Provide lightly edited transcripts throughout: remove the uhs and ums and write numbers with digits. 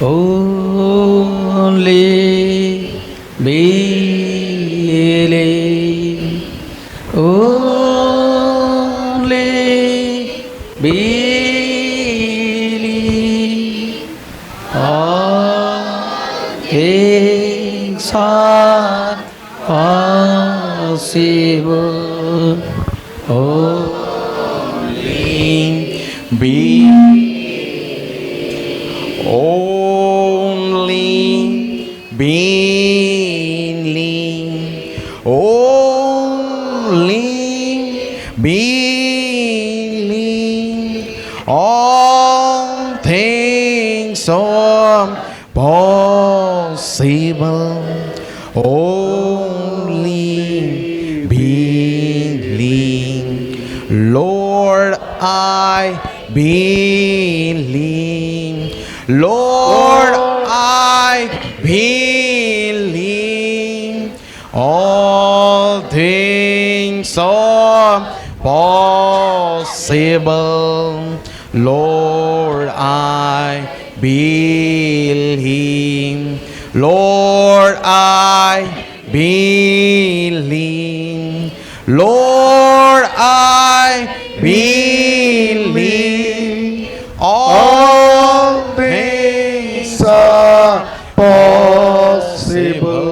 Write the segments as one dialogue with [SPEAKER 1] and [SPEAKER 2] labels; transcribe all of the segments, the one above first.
[SPEAKER 1] only believe, only believe, all things are possible, only believe, only believe, only believe, all things are possible, only believe. Lord, I believe. Lord, I believe. All things are possible. Lord, I believe. Lord, I believe. Lord, I believe. All things are possible.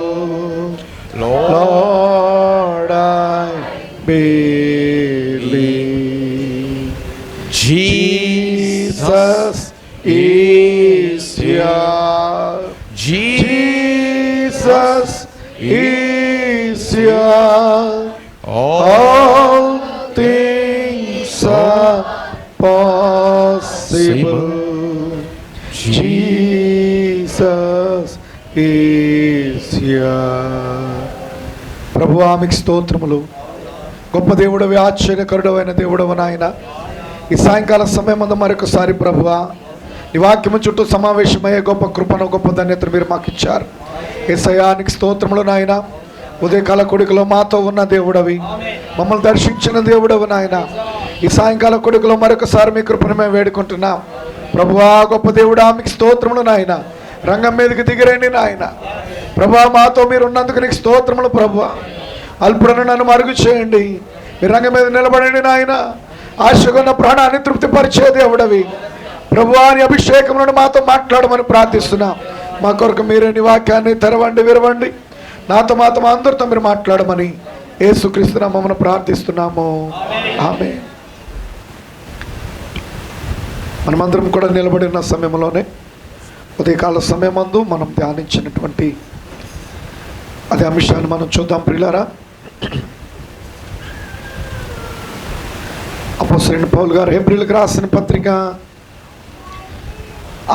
[SPEAKER 2] Lord, I believe. Jesus is here. Jesus is here. All things are possible. Jesus is here. ప్రభువా మీకు స్తోత్రములు. గొప్ప దేవుడవి, ఆశ్చర్యకరుడవైన దేవుడవు నాయన. ఈ సాయంకాల సమయం అందు మరొకసారి ప్రభువా నీ వాక్యము చుట్టూ సమావేశమయ్యే గొప్ప కృపను, గొప్ప ధన్యతను మీరు మాకు ఇచ్చారు. యేసయ్యా నీకు స్తోత్రములు నాయన. ఉదయకాల కొడుకులో మాతో ఉన్న దేవుడవి, మమ్మల్ని దర్శించిన దేవుడవు నాయన. ఈ సాయంకాల కొడుకులో మరొకసారి మీ కృపను మేము వేడుకుంటున్నాం ప్రభువా. గొప్ప దేవుడా మీకు స్తోత్రములు నాయన. రంగం మీదకి దిగిరండి నాయన. ప్రభువా మాతో మీరు ఉన్నందుకు నీకు స్తోత్రములు ప్రభువా. అల్పుడను నన్ను మరుగు చేయండి. మీరు రంగం మీద నిలబడండి నాయన. ఆశకున్న ప్రాణాన్ని తృప్తిపరిచే దేవుడవి ప్రభువా. నీ అభిషేకములను మాతో మాట్లాడమని ప్రార్థిస్తున్నాం. మా కొరకు మీరు నీ వాక్యాన్ని తెరవండి, విరవండి. నాతో మాతో అందరితో మీరు మాట్లాడమని యేసుక్రీస్తు నామమున ప్రార్థిస్తున్నాము. ఆమేన్. మనమందరం కూడా నిలబడిన సమయంలోనే ఉదయకాల సమయమందు మనం ధ్యానించినటువంటి అదే అంశాన్ని మనం చూద్దాం ప్రియులారా. అపోస్తలుడైన పౌలు గారు హెబ్రీయులకు రాసిన పత్రిక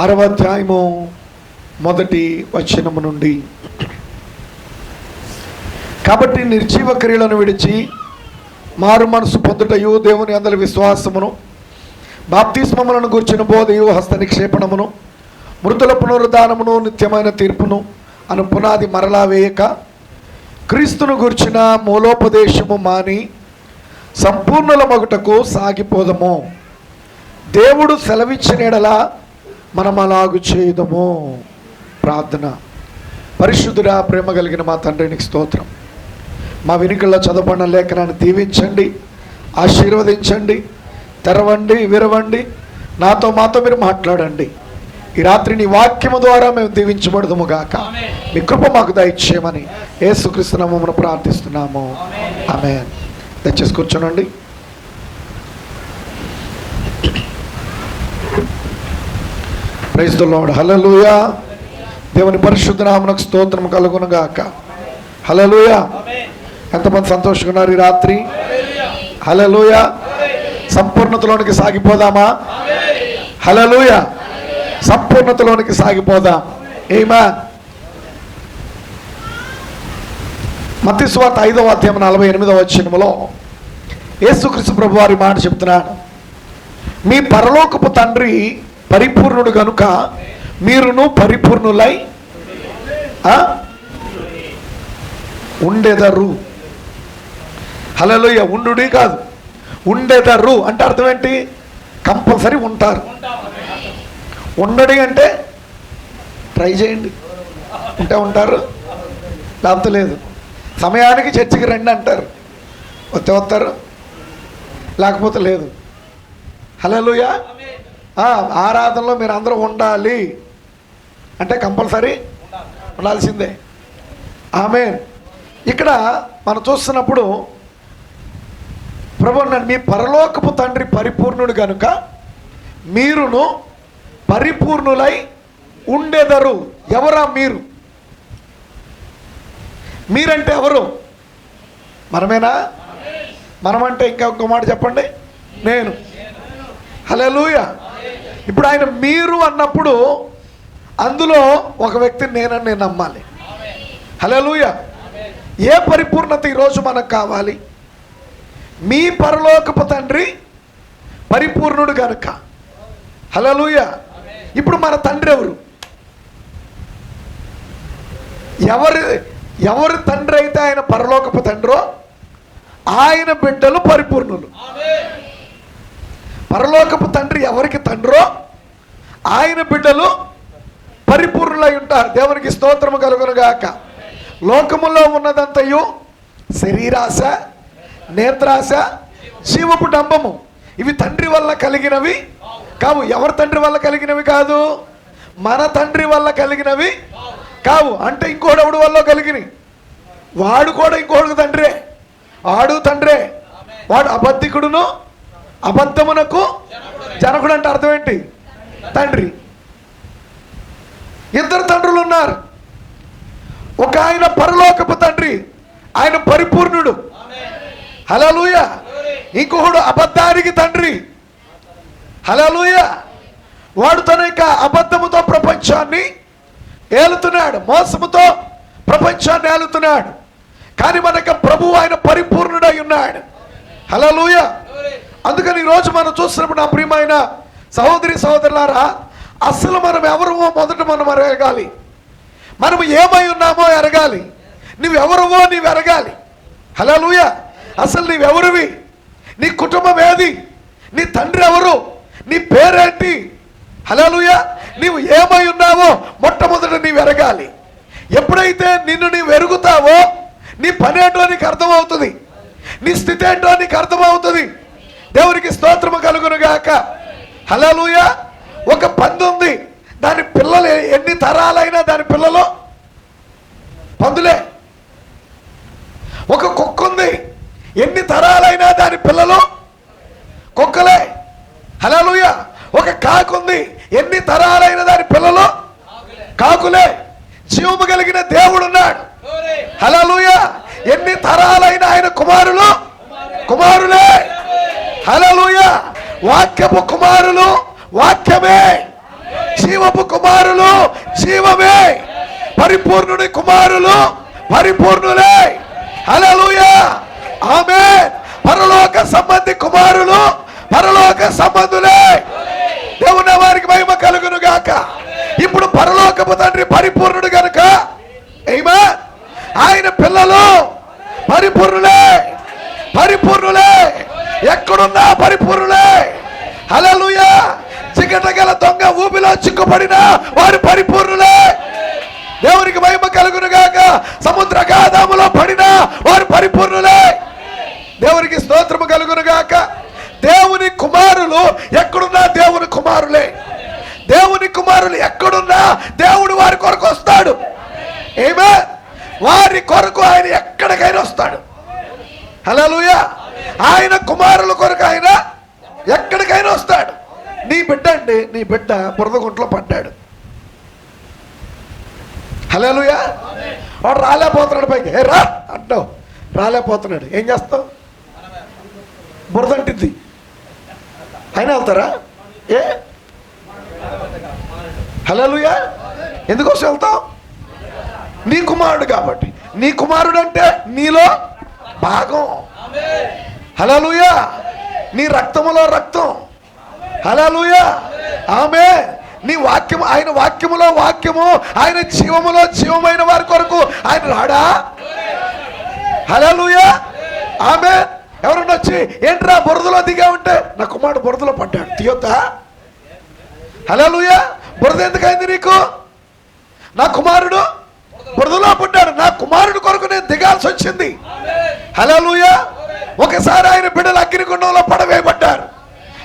[SPEAKER 2] 6వ అధ్యాయము 1వ వచనము నుండి, కాబట్టి నిర్జీవ క్రియలను విడిచి మారు మనసు పొందుటయు, దేవుని అందరి విశ్వాసమును, బాప్తిస్మములను గూర్చిన బోధయు, హస్త నిక్షేపణమును, మృతుల పునరుద్ధానమును, నిత్యమైన తీర్పును అను పునాది మరలా వేయక, క్రీస్తును గూర్చిన మూలోపదేశము మాని సంపూర్ణుల మగుటకు సాగిపోదము. దేవుడు సెలవిచ్చిన ఎడలా మనం అలాగు చేయుదము. ప్రార్థన. పరిశుద్ధుడా, ప్రేమ కలిగిన మా తండ్రి నీకు స్తోత్రం. మా వెనుకల్లో చదవబడిన లేఖనాన్ని దీవించండి, ఆశీర్వదించండి, తెరవండి, విరవండి. నాతో మాతో మీరు మాట్లాడండి. ఈ రాత్రి నీ వాక్యము ద్వారా మేము దీవించబడదుము గాక. మీ కృప మాకు దయచేయమని యేసుక్రీస్తు నామమున ప్రార్థిస్తున్నాము. ఆమేన్. దయచేసి కూర్చోనండి. Praise the Lord. హల్లెలూయా. దేవుని పరిశుద్ధ నామమునకు స్తోత్రం కలుగును గాక. హల్లెలూయా. ఎంతమంది సంతోషంగా ఉన్నారు ఈ రాత్రి? హల్లెలూయా. సంపూర్ణతలోనికి సాగిపోదామా? హల్లెలూయా. సంపూర్ణతలోనికి సాగిపోదాం. ఆమేన్. మత్తయి సువార్త 5వ అధ్యాయం 48వ వచనములో యేసుక్రీస్తు ప్రభు వారి మాట చెప్తున్నాడు. మీ పరలోకపు తండ్రి పరిపూర్ణుడు గనుక మీరును పరిపూర్ణులై ఉండెదరు. హల్లెలూయా. ఉండుడి కాదు, ఉండెదరు అంటే అర్థం ఏంటి? కంపల్సరీ ఉంటారు. ఉండడి అంటే ట్రై చేయండి, ఉంటే ఉంటారు, లేకపోతే లేదు. సమయానికి చర్చికి రండి అంటారు, వస్తే వస్తారు, లేకపోతే లేదు. హల్లెలూయా. ఆరాధనలో మీరు అందరూ ఉండాలి అంటే కంపల్సరీ ఉండాల్సిందే. ఆమేన్. ఇక్కడ మనం చూస్తున్నప్పుడు ప్రభు నన్ను మీ పరలోకపు తండ్రి పరిపూర్ణుడు గనుక మీరును పరిపూర్ణులై ఉండెదరు. ఎవరా మీరు? మీరంటే ఎవరు? మనమేనా? మనమంటే ఇంకా ఇంకో మాట చెప్పండి, నేను. హల్లెలూయా. ఇప్పుడు ఆయన మీరు అన్నప్పుడు అందులో ఒక వ్యక్తిని నేనని నేను నమ్మాలి. హల్లెలూయా. ఏ పరిపూర్ణత ఈరోజు మనకు కావాలి? మీ పరలోకపు తండ్రి పరిపూర్ణుడు గనుక. హల్లెలూయా. ఇప్పుడు మన తండ్రి ఎవరు? ఎవరి తండ్రి అయితే ఆయన పరలోకపు తండ్రో ఆయన బిడ్డలు పరిపూర్ణులు. పరలోకపు తండ్రి ఎవరికి తండ్రో ఆయన బిడ్డలు పరిపూర్ణులై ఉంటారు. దేవునికి స్తోత్రము కలుగును గాక. లోకములో ఉన్నదంతయు శరీరాశ, నేత్రాశ, జీవపు డంబము, ఇవి తండ్రి వల్ల కలిగినవి కావు. ఎవరి తండ్రి వల్ల కలిగినవి కాదు, మన తండ్రి వల్ల కలిగినవి కావు. అంటే ఇంకోడెవడు వల్ల కలిగినవి. వాడు కూడా ఇంకోడు తండ్రే, వాడు తండ్రే. వాడు అబద్ధికుడును అబద్ధమునకు జనకుడు అంటే అర్థం ఏంటి? తండ్రి. ఇద్దరు తండ్రులు ఉన్నారు. ఒక ఆయన పరలోకపు తండ్రి, ఆయన పరిపూర్ణుడు. హల్లెలూయా. ఇంకొకడు అబద్ధానికి తండ్రి. హల్లెలూయా. వాడు తన యొక్క అబద్ధముతో ప్రపంచాన్ని ఏలుతున్నాడు, మోసముతో ప్రపంచాన్ని ఏలుతున్నాడు. కానీ మనకు ప్రభు ఆయన పరిపూర్ణుడై ఉన్నాడు. హల్లెలూయా. అందుకని ఈరోజు మనం చూస్తున్నప్పుడు నా ప్రియమైన సహోదరి సహోదరులారా, అసలు మనం ఎవరమో మొదట మనం ఎరగాలి. మనము ఏమై ఉన్నామో ఎరగాలి. నువ్వెవరవో నీవు ఎరగాలి. హల్లెలూయా. అసలు నీవెవరివి? నీ కుటుంబం ఏది? నీ తండ్రి ఎవరు? నీ పేరేంటి? హల్లెలూయా. నీవు ఏమై ఉన్నావో మొట్టమొదట నీవు ఎరగాలి. ఎప్పుడైతే నిన్ను నీవు ఎరుగుతావో నీ పని ఏంటో నీకు అర్థమవుతుంది, నీ స్థితి ఏంటో నీకు అర్థమవుతుంది. దేవునికి స్తోత్రము కలుగును గాక. హల్లెలూయా. ఒక పంది ఉంది, దాని పిల్లలు ఎన్ని తరాలైనా దాని పిల్లలు పందులే. ఒక కుక్క ఉంది, ఎన్ని తరాలైనా దాని పిల్లలు కుక్కలే. హల్లెలూయా. ఒక కాకు ఉంది, ఎన్ని తరాలైన దాని పిల్లలు కాకులే. జీవము కలిగిన దేవుడు ఉన్నాడు. హల్లెలూయా. ఎన్ని తరాలైన ఆయన కుమారులు కుమారులే. హల్లెలూయా. వాక్యపు కుమారులు వాక్యమే, జీవపు కుమారులు జీవమే, పరిపూర్ణుని కుమారులు పరిపూర్ణులే. హల్లెలూయా. ఆమేన్. పరలోక సంబంధి కుమారులు పరలోక సంబంధులే. దేవుని వారికి మహిమ కలుగును గాక. ఇప్పుడు పరలోకపు తండ్రి పరిపూర్ణుడు గనుక ఆమేన్, ఆయన పిల్లలు పరిపూర్ణులే. పరిపూర్ణులే. ఎక్కడున్నా పరిపూర్ణులే. హల్లెలూయా. చికట గల దొంగ ఊబిలో చిక్కుపడిన వారు పరిపూర్ణులే. దేవునికి మహిమ కలుగును గాక. సముద్ర గాధములో పడిన వారు పరిపూర్ణులే. దేవునికి స్తోత్రము కలుగును గాక. దేవుని కుమారులు ఎక్కడున్నా దేవుని కుమారులే. దేవుని కుమారులు ఎక్కడున్నా దేవుడు వారి కొరకు వస్తాడు. ఆమేన్. వారి కొరకు ఆయన ఎక్కడికైనా వస్తాడు. హల్లెలూయా. ఆయన కుమారుల కొరకు ఆయన ఎక్కడికైనా వస్తాడు. నీ బిడ్డ అండి, నీ బిడ్డ బురద గుంటలో పడ్డాడు. హల్లెలూయా. వాడు రాలేకపోతున్నాడు పైకి. ఏ రా అంటావు, రాలేకపోతున్నాడు. ఏం చేస్తావు? బురద అంటింది, అయినా వెళ్తారా? ఏ హల్లెలూయా. ఎందుకోసం వెళ్తావు? నీ కుమారుడు కాబట్టి. నీ కుమారుడు అంటే నీలో భాగం. హల్లెలూయా. నీ రక్తములో రక్తం. హల్లెలూయా. ఆమేన్. నీ వాక్యము, ఆయన వాక్యములో వాక్యము, ఆయన జీవములో జీవమైన వారి కొరకు ఆయన రాడా? హల్లెలూయా. ఆమేన్. ఎవరన్నా వచ్చి ఏంట్రా బురదలో దిగా ఉంటే, నా కుమారుడు బురదలో పడ్డాడు, తీయొద్దా? హల్లెలూయా. బురద ఎందుకైంది నీకు? నా కుమారుడు బురదలో పుట్టాడు, నా కుమారుడు కొరకు నేను దిగాల్సి వచ్చింది. హల్లెలూయా. ఒకసారి ఆయన బిడ్డలు అగ్నిగుండంలో పడవేయబడ్డారు.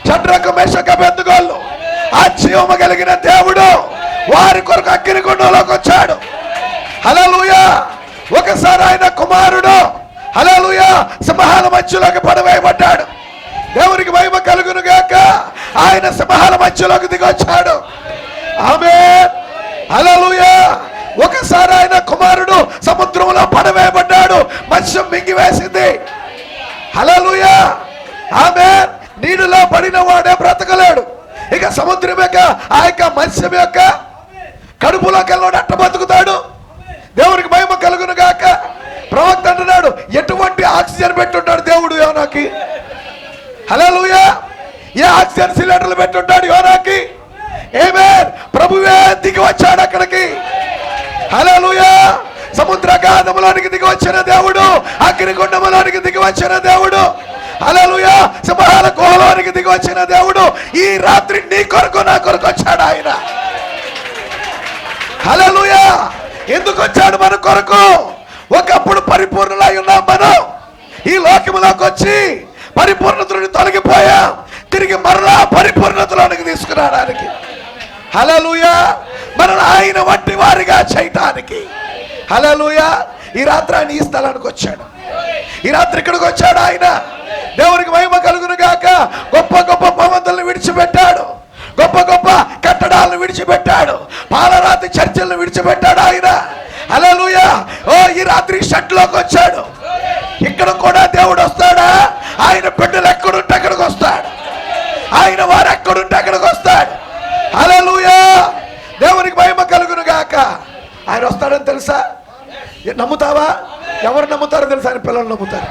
[SPEAKER 2] షడ్రకు మేషకు అబేద్నెగోలు ఆ జీవము కలిగిన దేవుడు వారి కొరకు అగ్నిగుండంలోకి వచ్చాడు. హల్లెలూయా. ఒకసారి ఆయన కుమారుడు హల్లెలూయా సింహాల మధ్యలోకి పడవేయబడ్డాడు. దేవునికి మహిమ కలుగును గాక. ఆయన సింహాల మధ్యలోకి దిగొచ్చాడు. ఆమేన్. హల్లెలూయా. ఒకసారి ఆయన కుమారుడు సముద్రంలో పడవేయబడ్డాడు, మత్స్యం మింగివేసింది. హల్లెలూయా. ఆమేన్. నీటిలో పడిన వాడే బ్రతకలేడు. ఇక సముద్రం యొక్క ఆ యొక్క మత్స్యం యొక్క కడుపులోకి వెళ్ళాడు, అట్ట బతుకుతాడు. దేవునికి మహిమ కలుగును గాక. ప్రవక్త అంటున్నాడు, ఎటువంటి ఆక్సిజన్ పెట్టుంటాడు దేవుడు యోనాకి? హల్లెలూయా. ఏ ఆక్సిజన్ సిలిండర్లు పెట్టుంటాడు యోనాకి? ఆమేన్. ప్రభువే దిగి వచ్చాడు అక్కడికి. హల్లెలూయా. సముద్రగాధములోనికి దిగి వచ్చిన దేవుడు, అగ్నిగుండములోనికి దిగి వచ్చిన దేవుడు, హల్లెలూయా సింహాల గుహలోనికి దిగి వచ్చిన దేవుడు ఈ రాత్రి నీ కొరకు నా కొరకు వచ్చాడు ఆయన. హల్లెలూయా. ఎందుకు వచ్చాడు మన కొరకు? ఒకప్పుడు పరిపూర్ణులై ఉన్నాం మనం, ఈ లోకములోకి వచ్చి పరిపూర్ణతను తొలగిపోయాం, తిరిగి మరలా పరిపూర్ణతలోనికి తీసుకురావడానికి. హల్లెలూయా. మనల్ని ఆయన వంటి వారిగా చేయటానికి. హల్లెలూయా. ఈ రాత్రి ఆయన ఈ స్థలానికి వచ్చాడు, ఈ రాత్రి ఇక్కడికి వచ్చాడు ఆయన. దేవునికి మహిమ కలుగును గాక. గొప్ప గొప్ప భవంతులను విడిచిపెట్టాడు, గొప్ప గొప్ప కట్టడాలను విడిచిపెట్టాడు, పాలరాతి చర్చలను విడిచిపెట్టాడు ఆయన. హల్లెలూయా. ఓ ఈ రాత్రి షడ్లోకి వచ్చాడు. ఇక్కడ కూడా దేవుడు వస్తాడా? ఆయన బిడ్డలు ఎక్కడుంటే అక్కడికి వస్తాడు, ఆయన వారు ఎక్కడుంటే అక్కడికి వస్తాడు. హల్లెలూయా. దేవునికి మహిమ కలుగును గాక. ఆయన వస్తాడని తెలుసా? నమ్ముతావా? ఎవరు నమ్ముతారో తెలుసా? ఆయన పిల్లలు నమ్ముతారు.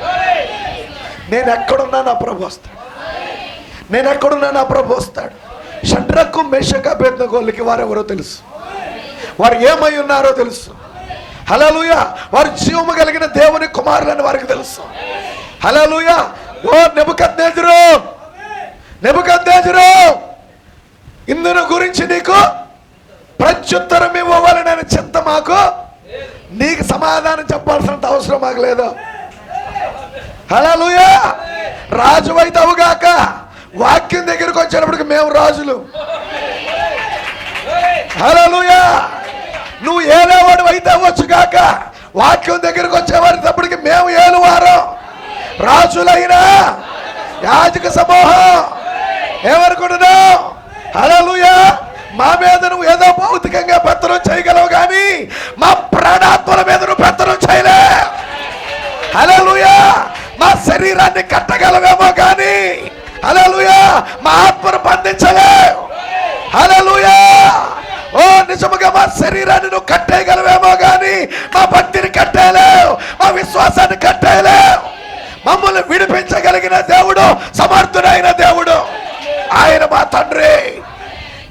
[SPEAKER 2] నేను ఎక్కడున్నా నా ప్రభు వస్తాడు, నేను ఎక్కడున్నా నా ప్రభు వస్తాడు. షడ్రకు మేషకు అబేద్నెగోలకి వారెవరో తెలుసు, వారు ఏమై ఉన్నారో తెలుసు. హల్లెలూయా. వారు జీవము కలిగిన దేవుని కుమారులని వారికి తెలుసు. హల్లెలూయా. ఓ నెబుకద్నెజరు, నెబుకద్నెజరు, ఇందును గురించి నీకు ప్రత్యుత్తరం ఇవ్వాలని చింత మాకు, నీకు సమాధానం చెప్పాల్సినంత అవసరం మాకు లేదు. హల్లెలూయా. రాజు అయితవుగాక. వాక్యం దగ్గరికి వచ్చేటప్పటికి మేము రాజులు. హల్లెలూయా. నువ్వు ఏలేవాడు అయితే అవ్వచ్చు గాక, వాక్యం దగ్గరికి వచ్చేవారిటప్పటికి మేము ఏలువారు, రాజులైనా యాజక సమూహం. ఏమనుకుంటున్నావు? హల్లెలూయా. మా మీద నువ్వు ఏదో భౌతికంగా పెత్తనం చేయగలవు కానీ మా ప్రాణాత్మల మీద నువ్వు పెత్తనం చేయలేవు. హల్లెలూయా. మా శరీరాన్ని కట్టగలవేమో కానీ హల్లెలూయా మా ఆత్మను బంధించలేవు. హల్లెలూయా. ఓ నిజముగా మా శరీరాన్ని నువ్వు కట్టేయగలవేమో కానీ మా భక్తిని కట్టేయలేవు, మా విశ్వాసాన్ని కట్టేయలేవు. మమ్మల్ని విడిపించగలిగిన దేవుడు సమర్థుడైన దేవుడు ఆయన మా తండ్రి.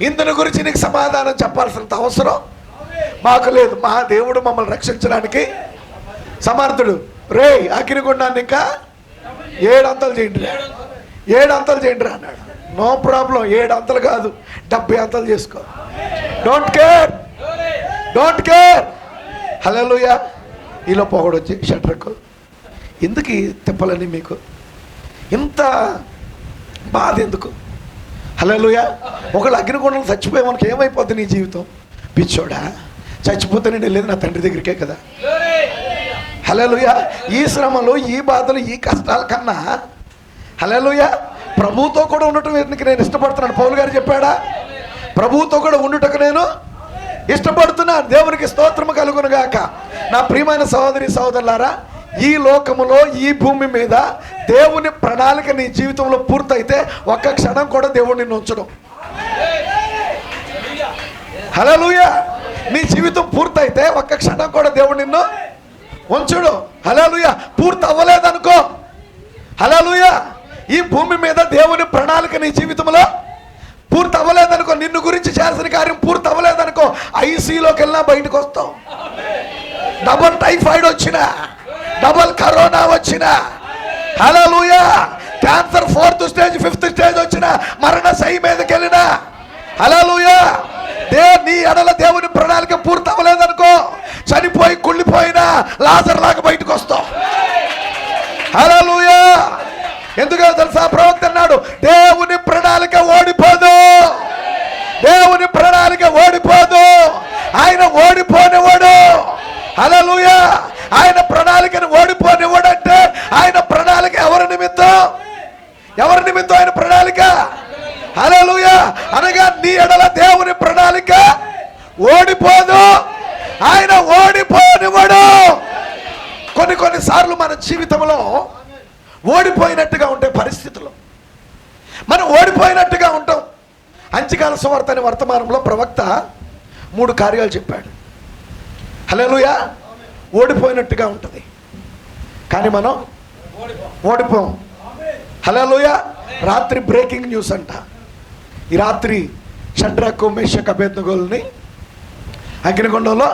[SPEAKER 2] ఇందుని గురించి నీకు సమాధానం చెప్పాల్సినంత అవసరం మాకు లేదు. మా దేవుడు మమ్మల్ని రక్షించడానికి సమర్థుడు. రే అగ్నిగుండాన్ని ఇంకా 7 అంతలు చేయండి, 7 అంతలు చేయండి అన్నాడు. No problem. 7 అంతలు కాదు, 70 అంతలు చేసుకో. Don't care, don't care. Hallelujah. ఈలో పొగడు వచ్చి షట్రకు, ఎందుకు ఈ తిప్పలని మీకు ఇంత బాధ ఎందుకు? హల్లెలూయా. ఒకళ్ళు అగ్నిగుండంలో చచ్చిపోయి మనకి ఏమైపోద్ది నీ జీవితం? పిచ్చోడా, చచ్చిపోతే నేను వెళ్ళేది నా తండ్రి దగ్గరికే కదా. హల్లెలూయా. ఈ శ్రమలు, ఈ బాధలు, ఈ కష్టాల కన్నా హల్లెలూయా ప్రభువుతో కూడా ఉండటం నేను ఇష్టపడుతున్నాను. పౌలు గారు చెప్పాడా? ప్రభువుతో కూడా ఉండుటకు నేను ఇష్టపడుతున్నాను. దేవునికి స్తోత్రము కలుగును గాక. నా ప్రియమైన సహోదరి సహోదరులారా, ఈ లోకములో ఈ భూమి మీద దేవుని ప్రణాళిక నీ జీవితంలో పూర్తయితే ఒక్క క్షణం కూడా దేవుడు నిన్ను ఉంచడం. హల్లెలూయా. నీ జీవితం పూర్తయితే ఒక్క క్షణం కూడా దేవుడు నిన్ను ఉంచుడు. హల్లెలూయా. పూర్తి అవ్వలేదనుకో, హల్లెలూయా, ఈ భూమి మీద దేవుని ప్రణాళిక నీ జీవితంలో పూర్తి అవ్వలేదనుకో, నిన్ను గురించి చేసిన కార్యం పూర్తి అవ్వలేదనుకో, ఐసీలోకి వెళ్ళినా బయటకు వస్తావు. డబల్ టైఫాయిడ్ వచ్చినా, డబల్ కరోనా వచ్చినా, హల్లెలూయా, cancer 4th stage 5th stage వచ్చినా, మరణ శయ్య మీదకి వెళ్ళినా, హల్లెలూయా. నీ ఎడల దేవుని ప్రణాళిక పూర్తి అవ్వలేదనుకో, చనిపోయి కుళ్ళిపోయినా లాజర్ లాగా బయటకు వస్తావు. హల్లెలూయా. ఎందుకో తెలుసా, ప్రవక్త అన్నాడు, దేవుని ప్రణాళిక ఓడిపోదు, దేవుని ప్రణాళిక ఓడిపోదు, ఆయన ఓడిపోనివాడు. హల్లెలూయా. ఆయన ప్రణాళికను ఓడిపోనివాడంటే ఆయన ప్రణాళిక ఎవరి నిమిత్తం? ఎవరి నిమిత్తం ఆయన ప్రణాళిక? హల్లెలూయా. అనగా నీ ఎడల దేవుని ప్రణాళిక ఓడిపోదు, ఆయన ఓడిపోనివాడు. కొన్నిసార్లు మన జీవితంలో ఓడిపోయినట్టుగా ఉంటే పరిస్థితులు, మనం ఓడిపోయినట్టుగా ఉంటాం. అంచికాల సువార్త అనే వర్తమానంలో ప్రవక్త 3 కార్యాలు చెప్పాడు. హల్లెలూయా. ఓడిపోయినట్టుగా ఉంటుంది, కానీ మనం ఓడిపోం. హల్లెలూయా. రాత్రి బ్రేకింగ్ న్యూస్ అంట. ఈ రాత్రి షడ్రకు మేషక్ అబేద్నెగోల్ని అగ్నిగుండంలో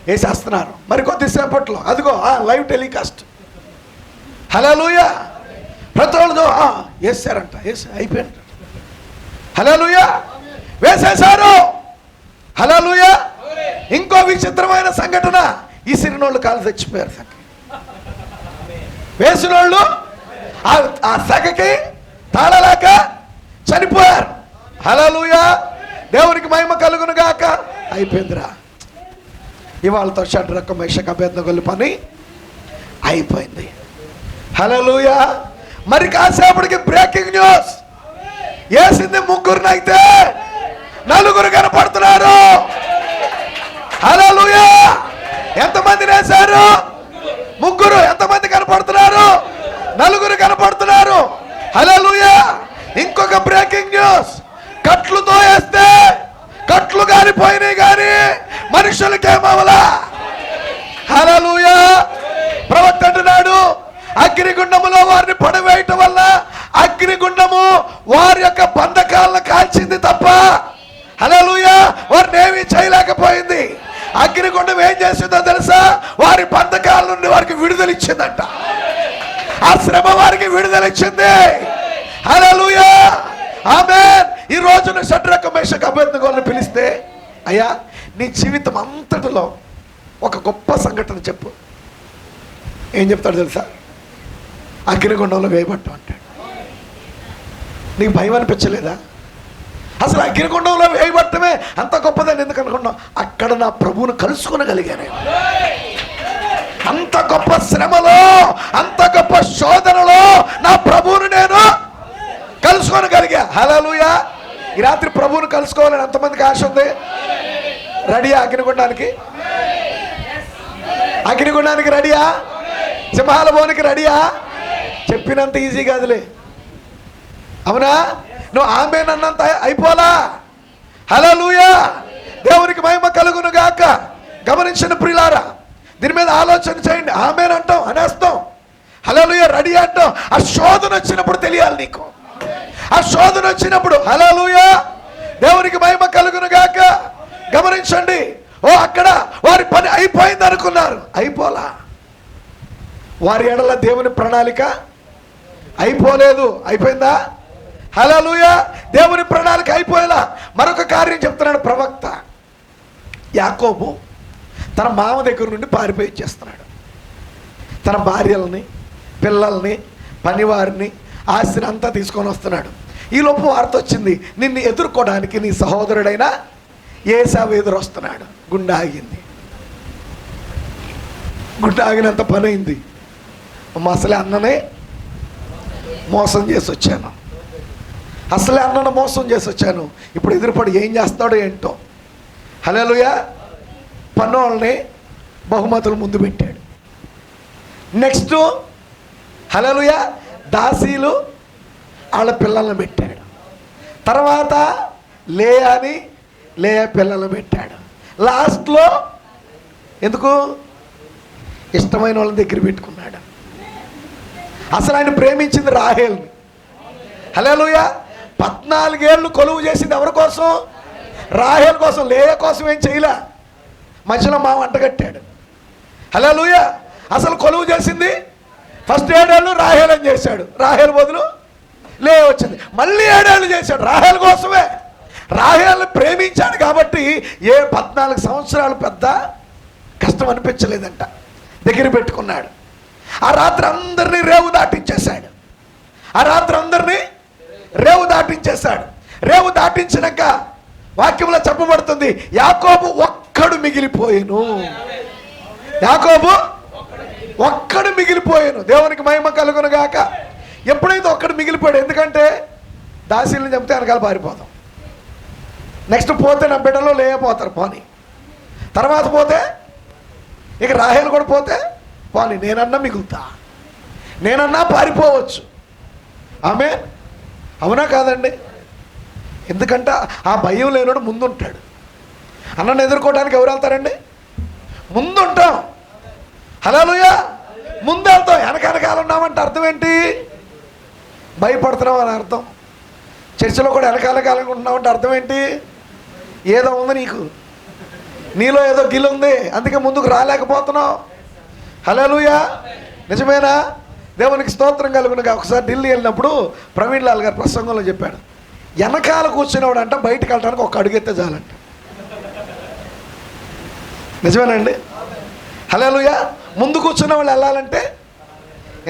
[SPEAKER 2] వేసేస్తున్నారు. మరి కొద్దిసేపట్లో అదిగో లైవ్ టెలికాస్ట్. హల్లెలూయా. ప్రతి వాళ్ళు వేసారంట, అయిపోయింది. హల్లెలూయా. వేసేశారు. హల్లెలూయా. ఇంకో విచిత్రమైన సంఘటన, ఈసిరినోళ్ళు కాలు తెచ్చిపోయారు. వేసినోళ్ళు ఆ సెగకి తాళలేక చనిపోయారు. హల్లెలూయా. దేవునికి మహిమ కలుగును గాక. అయిపోయిందిరా. ఇవాళతో షడ్రకు మేషక్ అబేద్నెగోల పని అయిపోయింది. హల్లెలూయా. మరి కాసేపటికి బ్రేకింగ్ న్యూస్. వేసింది 3 అయితే 4 కనపడుతున్నారు. హల్లెలూయా. ఎంతమంది వేశారు? 3. ఎంతమంది కనపడుతున్నారు? 4 కనపడుతున్నారు. హల్లెలూయా. ఇంకొక బ్రేకింగ్ న్యూస్, కట్లుతో వేస్తే కట్లు కాలిపోయినాయి కానీ మనుషులకేమవలా. హల్లెలూయా. ప్రవక్త అంటున్నాడు, అగ్నిగుండములో వారిని పడవేయటం వల్ల అగ్నిగుండము వారి యొక్క బంధకాలను కాల్చింది తప్ప, హల్లెలూయా, వారిని ఏమీ చేయలేకపోయింది. అగ్నిగుండం ఏం చేసిందో తెలుసా? వారి బంధకాల నుండి వారికి విడుదల ఇచ్చిందంట. ఆ శ్రమ వారికి విడుదల ఇచ్చింది. హల్లెలూయా. ఆమేన్. ఈ రోజున షడ్రకు మేషక్ అబేద్నెగోలను పిలిస్తే, అయ్యా నీ జీవితం అంతటిలో ఒక గొప్ప సంఘటన చెప్పు. ఏం చెప్తాడు తెలుసా? అగ్నిగుండంలో వేయబట్టు అంటాడు. నీకు భయం అనిపించలేదా? అసలు అగ్నిగుండంలో వేయబట్టమే అంత గొప్పదని ఎందుకు అనుకున్నావు? అక్కడ నా ప్రభువును కలుసుకోగలిగాను. అంత గొప్ప శ్రమలో, అంత గొప్ప శోధనలో నా ప్రభువును నేను కలుసుకోగలిగా. హల్లెలూయా. ఈ రాత్రి ప్రభువును కలుసుకోవాలని ఎంతమందికి ఆశ ఉంది? రెడీయా? అగ్నిగుండానికి రెడీయా? సింహాల బోనికి రెడీయా? చెప్పినంత ఈజీ కాదులే, అవునా? నువ్వు ఆమేన్ అన్నంత అయిపోలా. హల్లెలూయా. దేవునికి మహిమ కలుగును గాక. గమనించిన ప్రియులారా, దీని మీద ఆలోచన చేయండి. ఆమేన్ అంటాం, అనేస్తాం. హల్లెలూయా. రెడీ అంటాం. ఆ శోధన వచ్చినప్పుడు తెలియాలి నీకు. ఆ శోధన వచ్చినప్పుడు హల్లెలూయా, దేవునికి మహిమ కలుగును గాక. గమనించండి. అక్కడ వారి పని అయిపోయింది అనుకున్నారు, అయిపోలా. వారి ఎడల దేవుని ప్రణాళిక అయిపోలేదు. అయిపోయిందా? హల్లెలూయా. దేవుని ప్రణాళిక అయిపోయేలా మరొక కార్యం చెప్తున్నాడు ప్రవక్త. యాకోబు తన మామ దగ్గర నుండి పారిపోయి చేస్తున్నాడు. తన భార్యల్ని, పిల్లల్ని, పనివారిని, ఆస్తిని అంతా తీసుకొని వస్తున్నాడు. ఈలోపు వార్త వచ్చింది, నిన్ను ఎదుర్కోవడానికి నీ సహోదరుడైన ఏసావు ఎదురు వస్తున్నాడు. గుండె ఆగింది. గుండె ఆగినంత పని అయింది. అసలే అన్ననే మోసం చేసి వచ్చాను, అసలే అన్నను మోసం చేసి వచ్చాను. ఇప్పుడు ఎదురుపడి ఏం చేస్తాడో ఏంటో. హల్లెలూయా. పన్నోళ్ళని బహుమతులు ముందు పెట్టాడు. నెక్స్ట్ హల్లెలూయా దాసీలు వాళ్ళ పిల్లలను పెట్టాడు. తర్వాత లేయా పిల్లలను పెట్టాడు. లాస్ట్లో ఎందుకు? ఇష్టమైన వాళ్ళని దగ్గర పెట్టుకున్నాడు. అసలు ఆయన ప్రేమించింది రాహేల్ని. హల్లెలూయా. 14 ఏళ్ళు కొలువు చేసింది ఎవరి కోసం? రాహేల్ కోసం. లేయా కోసం ఏం చేయలే. మధ్యలో మా వంట కట్టాడు. హల్లెలూయా. అసలు కొలువు చేసింది ఫస్ట్ 7 ఏళ్ళు రాహేల్ అని చేశాడు. రాహేల్ బదులు లేయా వచ్చింది. మళ్ళీ 7 ఏళ్ళు చేశాడు రాహేల్ కోసమే. రాహేలుని ప్రేమించాడు కాబట్టి ఏ 14 సంవత్సరాలు పెద్ద కష్టం అనిపించలేదంట. దగ్గర పెట్టుకున్నాడు. ఆ రాత్రి అందరినీ రేవు దాటించేశాడు. రేవు దాటించినాక వాక్యంలో చెప్పబడుతుంది, యాకోబు ఒక్కడు మిగిలిపోయెను. దేవునికి మహిమ కలుగును గాక. ఎప్పుడైతే ఒక్కడు మిగిలిపోయాడు, ఎందుకంటే దాసీలను చెప్తే వెనకాల పారిపోతాం. నెక్స్ట్ పోతే నా బిడ్డలో లేకపోతారు పోనీ. తర్వాత పోతే ఇక రాహేలు కూడా పోతే పోనీ, నేనన్నా మిగులుతా, నేనన్నా పారిపోవచ్చు. ఆమె అవునా కాదండి? ఎందుకంటే ఆ భయం లేనోడు ముందుంటాడు. అన్నను ఎదుర్కోవడానికి ఎవరు వెళ్తారండి? ముందుంటాం. హల్లెలూయా. ముందు వెళ్తాం. వెనకాల ఉన్నామంటే అర్థం ఏంటి? భయపడుతున్నాం అని అర్థం. చర్చిలో కూడా వెనకాలంగా ఉన్నామంటే అర్థం ఏంటి? ఏదో ఉంది నీలో ఏదో గిల్ ఉంది, అందుకే ముందుకు రాలేకపోతున్నావు. హల్లెలూయా. నిజమేనా? దేవునికి స్తోత్రం కలుగునుగా. ఒకసారి ఢిల్లీ వెళ్ళినప్పుడు ప్రవీణ్ లాల్ గారు ప్రసంగంలో చెప్పాడు, వెనకాల కూర్చునేవాడు అంట బయటకు వెళ్ళడానికి ఒక అడుగెత్తే చాలంట. నిజమేనండి? హల్లెలూయా. ముందు కూర్చున్న వాళ్ళు వెళ్ళాలంటే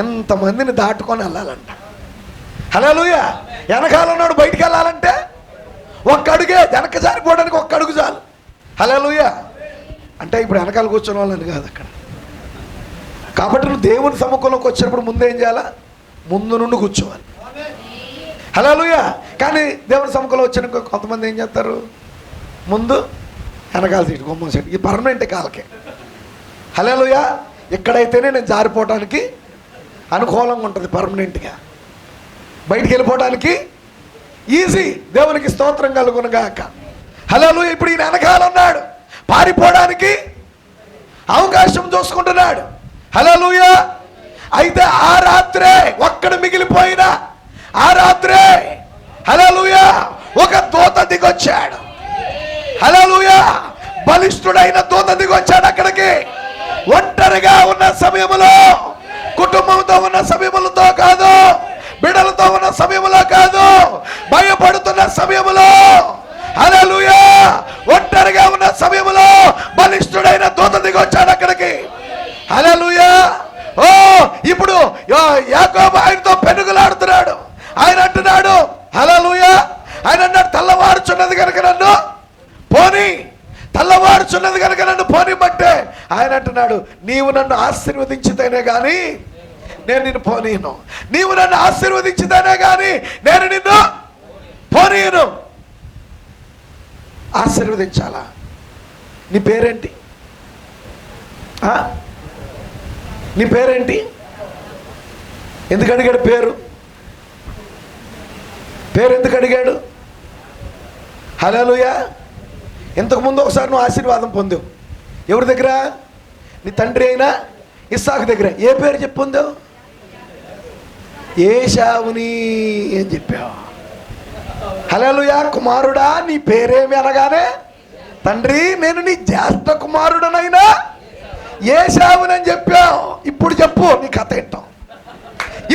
[SPEAKER 2] ఎంతమందిని దాటుకొని వెళ్ళాలంట. హల్లెలూయా. వెనకాల ఉన్నాడు బయటికి వెళ్ళాలంటే ఒక్క అడుగే, వెనక జారిపోవడానికి ఒక్క అడుగు చాలు. హల్లెలూయా. అంటే ఇప్పుడు వెనకాల కూర్చున్న వాళ్ళని కాదు అక్కడ. కాబట్టి నువ్వు దేవుని సముఖంలోకి వచ్చినప్పుడు ముందేం చేయాలా? ముందు నుండి కూర్చోవాలి. హల్లెలూయా. కానీ దేవుని సముఖంలో వచ్చిన కొంతమంది ఏం చేస్తారు? ముందు వెనకాల సీటు, గుమ్మం సీటు. ఇది పర్మనెంట్ కాలకే. హల్లెలూయా. ఇక్కడైతేనే నేను జారిపోవడానికి అనుకూలంగా ఉంటుంది, పర్మనెంట్గా. బయటికి వెళ్ళిపోవడానికి ఈజీ. దేవునికి స్తోత్రం కలుగునుగాక. హల్లెలూయా. ఇప్పుడు ఈయన వెనకాల ఉన్నాడు, పారిపోవడానికి అవకాశం చూసుకుంటున్నాడు. హల్లెలూయా. అయితే ఆ రాత్రే ఒక్కడు మిగిలిపోయిన ఆ రాత్రే హల్లెలూయా ఒక దూత దిగొచ్చాడు. హల్లెలూయా. బలిష్ఠుడైన దూత దిగొచ్చాడు అక్కడికి. ఒంటరిగా ఉన్న సమయంలో, కుటుంబంతో ఉన్న సమయంలో కాదు, బిడ్డలతో ఉన్న సమయంలో కాదు, భయపడుతున్న సమయంలో, హల్లెలూయా, ఒంటరిగా ఉన్న సమయంలో బలిష్ఠుడైన దూత దిగొచ్చాడు అక్కడికి. హల్లెలూయా. ఓ ఇప్పుడు యాకోబు ఆయనతో పెనుగులాడుతున్నాడు. ఆయన అంటున్నాడు, హల్లెలూయా, ఆయన అన్నాడు, తెల్లవారుచున్నది కనుక నన్ను పోనీ, తెల్లవారుచున్నది కనుక నన్ను పోనిమంటే ఆయన అంటున్నాడు, నీవు నన్ను ఆశీర్వదించితేనే కానీ నేను నిన్ను పోనీయను. నీవు నన్ను ఆశీర్వదించితేనే కానీ నేను నిన్ను పోనీయను. ఆశీర్వదించాలా? నీ పేరేంటి? నీ పేరేంటి? ఎందుకు అడిగాడు పేరు? ఎందుకు అడిగాడు? హల్లెలూయా. ఇంతకుముందు ఒకసారి నువ్వు ఆశీర్వాదం పొందావు. ఎవరి దగ్గర? నీ తండ్రి అయినా ఇస్సాకు దగ్గర. ఏ పేరు చెప్పి పొందావు? ఏశావుని అని చెప్పావు. హల్లెలూయా. కుమారుడా నీ పేరేమి అనగానే, తండ్రి నేను నీ జ్యేష్ఠ కుమారుడనైనా ఏశావునని చెప్పావు. ఇప్పుడు చెప్పు నీ కథ ఏంటో.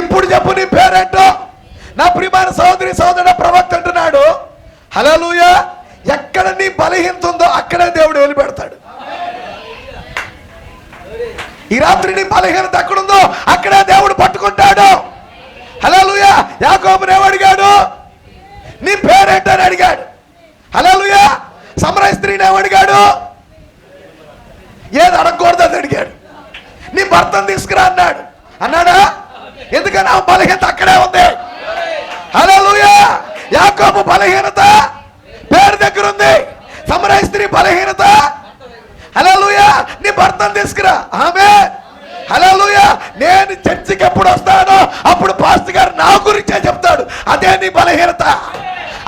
[SPEAKER 2] ఇప్పుడు చెప్పు నీ పేరేంటో. నా ప్రియమైన సహోదరి సహోదరుడు ప్రవక్త అంటున్నాడు, హల్లెలూయా, ఎక్కడ నీ బలహీనత ఉందో అక్కడే దేవుడు వదిలిపెడతాడు. ఈ రాత్రి నీ బలహీనత ఎక్కడుందో అక్కడే దేవుడు పట్టుకుంటాడు. హల్లెలూయా. యాకోబుని ఏమడిగాడు? నీ పేరేంటని అడిగాడు. హల్లెలూయా. సమరయ స్త్రీని ఏమడిగాడు? ఏది అడగకూడదు అని అడిగాడు. నీ భర్తను తీసుకురా అన్నాడు. అన్నాడా? ఎందుకని ఆ బలహీనత అక్కడే ఉంది. హల్లెలూయా. యాకోబు బలహీనత పేరు దగ్గర ఉంది. సమరయ స్త్రీ బలహీనత, హల్లెలూయా, నీ భర్తను తీసుకురా. ఆమేన్. హల్లెలూయా. నేను చర్చికి ఎప్పుడు వస్తానో అప్పుడు పాస్టర్ గారు నా గురించే చెప్తాడు. అదే నీ బలహీనత.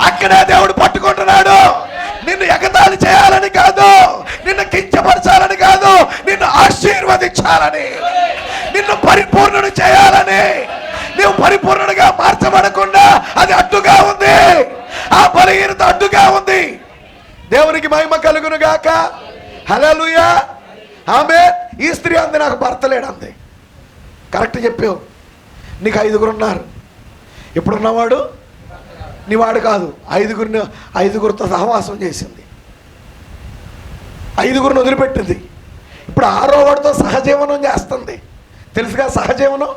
[SPEAKER 2] అక్కడే దేవుడు పట్టుకుంటున్నాడు. నిన్ను ఎగతాళి చేయాలని కాదు, నిన్ను కించపరచాలని కాదు, నిన్ను ఆశీర్వదించాలని, నిన్ను పరిపూర్ణుడు చేయాలని. నువ్వు పరిపూర్ణుడిగా మార్చబడకుండా అది అడ్డుగా ఉంది. ఆ బలహీనత అడ్డుగా ఉంది. దేవునికి మహిమ కలుగును గాక. హల్లెలూయా. ఆమేన్. ఈ స్త్రీ అంది, నాకు భర్త లేడు అంది. కరెక్ట్ చెప్పావు. నీకు 5గురు ఉన్నారు. ఇప్పుడున్నవాడు నీవాడు కాదు. ఐదుగురితో సహవాసం చేసింది, ఐదుగురిని వదిలిపెట్టింది. ఇప్పుడు 6వ వాడితో సహజీవనం చేస్తుంది. తెలుసుగా సహజీవనం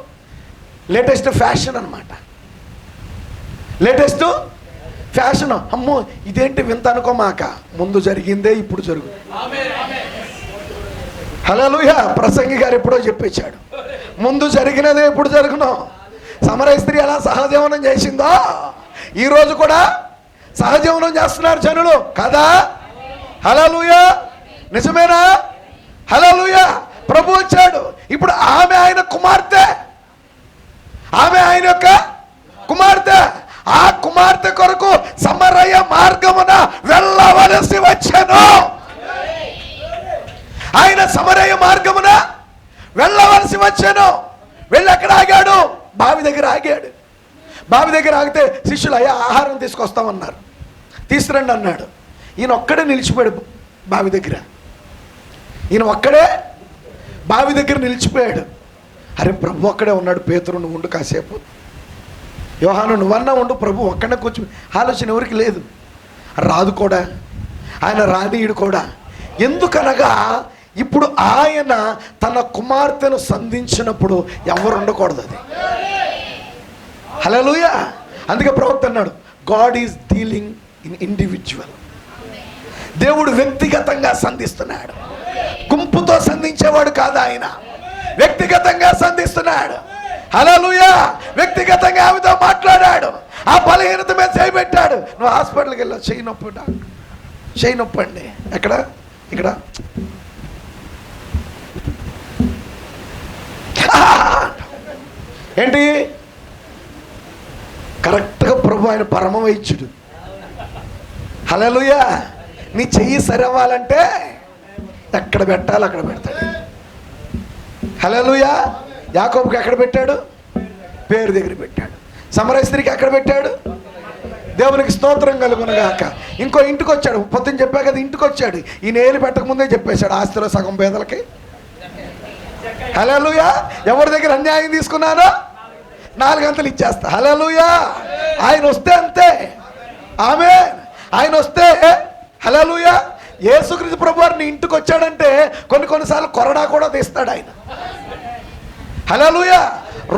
[SPEAKER 2] లేటెస్ట్ ఫ్యాషన్ అన్నమాట. Latest fashion. అమ్మో ఇదేంటి వింత అనుకోమాక, ముందు జరిగిందే ఇప్పుడు జరుగు. హల్లెలూయా. ప్రసంగి గారు ఎప్పుడో చెప్పేశాడు, ముందు జరిగినదే ఇప్పుడు జరుగును. సమరయ స్త్రీ ఎలా సహజీవనం చేసిందో ఈరోజు కూడా సహజీవనం చేస్తున్నారు జనులు కదా. హల్లెలూయా. నిజమేనా? హల్లెలూయా. ప్రభు వచ్చాడు. ఇప్పుడు ఆమె ఆయన కుమార్తె, ఆమె ఆయన యొక్క కుమార్తె. ఆ కుమార్తె కొరకు సమరయ మార్గమున వెళ్ళవలసి వచ్చెను. ఆయన సమరయ మార్గమున వెళ్ళవలసి వచ్చాను. వెళ్ళి ఎక్కడ ఆగాడు? బావి దగ్గర ఆగాడు. బావి దగ్గర ఆగితే శిష్యులు అయ్యా ఆహారం తీసుకొస్తామన్నారు. తీసుకురండి అన్నాడు. ఈయన ఒక్కడే నిలిచిపోయాడు బావి దగ్గర. ఈయన ఒక్కడే బావి దగ్గర నిలిచిపోయాడు. అరే ప్రభు ఒక్కడే ఉన్నాడు. పేతురు నువ్వు ఉండు కాసేపు, యోహాను నువ్వన్నా ఉండు, ప్రభు ఒక్కడే కూర్చో. ఆలోచన ఎవరికి లేదు. రాదు కూడా, ఆయన రానీయుడు కూడా. ఎందుకనగా ఇప్పుడు ఆయన తన కుమార్తెను సంధించినప్పుడు ఎవరు ఉండకూడదు. అది హల్లెలూయా. అందుకే ప్రవక్త అన్నాడు, God is dealing in individual. దేవుడు వ్యక్తిగతంగా సంధిస్తున్నాడు. గుంపుతో సంధించేవాడు కాదు ఆయన, వ్యక్తిగతంగా సంధిస్తున్నాడు. హల్లెలూయా. వ్యక్తిగతంగా ఆమెతో మాట్లాడాడు. ఆ బలహీనత మీద చేయబెట్టాడు. నువ్వు హాస్పిటల్కి వెళ్ళావు, చేయి నొప్పి, చేయి నొప్పి అండి. ఎక్కడ? ఇక్కడ. ఏంటి? కరెక్ట్గా ప్రభు ఆయన పరమ వైద్యుడు. హల్లెలూయా. నీ చెయ్యి సరవ్వాలంటే ఎక్కడ పెట్టాలి అక్కడ పెడతాడు. హల్లెలూయా. యాకోబుకి ఎక్కడ పెట్టాడు? పేరు దగ్గర పెట్టాడు. సమరయ స్త్రీకి ఎక్కడ పెట్టాడు? దేవునికి స్తోత్రం కలుగునుగాక. ఇంకో ఇంటికి వచ్చాడు. పొద్దున్న చెప్పా కదా, ఇంటికి వచ్చాడు. ఈ నేలు పెట్టకముందే చెప్పేశాడు ఆస్తిలో సగం పేదలకి. హల్లెలూయా. ఎవరి దగ్గర అన్యాయం తీసుకున్నారో 4 గంటలు ఇచ్చేస్తా. హల్లెలూయా. ఆయన వస్తే అంతే. ఆమేన్. ఆయన వస్తే హల్లెలూయా. యేసుక్రీస్తు ప్రభు వారు నీ ఇంటికి వచ్చాడంటే కొన్నిసార్లు కొరడా కూడా తీస్తాడు ఆయన. హల్లెలూయా.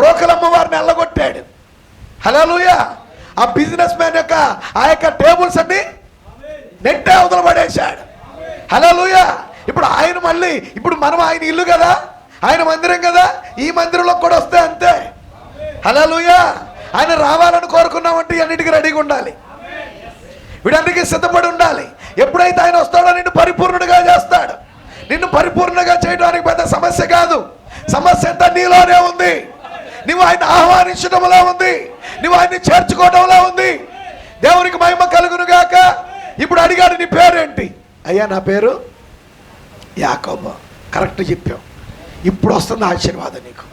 [SPEAKER 2] రోకలమ్మ వారిని వెళ్ళగొట్టాడు. హల్లెలూయా. ఆ బిజినెస్ మ్యాన్ యొక్క ఆ యొక్క టేబుల్స్ అన్ని నెట్టే అవతల పడేశాడు. హల్లెలూయా. ఇప్పుడు ఆయన మళ్ళీ, ఇప్పుడు మనం ఆయన ఇల్లు కదా, ఆయన మందిరం కదా, ఈ మందిరంలో కూడా వస్తే అంతే. హల్లెలూయా. ఆయన రావాలని కోరుకున్నామంటే అన్నిటికీ రెడీగా ఉండాలి, వీటన్నిటికీ సిద్ధపడి ఉండాలి. ఎప్పుడైతే ఆయన వస్తాడో నిన్ను పరిపూర్ణుడిగా చేస్తాడు. నిన్ను పరిపూర్ణంగా చేయడానికి పెద్ద సమస్య కాదు. సమస్య అంతా నీలోనే ఉంది. నువ్వు ఆయన ఆహ్వానించడంలో ఉంది, నువ్వు ఆయన్ని చేర్చుకోవడంలో ఉంది. దేవునికి మహిమ కలుగును గాక. ఇప్పుడు అడిగాడు, నీ పేరేంటి? అయ్యా నా పేరు యాకోబు. కరెక్ట్ చెప్పావు. ఇప్పుడు వస్తుంది ఆశీర్వాదం నీకు.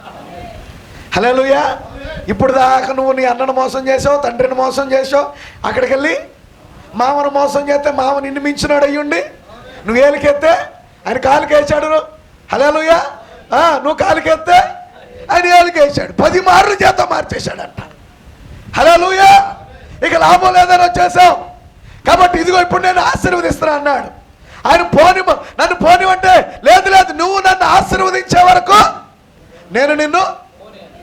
[SPEAKER 2] హల్లెలూయా. ఇప్పుడు దాకా నువ్వు నీ అన్నను మోసం చేసావు, తండ్రిని మోసం చేసావు. అక్కడికి వెళ్ళి మామను మోసం చేస్తే మామ నిన్ను మించినాడు అయ్యుండి, నువ్వు ఏలికెత్తే ఆయన కాలుకేసాడు. హల్లెలూయా. నువ్వు కాలుకెత్తే ఆయన ఏలికేసాడు. 10 మార్లు చేత మార్చేశాడంట. హల్లెలూయా. ఇక లాభం లేదని వచ్చేసావు కాబట్టి ఇదిగో ఇప్పుడు నేను ఆశీర్వదిస్తున్నా అన్నాడు. ఆయన నన్ను పోనివంటే లేదు లేదు, నువ్వు నన్ను ఆశీర్వదించే వరకు నేను నిన్ను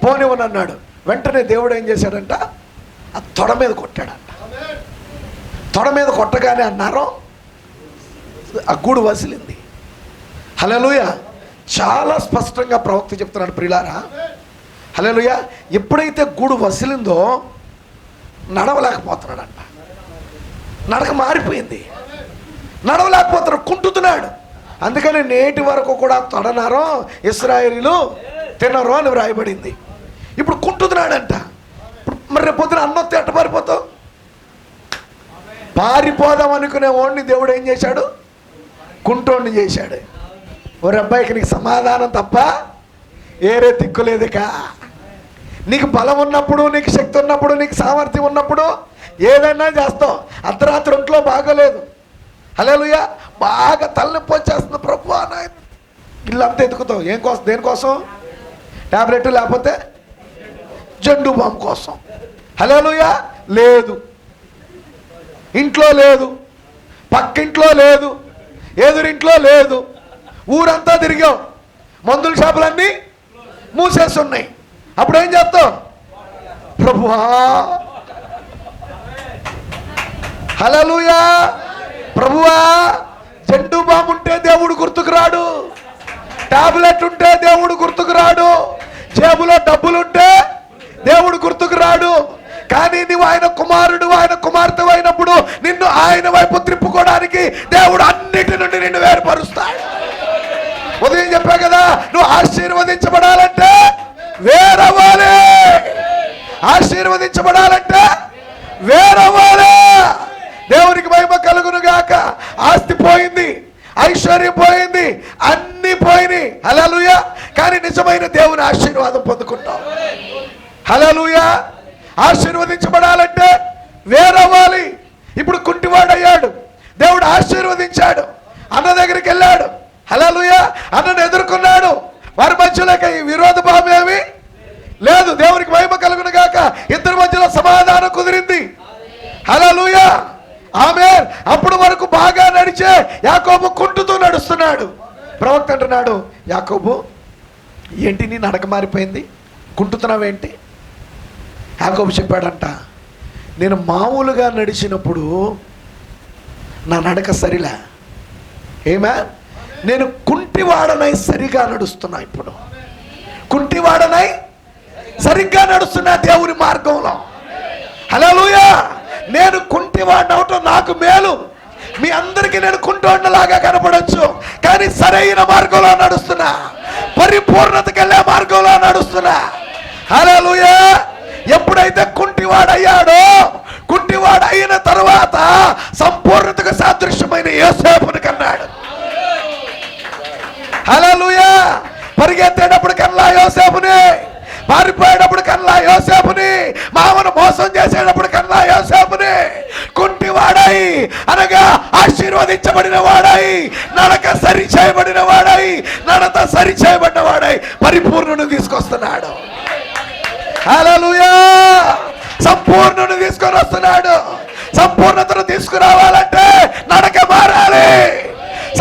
[SPEAKER 2] పోనివ్వను అన్నాడు. వెంటనే దేవుడు ఏం చేశాడంట? ఆ తొడ మీద కొట్టాడంట. తొడ మీద కొట్టగానే అన్నారు ఆ గూడు వసిలింది. హల్లెలూయా. చాలా స్పష్టంగా ప్రవక్త చెప్తున్నాడు ప్రియులారా. హల్లెలూయా. ఎప్పుడైతే గూడు వసిలిందో నడవలేకపోతున్నాడంట. నడక మారిపోయింది, నడవలేకపోతున్నాడు, కుంటుతున్నాడు. అందుకని నేటి వరకు కూడా తొడనారో ఇశ్రాయేలీయులు తినరు అని వ్రాయబడింది. ఇప్పుడు కుంటుతున్నాడంట. ఇప్పుడు మరి రేపు పొద్దున అన్నొత్తే ఎట్ట పారిపోతావు? పారిపోదాం అనుకునే వాడిని దేవుడు ఏం చేశాడు? కుంటోడిని చేశాడు. ఓ అబ్బాయికి నీకు సమాధానం తప్ప ఏరే దిక్కులేదుక. నీకు బలం ఉన్నప్పుడు, నీకు శక్తి ఉన్నప్పుడు, నీకు సామర్థ్యం ఉన్నప్పుడు ఏదైనా చేస్తావు. అర్ధరాత్రి ఒంట్లో బాగోలేదు, హల్లెలూయా, బాగా తలనొప్పి వచ్చేస్తుంది, ప్రభు నాయన ఇల్లంతా ఎత్తుకుతావు. ఏం కోసం? దేనికోసం? ట్యాబ్లెట్ లేకపోతే జండు బాంబు కోసం. హల్లెలూయా. లేదు ఇంట్లో లేదు, పక్కింట్లో లేదు, ఎదురింట్లో లేదు, ఊరంతా తిరిగావు, మందుల షాపులన్నీ మూసేసి ఉన్నాయి. అప్పుడు ఏం చేస్తావు? ప్రభువా, హల్లెలూయా, ప్రభువా. జెండు బామ్ ఉంటే దేవుడు గుర్తుకు రాడు, టాబ్లెట్ ఉంటే దేవుడు గుర్తుకు రాడు, జేబులో డబ్బులుంటే దేవుడు గుర్తుకు రాడు. కానీ నువ్వు ఆయన కుమారుడు, ఆయన కుమార్తె అయినప్పుడు నిన్ను ఆయన వైపు త్రిప్పుకోవడానికి దేవుడు అన్నిటి నుండి నిన్ను వేరుపరుస్తాడు. ఉదయం చెప్పా కదా, నువ్వు ఆశీర్వదించబడాలంటే వేరవ్వాలి, ఆశీర్వదించబడాలంటే వేరవ్వాలి. దేవునికి మహిమ కలుగును గాక. ఆస్తి పోయింది, ఐశ్వర్యం పోయింది, అన్ని పోయినాయి, హల్లెలూయా. కానీ నిజమైన దేవుని ఆశీర్వాదం పొందుకుంటాం, హల్లెలూయా. ఆశీర్వదించబడాలంటే వేరవ్వాలి. ఇప్పుడు కుంటివాడయ్యాడు, దేవుడు ఆశీర్వదించాడు, అన్న దగ్గరికి వెళ్ళాడు, హల్లెలూయా. అన్నను ఎదుర్కొన్నాడు, వారి మధ్యలోకి విరోధ భావం ఏమీ లేదు. దేవునికి మహిమ కలుగును గాక. ఇద్దరి మధ్యలో సమాధానం కుదిరింది, హల్లెలూయా, ఆమేన్. అప్పుడు వరకు బాగా నడిచే యాకోబు కుంటుతూ నడుస్తున్నాడు. ప్రవక్త అంటున్నాడు, యాకోబు ఏంటి నీ నడక మారిపోయింది, కుంటుతున్నావేంటి? యాకోబు చెప్పాడంట, నేను మామూలుగా నడిచినప్పుడు నా నడక సరిలే, ఏమా, నేను కుంటివాడనై సరిగా నడుస్తున్నా. ఇప్పుడు కుంటివాడనై సరిగ్గా నడుస్తున్నా దేవుని మార్గంలో, హల్లెలూయా. నేను కుంటివాడిని అవటం నాకు మేలు. మీ అందరికీ నేను కుంటోండలాగా కనపడొచ్చు, కానీ సరైన మార్గంలో నడుస్తున్నా, పరిపూర్ణతకి వెళ్ళే మార్గంలో నడుస్తున్నా, హల్లెలూయా. ఎప్పుడైతే కుంటివాడయ్యాడో, కుంటివాడు అయిన తరువాత సంపూర్ణతకు సాదృశ్యమైన యోసేపుని కన్నాడు, హల్లెలూయా. పరిగెత్తేటప్పుడు కన్నా యోసేపుని, పారిపోయేటప్పుడు కన్నా యోసేపుని, మామను మోసం చేసేటప్పుడు కన్నా యోసేపుని. కుంటివాడై అనగా ఆశీర్వదించబడిన వాడై, నడక సరి చేయబడిన వాడై, నడత సరి చేయబడిన వాడై పరిపూర్ణను తీసుకొస్తున్నాడు, హల్లెలూయా. సంపూర్ణను తీసుకొని వస్తున్నాడు. సంపూర్ణతను తీసుకురావాలంటే నడక మారాలి,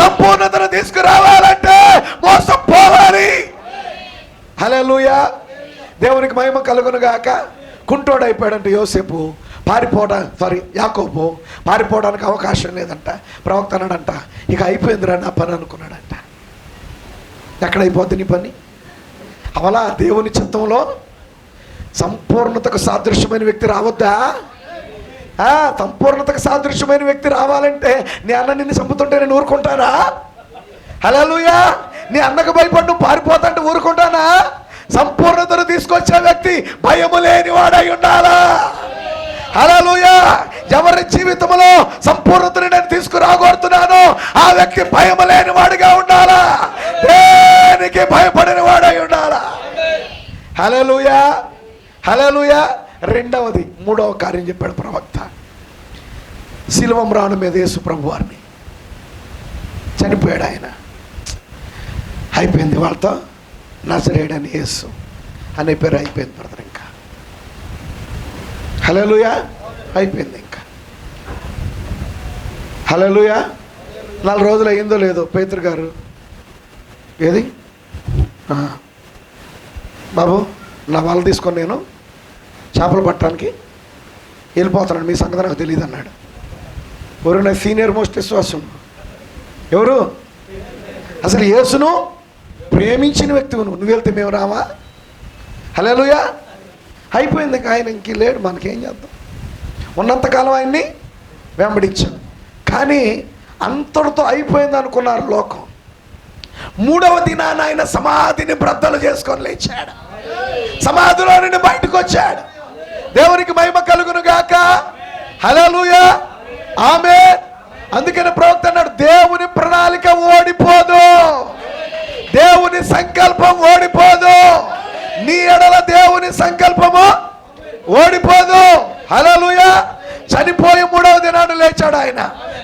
[SPEAKER 2] సంపూర్ణతను తీసుకురావాలంటే మోసం పోవాలి, హల్లెలూయా. దేవునికి మహిమ కలుగును గాక. కుంటోడైపోయాడంటే యోసేపు, యాకోబు పారిపోవడానికి అవకాశం లేదంట. ప్రవక్త అన్నాడంట, ఇక అయిపోయిందిరా నా పని అనుకున్నాడంట. ఎక్కడైపోద్ది నీ పని? అవలా దేవుని చిత్తంలో సంపూర్ణతకు సాదృశ్యమైన వ్యక్తి రావద్దా? సంపూర్ణతకు సాదృశ్యమైన వ్యక్తి రావాలంటే నీ అన్న నిన్ను చంపుతుంటే నేను ఊరుకుంటానా? హల్లెలూయా. నీ అన్నకు భయపడి నువ్వు పారిపోతాంటే ఊరుకుంటానా? సంపూర్ణతను తీసుకొచ్చే వ్యక్తి భయము లేని వాడై ఉండాలా, హల్లెలూయా. ఎవరి జీవితంలో సంపూర్ణతను నేను తీసుకురాగోరుతున్నానో ఆ వ్యక్తి భయము లేని వాడిగా ఉండాలా, దేనికి భయపడిన వాడై ఉండాలా, హల్లెలూయా, హల్లెలూయా. రెండవది, మూడవ కార్యం చెప్పాడు ప్రవక్త. శిలువ మ్రాను మీద యేసు ప్రభు వారిని చనిపోయాడు ఆయన. అయిపోయింది, వాళ్ళతో నజరేయుడైన యేసు అనే పేరు అయిపోయింది బ్రదర్. ఇంకా హల్లెలూయా, అయిపోయింది ఇంకా, హల్లెలూయా. 4 రోజులు అయిందో లేదో పేతురు గారు, ఏది బాబు నా వల తీసుకొని నేను చేపలు పట్టడానికి వెళ్ళిపోతున్నాడు, మీ సంగతి నాకు తెలియదు అన్నాడు. ఎవరు? నా సీనియర్ మోస్ట్ విశ్వాసం. ఎవరు? అసలు యేసును ప్రేమించిన వ్యక్తివి నువ్వు వెళ్తే మేము రావా? హల్లెలూయా. అయిపోయింది, ఆయన ఇంక లేడు, మనకేం చేద్దాం. ఉన్నంతకాలం ఆయన్ని వెంబడించాం, కానీ అంతటితో అయిపోయింది అనుకున్నారు లోకం. 3వ దినాన ఆయన సమాధిని బ్రద్దలు చేసుకొని లేచాడు, సమాధిలో నుండి బయటకు వచ్చాడు. దేవునికి మహిమ కలుగును గాక, హల్లెలూయా, ఆమేన్. అందుకని ప్రవక్త అన్నాడు, దేవుని ప్రణాళిక ఓడిపోదు, దేవుని సంకల్పం ఓడిపోదు, నీ ఎడల దేవుని సంకల్పము ఓడిపోదు, హల్లెలూయా. చనిపోయి 3వ దినాన్ని లేచాడు ఆయన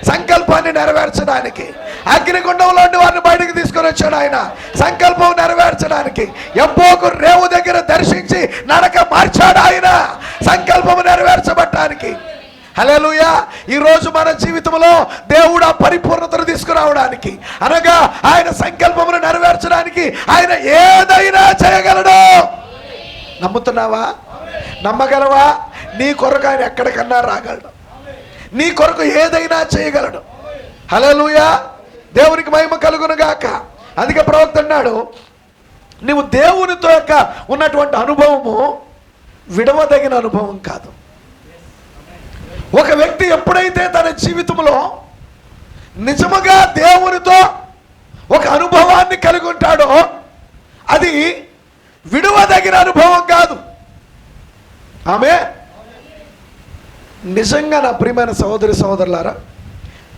[SPEAKER 2] సంకల్పాన్ని నెరవేర్చడానికి. అగ్నిగుండంలో వారిని బయటకు తీసుకొని వచ్చాడు ఆయన సంకల్పం నెరవేర్చడానికి. ఎబ్బోకు రేవు దగ్గర దర్శించి నడక మార్చాడు ఆయన సంకల్పము నెరవేర్చబట్టానికి, హల్లెలూయా. ఈరోజు మన జీవితంలో దేవుడు ఆ పరిపూర్ణతను తీసుకురావడానికి, అనగా ఆయన సంకల్పమును నెరవేర్చడానికి ఆయన ఏదైనా చేయగలడు. నమ్ముతున్నావా? నమ్మగలవా? నీ కొరకు ఆయన ఎక్కడికన్నా రాగలడు. నీ కొరకు ఏదైనా చేయగలడు. హల్లెలూయా. దేవునికి మహిమ కలుగును గాక. అందుకే ప్రవక్త అన్నాడు, నువ్వు దేవునితో యొక్క ఉన్నటువంటి అనుభవము విడవదగిన అనుభవం కాదు. ఒక వ్యక్తి ఎప్పుడైతే తన జీవితంలో నిజముగా దేవునితో ఒక అనుభవాన్ని కలిగి ఉంటాడో అది విడవదగిన అనుభవం కాదు. ఆమె నిజంగా నా ప్రియమైన సహోదరి సహోదరులారా,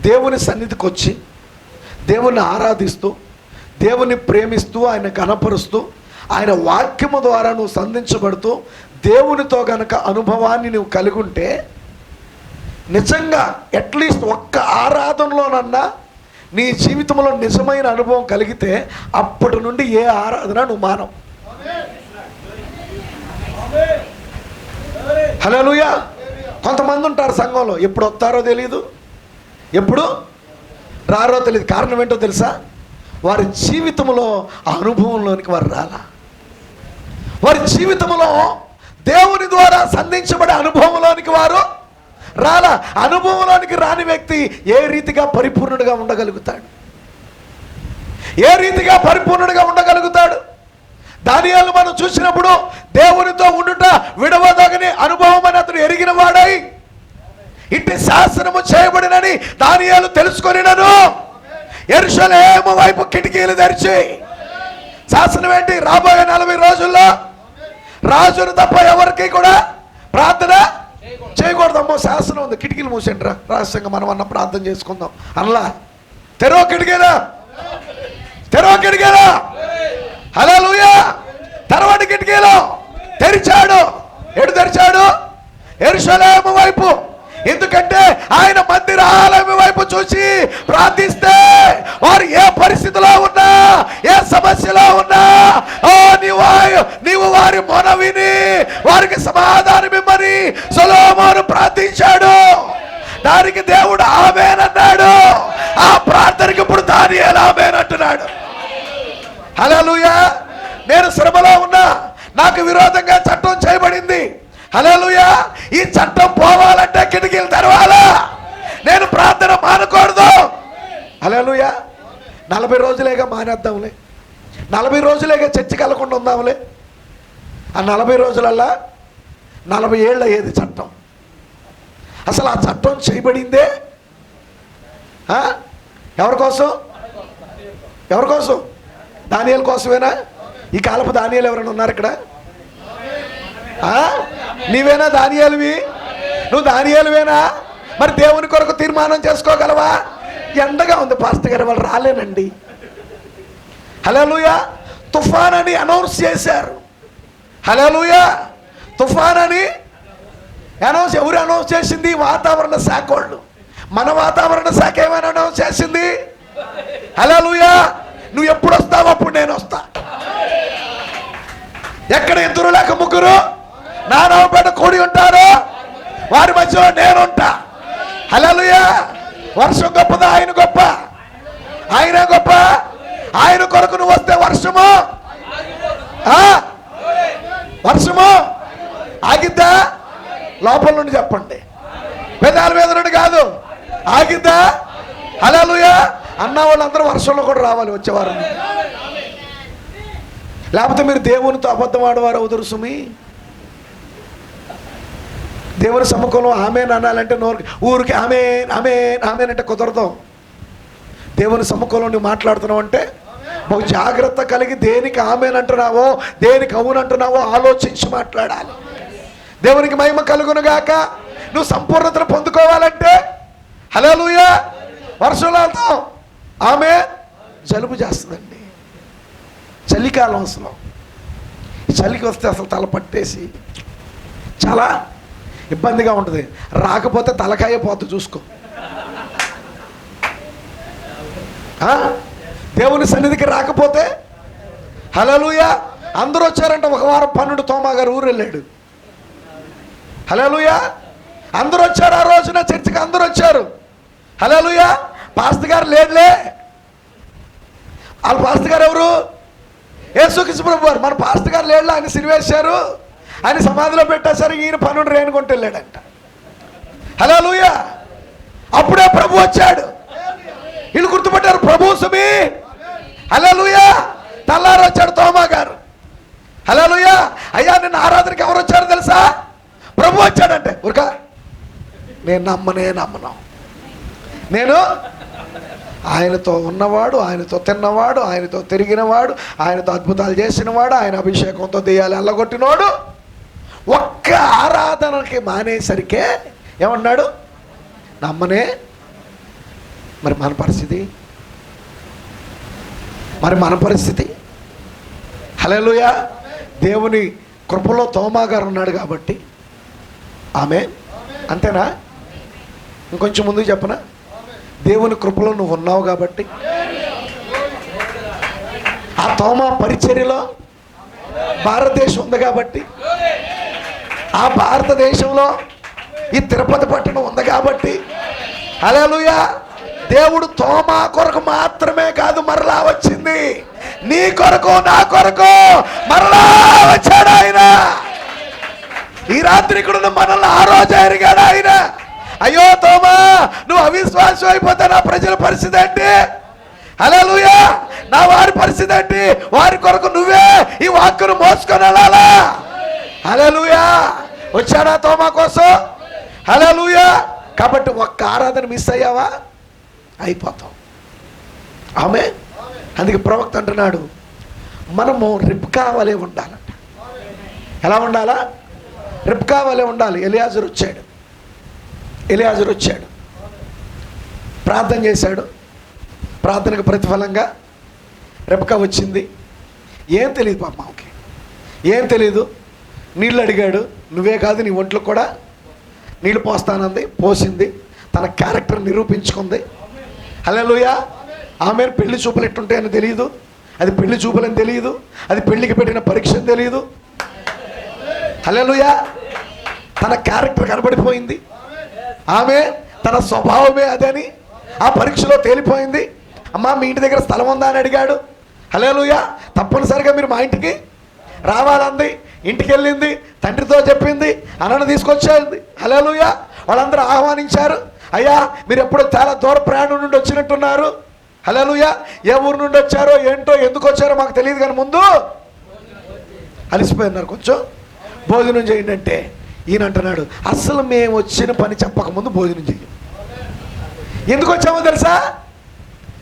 [SPEAKER 2] దేవుని సన్నిధికి వచ్చి దేవుని ఆరాధిస్తూ దేవుని ప్రేమిస్తూ ఆయన కనపరుస్తూ ఆయన వాక్యము ద్వారా నువ్వు సంధించబడుతూ దేవునితో గనక అనుభవాన్ని నువ్వు కలిగి ఉంటే, నిజంగా అట్లీస్ట్ ఒక్క ఆరాధనలోనన్నా నీ జీవితంలో నిజమైన అనుభవం కలిగితే అప్పటి నుండి ఏ ఆరాధన నువ్వు మానవు. హల్లెలూయా. కొంతమంది ఉంటారు సంఘంలో, ఎప్పుడు వస్తారో తెలియదు, ఎప్పుడు రారో తెలియదు. కారణం ఏంటో తెలుసా? వారి జీవితంలో ఆ అనుభవంలోనికి వారు రాలా. వారి జీవితంలో దేవుని ద్వారా సంధించబడే అనుభవంలోనికి వారు రాలా. అనుభవంలోనికి రాని వ్యక్తి ఏ రీతిగా పరిపూర్ణుడిగా ఉండగలుగుతాడు? ఏ రీతిగా పరిపూర్ణుడిగా ఉండగలుగుతాడు? దానియేలు మనం చూసినప్పుడు దేవునితో ఉండుట విడవదగని అనుభవం అని అతను ఎరిగిన వాడై, ఇట్టి శాసనము చేయబడినని దానియేలు తెలుసుకొనినను యెరూషలేము వైపు కిటికీలు తెరిచి, శాసనం ఏంటి? రాబోయే 40 రోజుల్లో రాజును తప్ప ఎవరికి కూడా ప్రార్థన చేయకూడదమ్మో శాసనం ఉంది. కిటికీలు మూసేండి రా, రహస్యంగా మనం అన్న ప్రార్థన చేసుకుందాం అనలా. తెరవ కిటికీలా, తెరవ కిటికీలా. హల్లెలూయా. తెరవటి కిటికీలో తెరిచాడు. ఎటు తెరిచాడు? యెరూషలేము వైపు. ఎందుకంటే ఆయన మందిరాలయం వైపు చూసి ప్రార్థిస్తే వారు ఏ పరిస్థితిలో ఉన్నా, ఏ సమస్యలో ఉన్నా, నీవు వారి మొన విని వారికి సమాధానం ఇమ్మని సొలొమోను ప్రార్థించాడు. దానికి దేవుడు ఆమేన్ అన్నాడు. ఆ ప్రార్థనకి ఇప్పుడు దానియేలు ఆమేన్ అంటున్నాడు. హల్లెలూయా. నేను శ్రమలో ఉన్నా, నాకు విరోధంగా చట్టం చేయబడింది. హల్లెలూయా. ఈ చట్టం పోవాలంటే కిటికీలు తెరవాలా. నేను ప్రార్థన మానకూడదు. హల్లెలూయా. 40 రోజులేగా మానేద్దాంలే, 40 రోజులేగా చర్చికి వెళ్ళకుండా ఉందాంలే. ఆ 40 రోజులల్లా 40 ఏళ్ళు అయ్యేది చట్టం. అసలు ఆ చట్టం చేయబడిందే ఎవరి కోసం? ఎవరి కోసం? దానియేలు కోసమేనా? ఈ కాలపు దానియేలు ఎవరైనా ఉన్నారు ఇక్కడ? నీవేనా దానియేలువి? నువ్వు దానియేలువేనా? మరి దేవుని కొరకు తీర్మానం చేసుకోగలవా? ఎండగా ఉంది పాస్టర్ గారు, వాళ్ళు రాలేనండి. హల్లెలూయా. తుఫాన్ అని అనౌన్స్ చేశారు. హల్లెలూయా. తుఫాన్ అని అనౌన్స్ ఎవరు అనౌన్స్ చేసింది? వాతావరణ శాఖ వాళ్ళు. మన వాతావరణ శాఖ ఏమైనా అనౌన్స్ చేసింది? హల్లెలూయా. నువ్వు ఎప్పుడు వస్తావు? అప్పుడు నేను వస్తా. ఎక్కడ ఇద్దరు లేక ముగ్గురు నా నామముపేట కూడి ఉంటారు, వారి మధ్యలో నేనుంటా. హల్లెలూయా. వర్షం గొప్పదా? ఆయన గొప్ప, ఆయన గొప్ప. ఆయన కొరకు నువ్వు వస్తే వర్షము వర్షము ఆగిద్దా? లోపల నుండి చెప్పండి, పెదాల మీద నుండి కాదు. ఆగిద్దా? హల్లెలూయా. అన్న వాళ్ళందరూ వర్షంలో కూడా రావాలి వచ్చేవారు. లేకపోతే మీరు దేవునితో అబద్ధం ఆడవారు అవుతారు సుమి. దేవుని సముఖంలో ఆమేన్ అనాలంటే ఊరికి ఆమేన్ ఆమేన్ ఆమేన్ అంటే కుదరదు. దేవుని సముఖంలో నువ్వు మాట్లాడుతున్నావు అంటే బహు జాగ్రత్త కలిగి దేనికి ఆమేన్ అంటున్నావో, దేనికి అవునంటున్నావో ఆలోచించి మాట్లాడాలి. దేవునికి మహిమ కలుగును గాక. నువ్వు సంపూర్ణతను పొందుకోవాలంటే హల్లెలూయా వర్షంలో ఆమేన్. జలుబు చేస్తుందండి చలికాలం. అసలు చలికి వస్తే అసలు తల పట్టేసి చాలా ఇబ్బందిగా ఉంటుంది. రాకపోతే తలకాయ పోతు చూసుకో. దేవుని సన్నిధికి రాకపోతే హల్లెలూయా. అందరూ వచ్చారంట. ఒక వారం 12 తోమా గారు ఊరు వెళ్ళాడు. హల్లెలూయా. అందరూ వచ్చారు ఆ రోజున చర్చికి, అందరూ వచ్చారు. హల్లెలూయా. పాస్టర్ గారు లేడులే. వాళ్ళ పాస్టర్ గారు ఎవరు? యేసుక్రీస్తు ప్రభు వారు. మన పాస్టర్ గారు లేడులే, ఆయన సిరివేశారు, ఆయన సమాధిలో పెట్టేశారు, ఈయన పనుడు రేణుకుంటూ వెళ్ళాడంట. హల్లెలూయా. అప్పుడే ప్రభు వచ్చాడు. వీళ్ళు గుర్తుపట్టారు, ప్రభు సుమి. హల్లెలూయా. తెల్లారు వచ్చాడు తోమా గారు. హల్లెలూయా. అయ్యా నిన్న ఆరాధనకి ఎవరు వచ్చారో తెలుసా? ప్రభు వచ్చాడంటే ఊరికా నేను నమ్మను. నేను ఆయనతో ఉన్నవాడు, ఆయనతో తిన్నవాడు, ఆయనతో తిరిగినవాడు, ఆయనతో అద్భుతాలు చేసినవాడు, ఆయన అభిషేకంతో దెయ్యాలు ఎల్లగొట్టినవాడు ఒక్క ఆరాధనకి మానేసరికే ఏమన్నాడు? నమ్మనే. మరి మన పరిస్థితి హల్లెలూయా. దేవుని కృపలో తోమా గారు ఉన్నాడు కాబట్టి ఆమె. అంతేనా? ఇంకొంచెం ముందుకు చెప్పనా? దేవుని కృపలో నువ్వు ఉన్నావు కాబట్టి ఆ తోమా పరిచర్యలో భారతదేశం ఉంది కాబట్టి, ఆ భారతదేశంలో ఈ తిరుపతి పట్టణం ఉంది కాబట్టి హల్లెలూయా. దేవుడు తోమా కొరకు మాత్రమే కాదు మరలా వచ్చింది, నీ కొరకు నా కొరకు మరలా వచ్చాడు ఆయన. ఈ రాత్రి ఇక్కడ మనల్ని ఆ రోజు ఎరిగాడు ఆయన. అయ్యో తోమా, నువ్వు అవిశ్వాసం అయిపోతే నా ప్రజల పరిస్థితి ఏంటి? హల్లెలూయా. నా వారి పరిస్థితి ఏంటి? వారి కొరకు నువ్వే ఈ వాక్కును మోసుకొని వెళ్ళాలా. హల్లెలూయా. వచ్చాడా తోమా కోసం? హల్లెలూయా. కాబట్టి ఒక్క ఆరాధన మిస్ అయ్యావా అయిపోతాం. ఆమె. అందుకే ప్రవక్త అంటున్నాడు, మనము రిబ్కా వలె ఉండాలంట. ఎలా ఉండాలా? రిబ్కా వలె ఉండాలి. ఎలియాజరు వచ్చాడు, ప్రార్థన చేశాడు. ప్రార్థనకు ప్రతిఫలంగా రిబ్కా వచ్చింది. ఏం తెలియదు పాప మామకి, ఏం తెలియదు. నీళ్ళు అడిగాడు, నువ్వే కాదు నీ ఒంట్లో కూడా నీళ్ళు పోస్తానంది, పోసింది. తన క్యారెక్టర్ నిరూపించుకుంది. హల్లెలూయా. ఆమె పెళ్లి చూపులు ఎట్టుంటాయని తెలియదు, అది పెళ్లి చూపులని తెలియదు, అది పెళ్లికి పెట్టిన పరీక్ష అని తెలియదు. హల్లెలూయా. తన క్యారెక్టర్ కనబడిపోయింది. ఆమె తన స్వభావమే అదని ఆ పరీక్షలో తేలిపోయింది. అమ్మా మీ ఇంటి దగ్గర స్థలం ఉందా అని అడిగాడు. హల్లెలూయా. తప్పనిసరిగా మీరు మా ఇంటికి రావాలంది. ఇంటికి వెళ్ళింది, తండ్రితో చెప్పింది, అన్నను తీసుకొచ్చేది. హల్లెలూయా. వాళ్ళందరూ ఆహ్వానించారు. అయ్యా మీరు ఎప్పుడో చాలా దూర ప్రయాణం నుండి వచ్చినట్టున్నారు. హల్లెలూయా. ఏ ఊరు నుండి వచ్చారో ఏంటో ఎందుకు వచ్చారో మాకు తెలియదు, కానీ ముందు అలసిపోయినారు, కొంచెం భోజనం చేయండి అంటే ఈయన అంటున్నాడు, అసలు మేము వచ్చిన పని చెప్పకముందు భోజనం చెయ్యం. ఎందుకు వచ్చామో తెలుసా?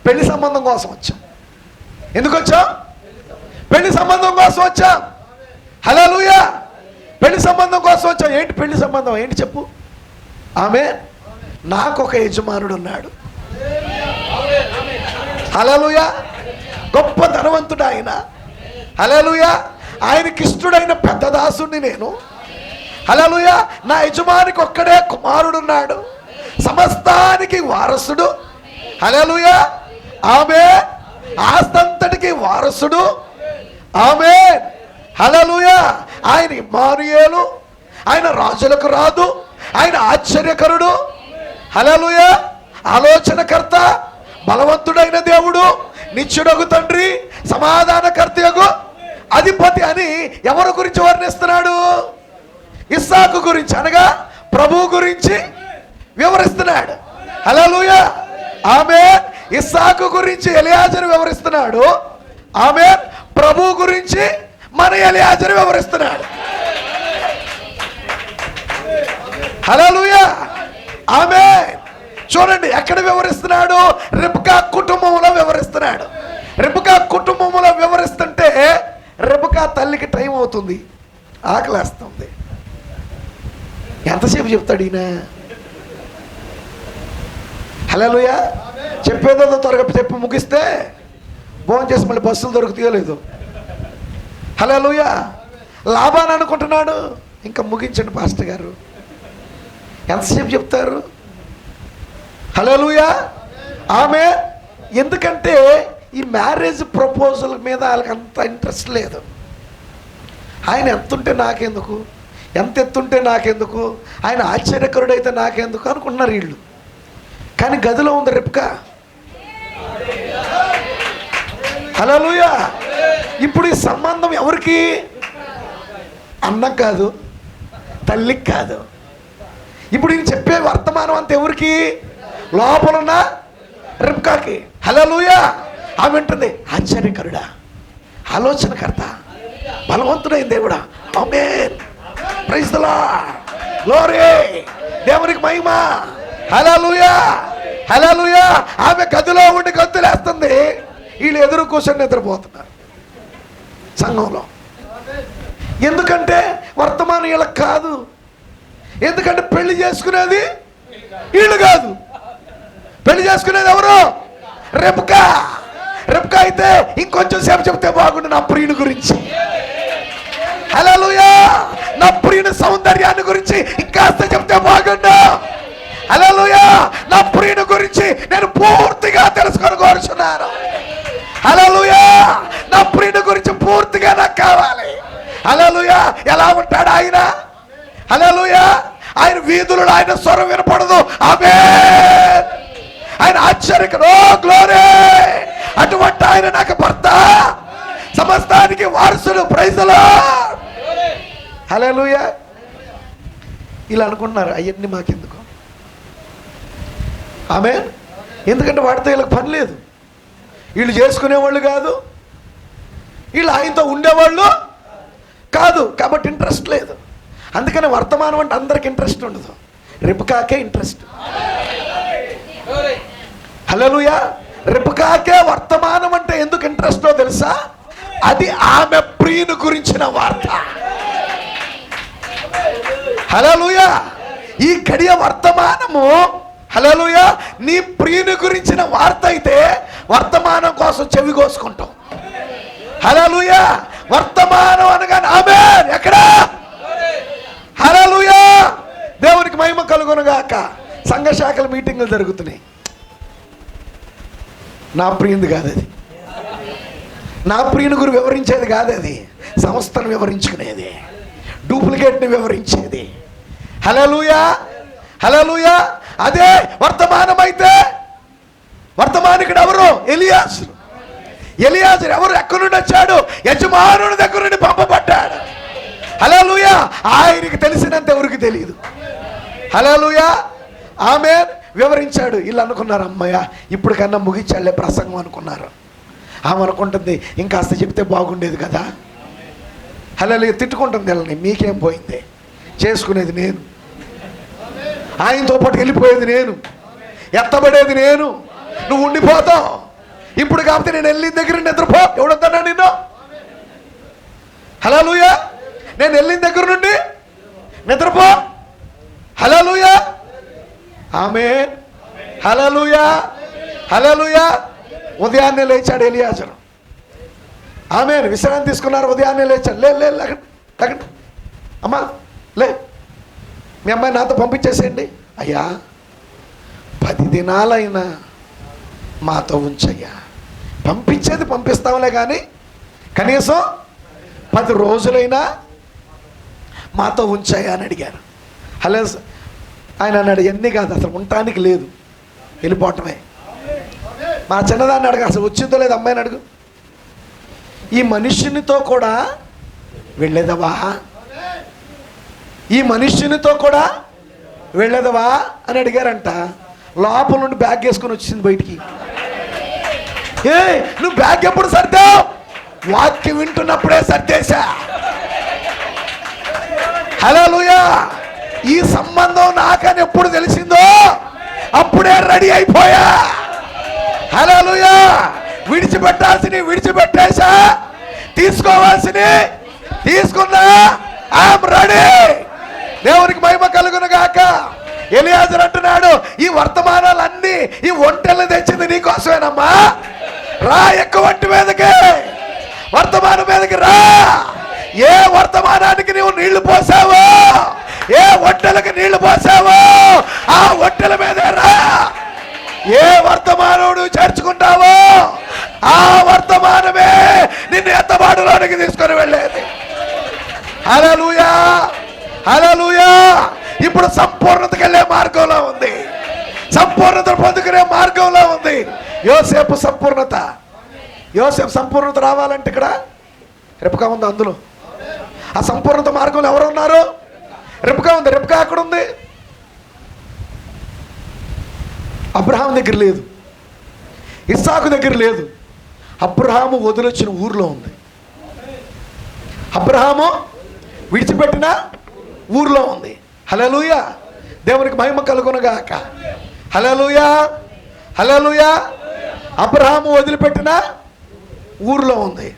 [SPEAKER 2] పెళ్లి సంబంధం కోసం వచ్చాం. ఎందుకు వచ్చాం? పెళ్లి సంబంధం కోసం వచ్చాం. హల్లెలూయా. పెళ్లి సంబంధం కోసం వచ్చాం. ఏంటి పెళ్లి సంబంధం ఏంటి చెప్పు? ఆమె. నాకు ఒక యజమానుడు ఉన్నాడు. హల్లెలూయా. గొప్ప ధనవంతుడు ఆయన. హల్లెలూయా. ఆయనకి ఇష్టడైన పెద్ద దాసుని నేను. హల్లెలూయా. నా యజమానికి ఒక్కడే కుమారుడున్నాడు, సమస్తానికి వారసుడు. హల్లెలూయా. ఆమె. ఆస్తంతటికి వారసుడు. ఆమె. హల్లెలూయా. ఆయన ఇమ్మానుయేలు, ఆయన రాజులకు రాదు, ఆయన ఆశ్చర్యకరుడు. హల్లెలూయా. ఆలోచనకర్త, బలవంతుడైన దేవుడు, నిత్యుడగు తండ్రి, సమాధానకర్తయగు అధిపతి అని ఎవరి గురించి వర్ణిస్తున్నాడు? ఇస్సాకు గురించి, అనగా ప్రభువు గురించి వివరిస్తున్నాడు. హల్లెలూయా. ఆమె. ఇస్సాకు గురించి ఎలియాజరు వివరిస్తున్నాడు. ఆమె. ప్రభువు గురించి మన ఎలియాజరు వివరిస్తున్నాడు. హల్లెలూయా. ఆమె. చూడండి ఎక్కడ వివరిస్తున్నాడు? రిబ్కా కుటుంబంలో వివరిస్తున్నాడు. రిబ్కా కుటుంబంలో వివరిస్తుంటే రిబ్కా తల్లికి టైం అవుతుంది, ఆకలేస్తుంది. ఎంతసేపు చెప్తాడు ఈయన? హల్లెలూయా. చెప్పేదో త్వరగా చెప్పి ముగిస్తే భోజనం చేసి మళ్ళీ బస్సులు దొరుకుతాయో లేదు. హల్లెలూయా. లాభాన్ని అనుకుంటున్నాడు. ఇంకా ముగించండి పాస్టర్ గారు, ఎంతసేపు చెప్తారు? హల్లెలూయా. ఆమె. ఎందుకంటే ఈ మ్యారేజ్ ప్రపోజల్ మీద వాళ్ళకి అంత ఇంట్రెస్ట్ లేదు. ఆయన ఎంత ఉంటే నాకెందుకు, ఎంత ఎత్తుంటే నాకెందుకు, ఆయన ఆశ్చర్యకరుడైతే నాకెందుకు అనుకుంటున్నారు వీళ్ళు. కానీ గదిలో ఉంది రెప్కా. హల్లెలూయా. ఇప్పుడు ఈ సంబంధం ఎవరికి? అన్నకు కాదు, తల్లికి కాదు. ఇప్పుడు నేను చెప్పే వర్తమానం అంతా ఎవరికి? లోపలున్న రెప్కాకి. హల్లెలూయా. ఆమె వింటుంది, ఆశ్చర్యకరుడా, ఆలోచనకర్త, బలవంతుడైన దేవుడా. ఆమేన్, ప్రైజ్ ది లార్డ్, గ్లోరీ, దేవునికి మహిమ. హల్లెలూయా, హల్లెలూయా. ఆమె గదిలో ఉండి గంతులేస్తుంది, వీళ్ళు ఎదురు కూర్చొని నిద్రపోతున్నారు సంఘంలో. ఎందుకంటే వర్తమానం వీళ్ళకి కాదు. ఎందుకంటే పెళ్లి చేసుకునేది వీళ్ళు కాదు, పెళ్లి చేసుకునేది ఎవరు? రెబ్కా. రెబ్కా అయితే ఇంకొంచెం సేపు చెప్తే బాగుండు నా ప్రియుని గురించి. హల్లెలూయా. నా ప్రియుని సౌందర్యాన్ని గురించి ఇంకాస్త చెప్తే బాగుండు. హల్లెలూయా. నా ప్రియుని గురించి నేను పూర్తిగా తెలుసుకొని కోరుచున్నాను. హల్లెలూయా. నా ప్రియుని గురించి పూర్తిగా నాకు కావాలి. హల్లెలూయా. ఎలా ఉంటాడు ఆయన? హల్లెలూయా. ఆయన వీధులలో ఆయన స్వరం వినపడదు. ఆమేన్. ఆయన ఆశ్చర్యకరుడు, ఓ గ్లోరీ. అటువంటి ఆయన నాకు భర్త, సమస్తానికి వారసుడు. Praise the Lord. హల్లెలూయా. ఇలా అనుకుంటున్నారు, అవన్నీ మాకెందుకు? ఆమేన్. ఎందుకంటే వాడితో వీళ్ళకి పని లేదు, వీళ్ళు చేసుకునేవాళ్ళు కాదు, వీళ్ళు ఆయనతో ఉండేవాళ్ళు కాదు, కాబట్టి ఇంట్రెస్ట్ లేదు. అందుకని వర్తమానం అంటే అందరికి ఇంట్రెస్ట్ ఉండదు, రెబ్కాకే ఇంట్రెస్ట్. హల్లెలూయా. రెబ్కాకే వర్తమానం అంటే ఎందుకు ఇంట్రెస్టో తెలుసా? అది ఆమె ప్రియుని గురించిన వార్త. హల్లెలూయా. ఈ గడియ వర్తమానము, హల్లెలూయా, నీ ప్రియుని గురించిన వార్త అయితే వర్తమానం కోసం చెవి కోసుకుంటాం. హల్లెలూయా. వర్తమానం అనగానే ఆమేన్. ఎక్కడ? హల్లెలూయా. దేవునికి మహిమ కలుగునుగాక. సంఘ శాఖల మీటింగులు జరుగుతున్నాయి. నా ప్రియుని కాదు అది, నా ప్రియుని గురి వివరించేది కాదు అది, సంస్థను వివరించుకునేది, డూప్లికేట్ని వివరించేది. హల్లెలూయా, హల్లెలూయా. అదే వర్తమానం అయితే వర్తమానికుడు ఎవరు? ఎలియాజరు. ఎలియాజరు ఎవరు? ఎక్కడి నుండి వచ్చాడు? యజమానుని దగ్గర నుండి పంపబడ్డాడు. హల్లెలూయా. ఆయనకి తెలిసినంత ఎవరికి తెలియదు. హల్లెలూయా. ఆమేన్. వివరించాడు. వీళ్ళు అనుకున్నారు, అమ్మయ్య ఇప్పటికన్నా ముగించాలే ప్రసంగం అనుకున్నారు. ఆమె అనుకుంటుంది, ఇంకాస్త చెప్తే బాగుండేది కదా. హల్లెలూయా. తిట్టుకుంటుంది వీళ్ళని, మీకేం పోయింది, చేసుకునేది నేను, ఆయనతో పాటు వెళ్ళిపోయేది నేను, ఎత్తబడేది నేను, నువ్వు ఉండిపోతావు. ఇప్పుడు కాబట్టి నేను వెళ్ళిన దగ్గర నిద్రపో. ఎవడొద్దన్నా నిన్ను? హల్లెలూయా. నేను వెళ్ళిన దగ్గర నుండి నిద్రపో. హల్లెలూయా. ఆమేన్. హల్లెలూయా, హల్లెలూయా. ఉదయాన్నే లేచాడు ఎలియాజరు. ఆమేన్. విశ్రాంతి తీసుకున్నారు, ఉదయాన్నే లేచాడు. లేకండి అమ్మా, లే, మీ అమ్మాయి నాతో పంపించేసేయండి. అయ్యా 10 దినాలైనా మాతో ఉంచయ్యా. పంపించేది పంపిస్తాంలే కానీ కనీసం 10 రోజులైనా మాతో ఉంచాయా అని అడిగారు. హలో, ఆయన అన్నాడు, ఎన్ని కాదు, అసలు ఉండటానికి లేదు, వెళ్ళిపోవటమే. మా చిన్నదాన్ని అడుగు, అసలు వచ్చిందో లేదు అమ్మాయిని అడుగు. ఈ మనుష్యునితో కూడా వెళ్ళేదవా? ఈ మనుష్యునితో కూడా వెళ్ళేదవా అని అడిగారంట. లోపల నుండి బ్యాగ్ వేసుకొని వచ్చింది బయటికి. ఏ నువ్వు బ్యాగ్ ఎప్పుడు సర్దావు? వాక్యం వింటున్నప్పుడే సర్దేశా. హల్లెలూయా. ఈ సంబంధం నాకని ఎప్పుడు తెలిసిందో అప్పుడే రెడీ అయిపోయా. హల్లెలూయా. విడిచిపెట్టాల్సినవి విడిచిపెట్టేశా, తీసుకోవాల్సినవి తీసుకున్నా. I'm ready. దేవునికి మహిమ కలుగును గాక. ఎలియాజరు అంటున్నాడు, ఈ వర్తమానాలన్నీ, ఈ ఒంటెల్ని తెచ్చింది నీకోసమేనమ్మా. రా, ఎక్కువ వంటి మీదకి, వర్తమానం మీదకి రా. ఏ వర్తమానానికి నీవు నీళ్లు పోసావో, ఏ ఒంటెలకు నీళ్లు పోసావో ఆ ఒంటెల మీదే రా. ఏ వర్తమానం నువ్వు చేర్చుకుంటావో ఆ వర్తమానమే నిన్ను ఎత్తబాటులోనికి తీసుకొని వెళ్ళేది. హల్లెలూయా, సంపూర్ణత పొందుకునే మార్గంలో ఉంది. యోసేపు సంపూర్ణత. యోసేపు సంపూర్ణత రావాలంటే ఇక్కడ రెబ్కా ఉంది. అందులో ఆ సంపూర్ణత మార్గంలో ఎవరు ఉన్నారు? రెబ్కా ఉంది. రెబ్కా ఎక్కడ ఉంది? అబ్రహాం దగ్గర లేదు, ఇస్సాకు దగ్గర లేదు. అబ్రహాము వదిలొచ్చిన ఊర్లో ఉంది. అబ్రహాము విడిచిపెట్టిన ఊర్లో ఉంది. హల్లెలూయా, దేవునికి మహిమ కలుగునుగాక. హల్లెలూయా, హల్లెలూయా. అబ్రహాము వదిలిపెట్టిన ఊర్లో ఉంది.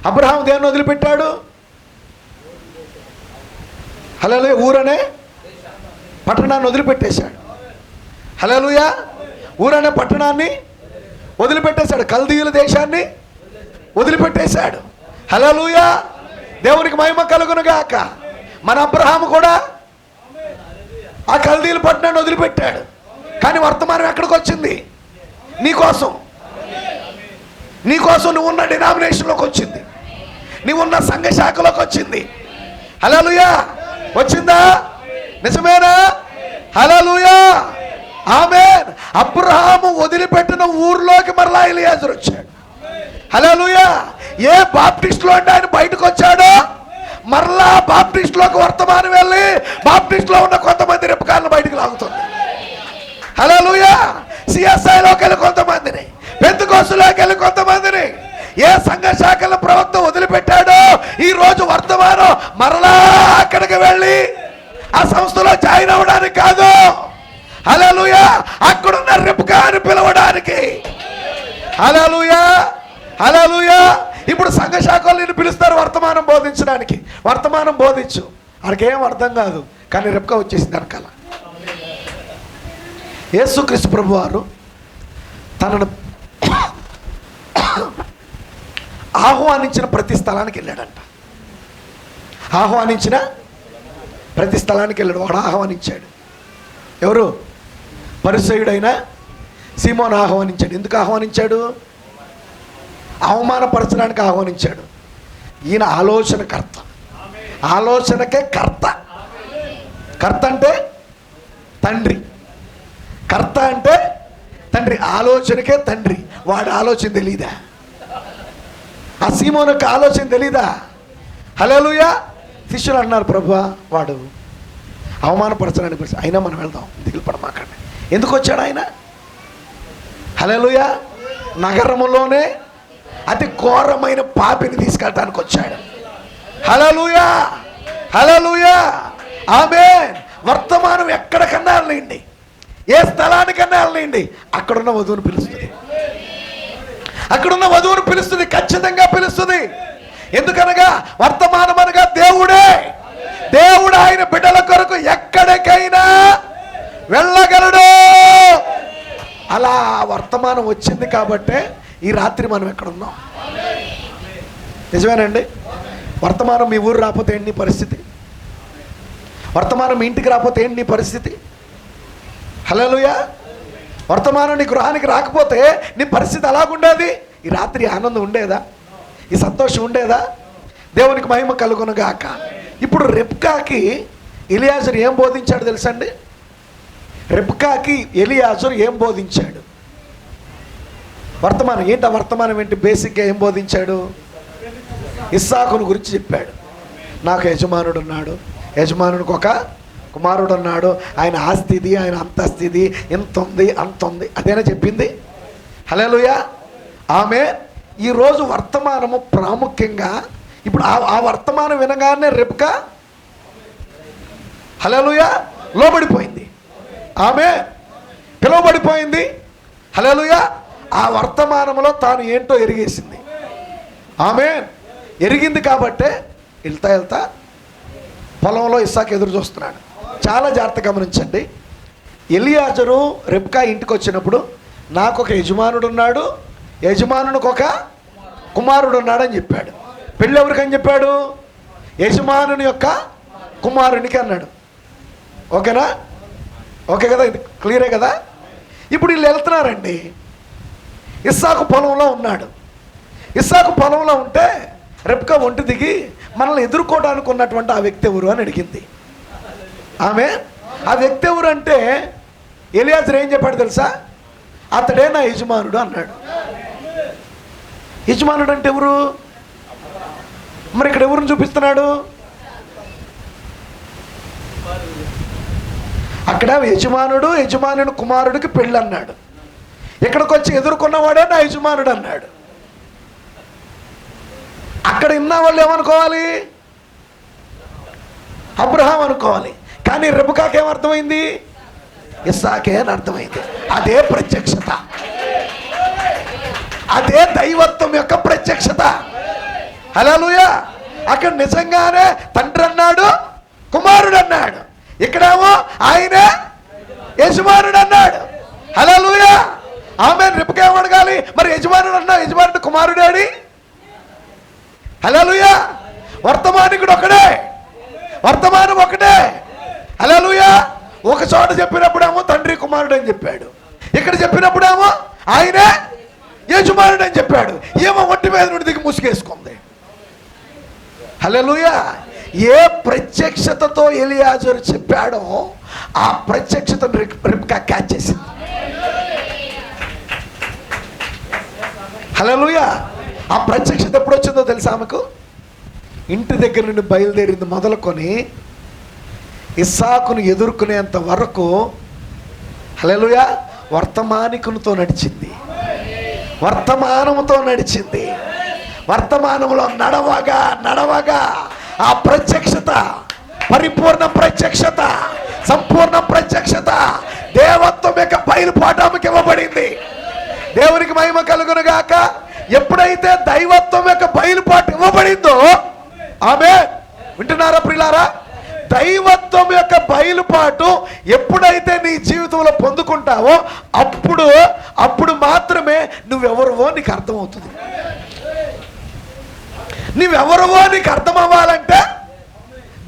[SPEAKER 2] అబ్రహాము దేన్ని వదిలిపెట్టాడు? హల్లెలూయా, ఊరనే పట్టణాన్ని వదిలిపెట్టేశాడు. హల్లెలూయా, ఊరనే పట్టణాన్ని వదిలిపెట్టేశాడు. కల్దీయుల దేశాన్ని వదిలిపెట్టేశాడు. హల్లెలూయా, దేవునికి మహిమ కలుగునుగాక. మన అబ్రహాము కూడా ఆ కల్దీయుల పట్టణాన్ని వదిలిపెట్టాడు. కానీ వర్తమానం ఎక్కడికి వచ్చింది? నీకోసం. నీకోసం నువ్వు ఉన్న డినామినేషన్లోకి వచ్చింది, నువ్వు ఉన్న సంఘ శాఖలోకి వచ్చింది. హల్లెలూయా, వచ్చిందా? నిజమేనా? హల్లెలూయా, ఆమేన్. అబ్రహాము వదిలిపెట్టిన ఊర్లోకి మరలా ఎలియాజరు వచ్చాడు. హల్లెలూయా. ఏ బాప్టిస్ట్లో అంటే ఆయన బయటకు వచ్చాడో మరలా బాప్టిస్ట్లోకి వర్తమానం వెళ్ళి బాప్టిస్ట్లో ఉన్న కొంతమంది రెప్పకాలను బయటకు లాగుతుంది. హల్లెలూయా. సిఎస్ఐలోకి వెళ్ళి కొంతమందిని, పెంతెకోస్తులోకి వెళ్ళి కొంతమందిని, ఏ సంఘ శాఖల ప్రవక్త వదిలిపెట్టాడో ఈ రోజు వర్తమానం మరలా అక్కడికి వెళ్ళి ఆ సంస్థలో జాయిన్ అవ్వడానికి కాదు, హల్లెలూయా, అక్కడున్న రెబ్కా అని పిలవడానికి. హల్లెలూయా, హల్లెలూయా. ఇప్పుడు సంఘ శాఖలు నిన్ను పిలుస్తారు వర్తమానం బోధించడానికి. వర్తమానం బోధించు. వాడికి ఏం అర్థం కాదు, కానీ రెబ్కా వచ్చేసింది వెనకాల. యేసుక్రీస్తు ప్రభువారు తనను ఆహ్వానించిన ప్రతి స్థలానికి వెళ్ళాడంట. ఆహ్వానించిన ప్రతి స్థలానికి వెళ్ళాడు. వాడు ఆహ్వానించాడు. ఎవరు? పరిసయ్యుడైన సీమోను ఆహ్వానించాడు. ఎందుకు ఆహ్వానించాడు? అవమానపరచడానికి ఆహ్వానించాడు. ఈయన ఆలోచనకర్త, ఆలోచనకే కర్త. కర్త అంటే తండ్రి, కర్త అంటే తండ్రి, ఆలోచనకే తండ్రి. వాడి ఆలోచన తెలీదా? ఆ సీమోనుకి ఆలోచన తెలీదా? హల్లెలూయా. శిష్యులు అన్నారు, ప్రభువా వాడు అవమానపరచడానికి పరిస్థితి, అయినా మనం వెళ్దాం, దిగులు పడమాకండి. ఎందుకు వచ్చాడు ఆయన? హల్లెలూయా. నగరంలోనే అతి ఘోరమైన పాపిని తీసుకెళ్ళడానికి వచ్చాడు. హల్లెలూయా, హల్లెలూయా, ఆమేన్. వర్తమానం ఎక్కడికన్నా వెళ్ళండి, ఏ స్థలానికన్నా వెళ్ళండి, అక్కడున్న వధువును పిలుస్తుంది. అక్కడున్న వధువును పిలుస్తుంది, ఖచ్చితంగా పిలుస్తుంది. ఎందుకనగా వర్తమానం అనగా దేవుడే. దేవుడు ఆయన బిడ్డల కొరకు ఎక్కడికైనా వెళ్ళగలడు. అలా వర్తమానం వచ్చింది కాబట్టే ఈ రాత్రి మనం ఎక్కడున్నాం. నిజమేనండి? వర్తమానం మీ ఊరు రాకపోతే ఏంటి నీ పరిస్థితి? వర్తమానం మీ ఇంటికి రాకపోతే ఏంటి నీ పరిస్థితి? హల్లెలూయా. వర్తమానం నీ గృహానికి రాకపోతే నీ పరిస్థితి అలాగుండేది. ఈ రాత్రి ఆనందం ఉండేదా? ఈ సంతోషం ఉండేదా? దేవునికి మహిమ కలుగునుగాక. ఇప్పుడు రెబ్కాకి ఎలియాజరు ఏం బోధించాడు తెలుసండి? రెబ్కాకి ఎలియాజరు ఏం బోధించాడు? వర్తమానం ఏంటి? ఆ వర్తమానం ఏంటి? బేసిక్గా ఏం బోధించాడు? ఇస్సాకును గురించి చెప్పాడు. నాకు యజమానుడు ఉన్నాడు, యజమానునికి ఒక కుమారుడు ఉన్నాడు, ఆయన ఆస్తిది, ఆయన అంతస్తుది, ఇంత ఉంది అంత ఉంది, అదేనా చెప్పింది? హల్లెలూయా, ఆమె. ఈరోజు వర్తమానము ప్రాముఖ్యంగా ఇప్పుడు ఆ వర్తమానం వినగానే రెబ్కా హల్లెలూయా లోబడిపోయింది. ఆమె పిలువబడిపోయింది. హల్లెలూయా. ఆ వర్తమానంలో తాను ఏంటో ఎరిగేసింది. ఆమె ఎరిగింది కాబట్టే వెళ్తా వెళ్తా పొలంలో ఇస్సాకు ఎదురు చూస్తున్నాడు. చాలా జాగ్రత్త గమనించండి. ఎలియాజరు రెబ్కా ఇంటికి వచ్చినప్పుడు నాకు ఒక యజమానుడు ఉన్నాడు, యజమానునికి ఒక కుమారుడు ఉన్నాడని చెప్పాడు. పెళ్ళి ఎవరికని చెప్పాడు? యజమానుని యొక్క కుమారునికి అన్నాడు. ఓకేనా? ఓకే కదా? ఇది క్లియరే కదా? ఇప్పుడు వీళ్ళు వెళ్తున్నారండి. ఇస్సాకు పొలంలో ఉన్నాడు. ఇస్సాకు పొలంలో ఉంటే రెబ్కా ఒంటి దిగి మనల్ని ఎదుర్కోవడానికి ఉన్నటువంటి ఆ వ్యక్తి ఎవరు అని అడిగింది. ఆమె ఆ వ్యక్తి ఎవరు అంటే ఎలియాజరు ఏం చెప్పాడు తెలుసా? అతడే నా యజమానుడు అన్నాడు. యజమానుడు అంటే ఎవరు? మరి ఇక్కడ ఎవరిని చూపిస్తున్నాడు? అక్కడ యజమానుడు, యజమానుని కుమారుడికి పెళ్ళి అన్నాడు. ఇక్కడికి వచ్చి ఎదుర్కొన్నవాడే నా యజమానుడు అన్నాడు. అక్కడ ఉన్న వాళ్ళు ఏమనుకోవాలి? అబ్రహాం అనుకోవాలి. కానీ రెబెకాకి ఏమర్థమైంది? ఇస్సాకే అని అర్థమైంది. అదే ప్రత్యక్షత, అదే దైవత్వం యొక్క ప్రత్యక్షత. హల్లెలూయా. అక్కడ నిజంగానే తండ్రి అన్నాడు, కుమారుడు అన్నాడు. ఇక్కడేమో ఆయనే యజమానుడు అన్నాడు. హల్లెలూయా. ఆమె రెబెకా ఏమడగాలి? మరి యజమానుడు అన్నా, యజమానుడు కుమారుడేడి? హల్లెలూయా. వర్తమానికుడు ఒకడే, వర్తమానం ఒకటే. హల్లెలూయా. ఒక చోట చెప్పినప్పుడేమో తండ్రి కుమారుడు అని చెప్పాడు, ఇక్కడ చెప్పినప్పుడేమో ఆయనే యజమానుడు అని చెప్పాడు. ఏమో ఒంటి మీద నుండి దిగి ముసుగేసుకుంది. హల్లెలూయా. ఏ ప్రత్యక్షతతో ఎలియాజరు చెప్పాడో ఆ ప్రత్యక్షతను రెబెకా క్యాచ్ చేసింది. హల్లెలూయా. ఆ ప్రత్యక్షత ఎప్పుడు వచ్చిందో తెలుసా ఆమెకు? ఇంటి దగ్గర నుండి బయలుదేరింది మొదలుకొని ఇస్సాకును ఎదుర్కొనేంత వరకు హల్లెలూయా వర్తమానికునితో నడిచింది, వర్తమానముతో నడిచింది. వర్తమానంలో నడవగా నడవగా ఆ ప్రత్యక్షత, పరిపూర్ణ ప్రత్యక్షత, సంపూర్ణ ప్రత్యక్షత, దేవత్వం యొక్క బయలుపాఠానికి ఇవ్వబడింది. దేవునికి మహిమ కలుగును గాక. ఎప్పుడైతే దైవత్వం యొక్క బయలుపాటు ఇవ్వబడిందో, ఆమె వింటున్నారా ప్రియులారా? దైవత్వం యొక్క బయలుపాటు ఎప్పుడైతే నీ జీవితంలో పొందుకుంటావో అప్పుడు మాత్రమే నువ్వెవరువో నీకు అర్థమవుతుంది. నువ్వెవరువో నీకు అర్థం అవ్వాలంటే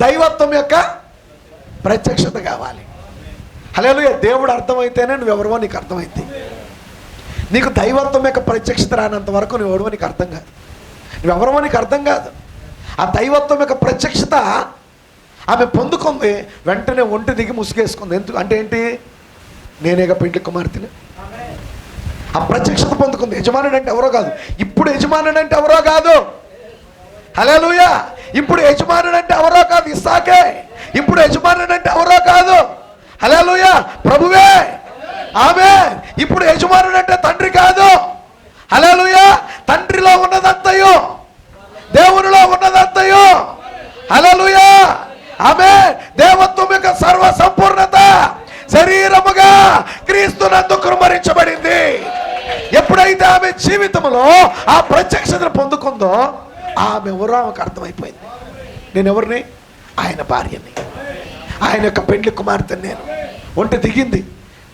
[SPEAKER 2] దైవత్వం యొక్క ప్రత్యక్షత కావాలి. హల్లెలూయా. దేవుడు అర్థమైతేనే నువ్వెవరువో నీకు అర్థమైంది. నీకు దైవత్వం యొక్క ప్రత్యక్షత రానంత వరకు నువ్వెవరువో నీకు అర్థం కాదు, నువ్వెవరువో నీకు అర్థం కాదు. ఆ దైవత్వం యొక్క ప్రత్యక్షత ఆమె పొందుకుంది. వెంటనే ఒంటి దిగి ముసుగేసుకుంది. ఎందుకు అంటే ఏంటి? నేనేగా పెండ్లి కుమార్తెని. ఆ ప్రత్యక్షత పొందుకుంది. యజమానుడు అంటే ఎవరో కాదు, ఇప్పుడు యజమానుడు అంటే ఎవరో కాదు. హల్లెలూయా. ఇప్పుడు యజమానుడు అంటే ఎవరో కాదు, ఇస్సాకే. ఇప్పుడు యజమానుడు అంటే ఎవరో కాదు, హల్లెలూయా, ప్రభువే. ఆమె ఇప్పుడు యజమానుడు అంటే తండ్రి కాదు, హల్లెలూయా. తండ్రిలో ఉన్నదంతయు, దేవునిలో ఉన్నదంతయు, హల్లెలూయా. ఆమె దేవత్వం యొక్క సర్వ సంపూర్ణత శరీరముగా క్రీస్తునందు కుమ్మరించబడింది. ఎప్పుడైతే ఆమె జీవితంలో ఆ ప్రత్యక్షతను పొందుకుందో ఆమె ఎవరో ఆమెకు అర్థమైపోయింది. నేను ఎవరిని? ఆయన భార్యని, ఆయన యొక్క పెండ్లి కుమార్తెని. నేను ఒంటి దిగింది,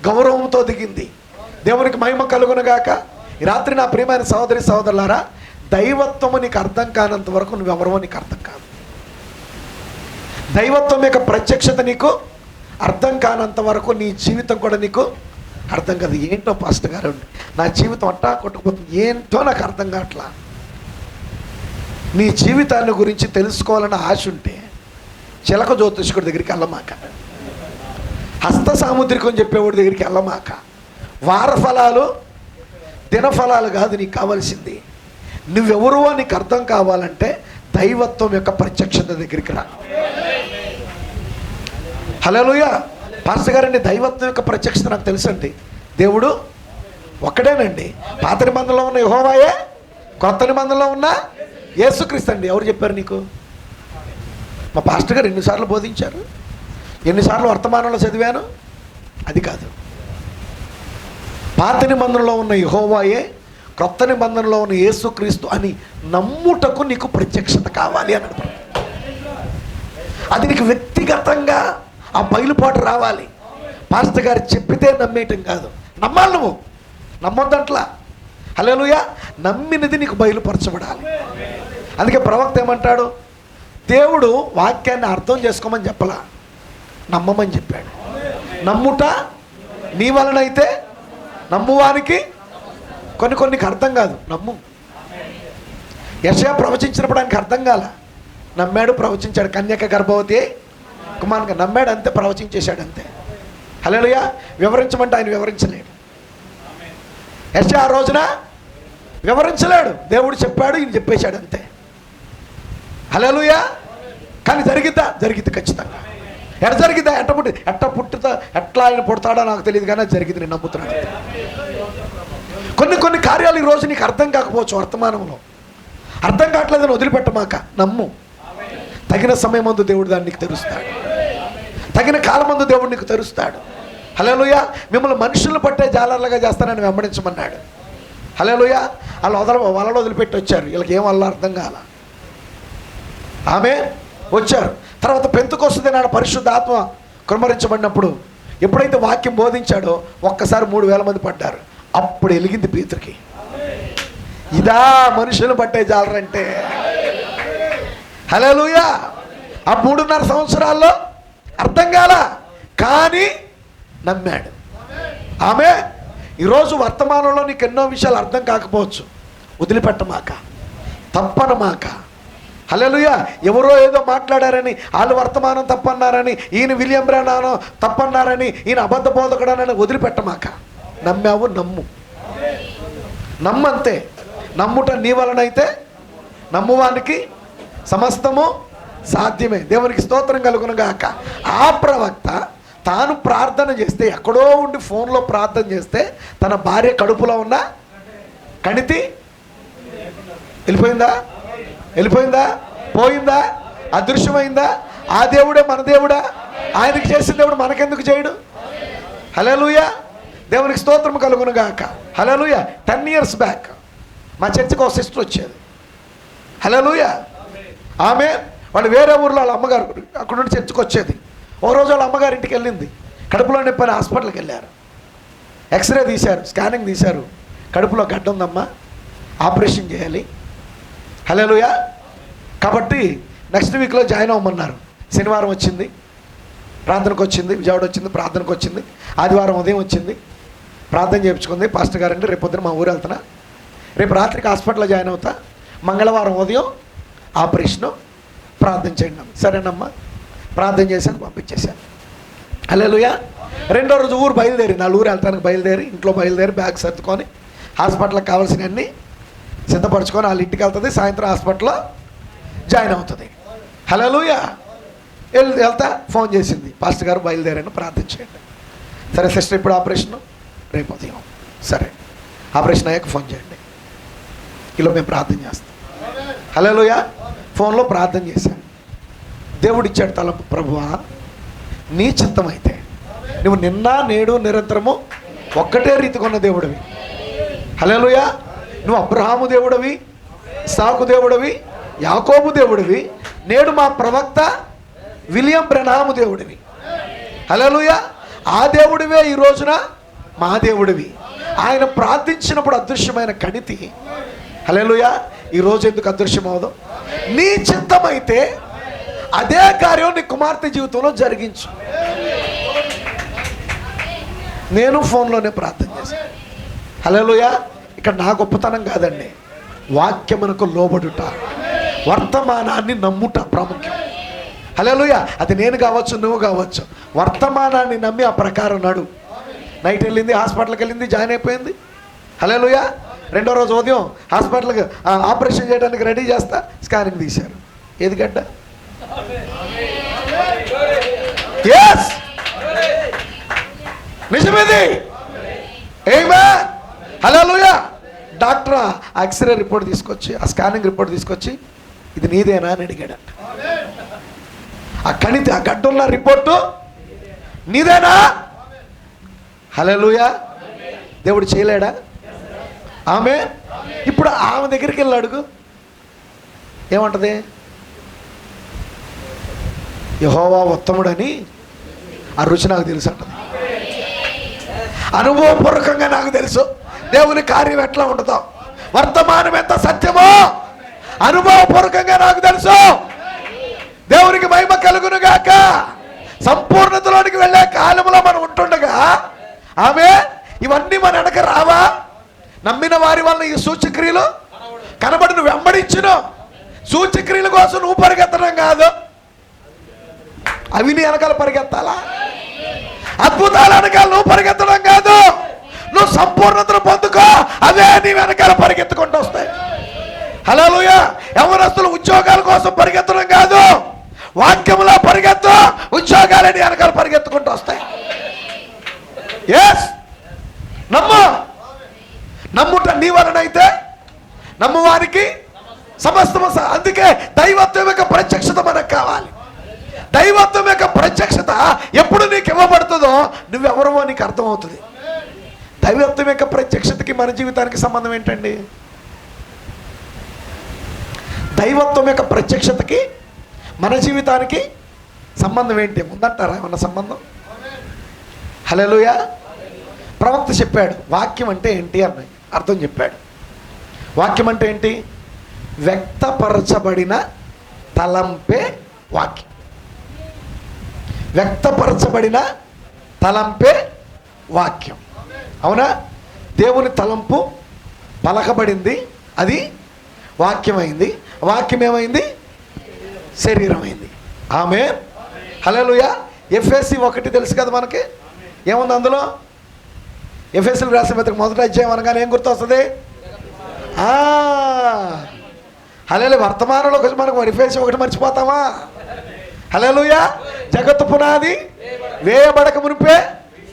[SPEAKER 2] గౌరవంతో దిగింది. దేవునికి మహిమ కలుగునుగాక. ఈ రాత్రి నా ప్రియమైన సహోదరి సహోదరులారా, దైవత్వము నీకు అర్థం కానంత వరకు నువ్వెవరో నీకు అర్థం కాదు. దైవత్వం యొక్క ప్రత్యక్షత నీకు అర్థం కానంత వరకు నీ జీవితం కూడా నీకు అర్థం కాదు. ఏంటో పాస్టర్ గారు, నా జీవితం అట్టా కొట్టుకుపోతుంది, ఏంటో నాకు అర్థం కావట్లా. నీ జీవితాన్ని గురించి తెలుసుకోవాలన్న ఆశ ఉంటే చిలక జ్యోతిష్కుడి దగ్గరికి వెళ్ళమాక, హస్త సాముద్రికం చెప్పేవాడి దగ్గరికి వెళ్ళమాక. వారఫలాలు దినఫలాలు కాదు నీకు కావాల్సింది. నువ్వెవరువో నీకు అర్థం కావాలంటే దైవత్వం యొక్క ప్రత్యక్షత దగ్గరికి రా. హల్లెలూయా. పాస్టర్ గారండి, దైవత్వం యొక్క ప్రత్యక్షత నాకు తెలుసండి. దేవుడు ఒక్కడేనండి. పాత నిబంధనలో ఉన్న యెహోవాయే, కొత్త నిబంధనలో ఉన్న యేసుక్రీస్తు అండి. ఎవరు చెప్పారు నీకు? మా పాస్టర్ గారు ఎన్నిసార్లు బోధించారు, ఎన్నిసార్లు వర్తమానంలో చదివాను, అది కాదు. పాత నిబంధనలో ఉన్న యెహోవాయే, కొత్త నిబంధనలో ఉన్న యేసుక్రీస్తు అని నమ్ముటకు నీకు ప్రత్యక్షత కావాలి అని అర్థం. అది నీకు వ్యక్తిగతంగా ఆ బయలుపాటు రావాలి. పాస్టర్ గారు చెప్పితే నమ్మేయటం కాదు, నమ్మాలి. నువ్వు నమ్మొద్దంట్లా. హల్లెలూయా. నమ్మినది నీకు బయలుపరచబడాలి. అందుకే ప్రవక్త ఏమంటాడు? దేవుడు వాక్యాన్ని అర్థం చేసుకోమని చెప్పలా, నమ్మమని చెప్పాడు. నమ్ముట నీ వలనైతే నమ్మువానికి కొన్నికి అర్థం కాదు, నమ్ము. యెషయా ప్రవచించినప్పుడు ఆయనకి అర్థం కాల, నమ్మాడు, ప్రవచించాడు. కన్యక గర్భవతి కుమారునిగా నమ్మాడు, అంతే, ప్రవచించేశాడు అంతే. హల్లెలూయా. వివరించమంటే ఆయన వివరించలేడు. యెషయా ఆ రోజున వివరించలేడు. దేవుడు చెప్పాడు, ఈయన చెప్పేశాడు అంతే. హల్లెలూయా. కానీ జరిగిద్దా? జరిగిద్ది ఖచ్చితంగా. ఎట్ట జరిగిద్దా? ఎట్లా ఆయన పుడతాడో నాకు తెలియదు, కానీ జరిగింది, నేను నమ్ముతున్నాను. కొన్ని కార్యాలు ఈరోజు నీకు అర్థం కాకపోవచ్చు. వర్తమానంలో అర్థం కావట్లేదని వదిలిపెట్టమాక, నమ్ము. తగిన సమయం మందు దేవుడు దాన్ని నీకు తెరుస్తాడు. తగిన కాలం మందు దేవుడు నీకు తెరుస్తాడు. హల్లెలూయా. మిమ్మల్ని మనుషులను పట్టే జాలర్లుగా చేస్తానని వెంబడించమన్నాడు. హల్లెలూయా. వాళ్ళలో వదిలిపెట్టి వచ్చారు. వీళ్ళకి ఏం వల్ల అర్థం కాల. ఆమె వచ్చారు. తర్వాత పెంతెకొస్తు నాడు పరిశుద్ధాత్మ కుమ్మరించబడినప్పుడు ఎప్పుడైతే వాక్యం బోధించాడో ఒక్కసారి 3000 మంది పడ్డారు. అప్పుడు వెలిగింది పేతురుకి. ఇదా మనుషులు పట్టే జాలరంటే. హల్లెలూయా. ఆ 3.5 సంవత్సరాల్లో అర్థం కాల, కానీ నమ్మాడు. ఆమె ఈరోజు వర్తమానంలో నీకు ఎన్నో విషయాలు అర్థం కాకపోవచ్చు. వదిలిపెట్టమాక, తప్పనమాక. హల్లెలూయా. ఎవరో ఏదో మాట్లాడారని, వాళ్ళు వర్తమానం తప్పన్నారని, ఈయన విలియం బ్రానానో తప్పన్నారని, ఈయన అబద్ధ బోధకుడనని వదిలిపెట్టమాక. నమ్మావు, నమ్మంతే. నమ్ముట నీ వలనైతే నమ్మువానికి సమస్తము సాధ్యమే. దేవునికి స్తోత్రం కలుగును గాక. ఆ ప్రవక్త తాను ప్రార్థన చేస్తే, ఎక్కడో ఉండి ఫోన్లో ప్రార్థన చేస్తే, తన భార్య కడుపులో ఉన్న కణితి వెళ్ళిపోయిందా? పోయిందా? అదృశ్యమైందా? ఆ దేవుడే మన దేవుడా? ఆయనకి చేసిన దేవుడు మనకెందుకు చేయడు? హల్లెలూయా. దేవునికి స్తోత్రం కలుగును గాక. హల్లెలూయా. 10 years బ్యాక్ మా చర్చికి ఒక సిస్టర్ వచ్చేది. హల్లెలూయా. ఆమె వాళ్ళు వేరే ఊర్లో వాళ్ళ అమ్మగారు అక్కడ నుండి చర్చికి వచ్చేది. ఓ రోజు వాళ్ళ అమ్మగారి ఇంటికి వెళ్ళింది. కడుపులో నొప్పి అని హాస్పిటల్కి వెళ్ళారు. ఎక్స్రే తీశారు, స్కానింగ్ తీశారు. కడుపులో గడ్డ ఉందమ్మా, ఆపరేషన్ చేయాలి. హల్లెలూయా. కాబట్టి నెక్స్ట్ వీక్లో జాయిన్ అవ్వమన్నారు. శనివారం వచ్చింది, ప్రార్థనకు వచ్చింది. విజయవాడ వచ్చింది, ప్రార్థనకు వచ్చింది. ఆదివారం ఉదయం వచ్చింది, ప్రార్థన చేయించుకుంది. పాస్టర్ గారండి రేపు పొద్దున మా ఊరు వెళ్తున్నా, రేపు రాత్రికి హాస్పిటల్లో జాయిన్ అవుతా, మంగళవారం ఉదయం ఆపరేషను, ప్రార్థన చేయండి. సరేనమ్మా, ప్రార్థన చేశాను, పంపించేశాను. హల్లెలూయా. రెండో రోజు ఊరు బయలుదేరి, నా ఊరు వెళ్తానికి బయలుదేరి, ఇంట్లో బయలుదేరి బ్యాగ్ సర్దుకొని హాస్పిటల్కి కావాల్సినవన్నీ సిద్ధపరచుకొని వాళ్ళ ఇంటికి వెళ్తుంది. సాయంత్రం హాస్పిటల్లో జాయిన్ అవుతుంది. హల్లెలూయా. వెళ్తా ఫోన్ చేసింది, పాస్టర్ గారు బయలుదేరాను, ప్రార్థన చేయండి. సరే సిస్టర్, ఇప్పుడు ఆపరేషను రేపు ఉదయం. సరే, ఆపరేషన్ అయ్యాక ఫోన్ చేయండి, ఇలా మేము ప్రార్థన చేస్తాం. హల్లెలూయా. ఫోన్లో ప్రార్థన చేశాను. దేవుడిచ్చాడు తలంపు, ప్రభువా నీ చిత్తమైతే నువ్వు నిన్న నేడు నిరంతరము ఒక్కటే రీతిగా ఉన్న దేవుడివి. హల్లెలూయా. నువ్వు అబ్రహాము దేవుడివి, ఇస్సాకు దేవుడివి, యాకోబు దేవుడివి, నేడు మా ప్రవక్త విలియం బ్రెన్హాము దేవుడివి. హల్లెలూయా. ఆ దేవుడివే ఈ రోజున మా దేవుడివి. ఆయన ప్రార్థించినప్పుడు అదృశ్యమైన కణితి, హల్లెలూయా, ఈరోజు ఎందుకు అదృశ్యం అవదు? నీ చిత్తమైతే అదే కార్యం నీ కుమార్తె జీవితంలో జరిగించు. నేను ఫోన్లోనే ప్రార్థన చేశాను. హల్లెలూయా. ఇక్కడ నా గొప్పతనం కాదండి, వాక్యమునకు లోబడుట, వర్తమానాన్ని నమ్ముట ప్రాముఖ్యం. హల్లెలూయా. అది నేను కావచ్చు, నువ్వు కావచ్చు. వర్తమానాన్ని నమ్మి ఆ ప్రకారం నడు. నైట్ వెళ్ళింది, హాస్పిటల్కి వెళ్ళింది, జాయిన్ అయిపోయింది. హల్లెలూయా. రెండో రోజు ఉదయం హాస్పిటల్కి ఆపరేషన్ చేయడానికి రెడీ చేస్తా, స్కానింగ్ తీశారు. ఏది గడ్డ? ఎస్, నిజమేది. ఆమేన్. హల్లెలూయా. డాక్టర్ ఆ ఎక్స్రే రిపోర్ట్ తీసుకొచ్చి, ఆ స్కానింగ్ రిపోర్ట్ తీసుకొచ్చి, ఇది నీదేనా అని అడిగాడు. ఆ కణితి, ఆ గడ్డున్న రిపోర్టు నీదేనా? హల్లెలూయా. దేవుడు చేయలేడా? ఆమె ఇప్పుడు ఆమె దగ్గరికి వెళ్ళి అడుగు, ఏమంటది? యెహోవా ఉత్తముడని ఆ రుచి నాకు తెలుసు అంటది. అనుభవపూర్వకంగా నాకు తెలుసు దేవుని కార్యం ఎట్లా ఉంటుందో, వర్తమానం ఎంత సత్యమో అనుభవపూర్వకంగా నాకు తెలుసు. దేవునికి మహిమ కలుగును గాక. సంపూర్ణతలోనికి వెళ్ళే కాలంలో మనం ఉంటుండగా ఆమె ఇవన్నీ మన వెనక రావా? నమ్మిన వారి వల్ల ఈ సూచక్రియలు కనబడి నువ్వు వెంబడించును. సూచక్రియల కోసం నువ్వు పరిగెత్తడం కాదు, అవి నీ వెనకాల పరిగెత్తాలా? అద్భుతాలు వెనకాల నువ్వు పరిగెత్తడం కాదు, నువ్వు సంపూర్ణతను పొందుకో, అవే నీ వెనకాల పరిగెత్తుకుంటూ వస్తాయి. హల్లెలూయా. యవ్వనస్తులు ఉద్యోగాల కోసం పరిగెత్తడం కాదు, వాక్యంలో పరిగెత్తు, ఉద్యోగాలని వెనకాల పరిగెత్తుకుంటూ వస్తాయి. ఎస్, నమ్ముట నీ వలనైతే నమ్మువానికి సమస్తము. అందుకే దైవత్వం యొక్క ప్రత్యక్షత మనకు కావాలి. దైవత్వం యొక్క ప్రత్యక్షత ఎప్పుడు నీకు ఇవ్వబడుతుందో నువ్వెవరో నీకు అర్థమవుతుంది. దైవత్వం యొక్క ప్రత్యక్షతకి మన జీవితానికి సంబంధం ఏంటండి? దైవత్వం యొక్క ప్రత్యక్షతకి మన జీవితానికి సంబంధం ఏంటి? ఉందంటారా ఏమన్నా సంబంధం? హల్లెలూయా. ప్రవక్త చెప్పాడు వాక్యం అంటే ఏంటి అన్న అర్థం చెప్పాడు. వాక్యం అంటే ఏంటి? వ్యక్తపరచబడిన తలంపే వాక్యం. వ్యక్తపరచబడిన తలంపే వాక్యం. అవునా? దేవుని తలంపు పలకబడింది, అది వాక్యమైంది. వాక్యం ఏమైంది? శరీరమైంది. ఆమేన్. హల్లెలూయా. ఎఫెసీ 1 తెలుసు కదా మనకి, ఏముంది అందులో? ఎఫెసీలు రాసిన పత్రిక 1వ అధ్యాయం అనగానే ఏం గుర్తొస్తుంది? హల్లెలూయా. వర్తమానంలో కొంచెం మనకు ఎఫెసీ 1 మర్చిపోతామా? హల్లెలూయా. జగత్తు పునాది వేయబడక మునిపే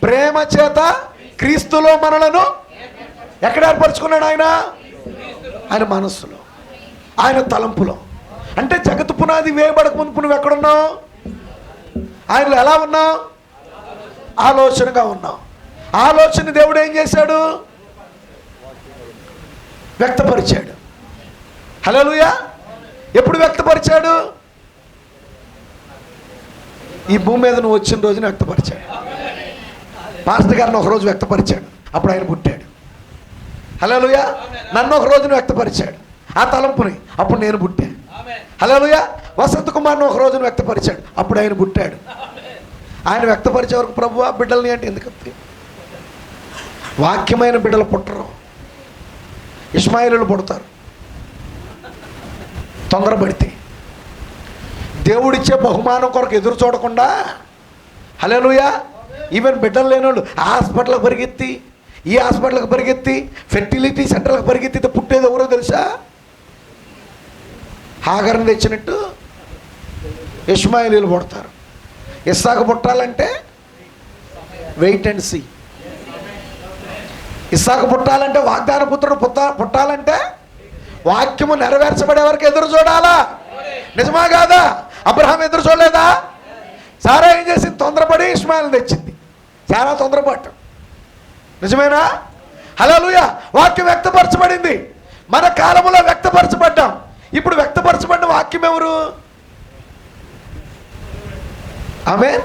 [SPEAKER 2] ప్రేమ చేత క్రీస్తులో మనలను ఎక్కడ ఏర్పరచుకున్నాడు? ఆయన మనస్సులో, ఆయన తలంపులో. అంటే జగత్తు పునాది వేయబడక మునుపు నువ్వు ఎక్కడున్నావు? ఆయనలో ఎలా ఉన్నావు? ఆలోచనగా ఉన్నావు. ఆలోచన దేవుడు ఏం చేశాడు? వ్యక్తపరిచాడు. హల్లెలూయా. ఎప్పుడు వ్యక్తపరిచాడు? ఈ భూమి మీద నువ్వు వచ్చిన రోజున వ్యక్తపరిచాడు. పాస్టర్ గారిని ఒకరోజు వ్యక్తపరిచాడు, అప్పుడు ఆయన పుట్టాడు. హల్లెలూయా. నన్ను ఒక రోజున వ్యక్తపరిచాడు, ఆ తలంపుని, అప్పుడు నేను పుట్టాను. హల్లెలూయా. వసంత కుమార్ని ఒక రోజున వ్యక్తపరిచాడు, అప్పుడు ఆయన పుట్టాడు. ఆయన వ్యక్తపరిచే వరకు ప్రభువా బిడ్డల్ని అంటే ఎందుకు? వాక్యమైన బిడ్డలు పుట్టరు, ఇష్మాయిలు పుడతారు తొందరపడితే. దేవుడిచ్చే బహుమానం కొరకు ఎదురు చూడకుండా. హల్లెలూయా. ఈవెన్ బిడ్డలు లేనోళ్ళు ఆ హాస్పిటల్కి పరిగెత్తి, ఈ హాస్పిటల్కి పరిగెత్తి, ఫెర్టిలిటీ సెంటర్లకు పరిగెత్తితే పుట్టేది ఎవరో తెలుసా? హాగర్ని తెచ్చినట్టు ఇష్మాయిలీలు పుడతారు. ఇస్సాకు పుట్టాలంటే వెయిట్ అండ్ సీ. ఇస్సాకు పుట్టాలంటే, వాగ్దాన పుత్రుడు పుట్టాలంటే వాక్యము నెరవేర్చబడే వరకు ఎదురు చూడాలా? నిజమా కాదా? అబ్రహాం ఎదురు చూడలేదా? సారా ఏం చేసింది? తొందరపడి ఇష్మాయిల్ని తెచ్చింది. చాలా తొందరపాటు. నిజమేనా? హల్లెలూయా. వాక్యం వ్యక్తపరచబడింది, మన కాలంలో వ్యక్తపరచబడ్డాం. ఇప్పుడు వ్యక్తపరచబడిన వాక్యం ఎవరు? ఆమేన్.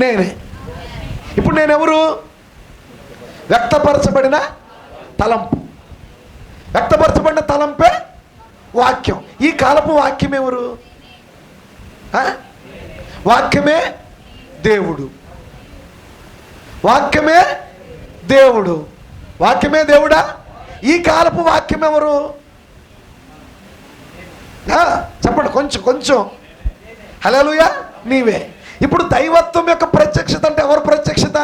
[SPEAKER 2] నేనే. ఇప్పుడు నేనెవరు? వ్యక్తపరచబడిన తలంపు. వ్యక్తపరచబడిన తలంపే వాక్యం. ఈ కాలపు వాక్యం ఎవరు? వాక్యమే దేవుడు. వాక్యమే దేవుడు. వాక్యమే దేవుడా? ఈ కాలపు వాక్యం ఎవరు? చెప్పండి కొంచెం. హల్లెలూయా. నీవే. ఇప్పుడు దైవత్వం యొక్క ప్రత్యక్షత అంటే ఎవరు ప్రత్యక్షత?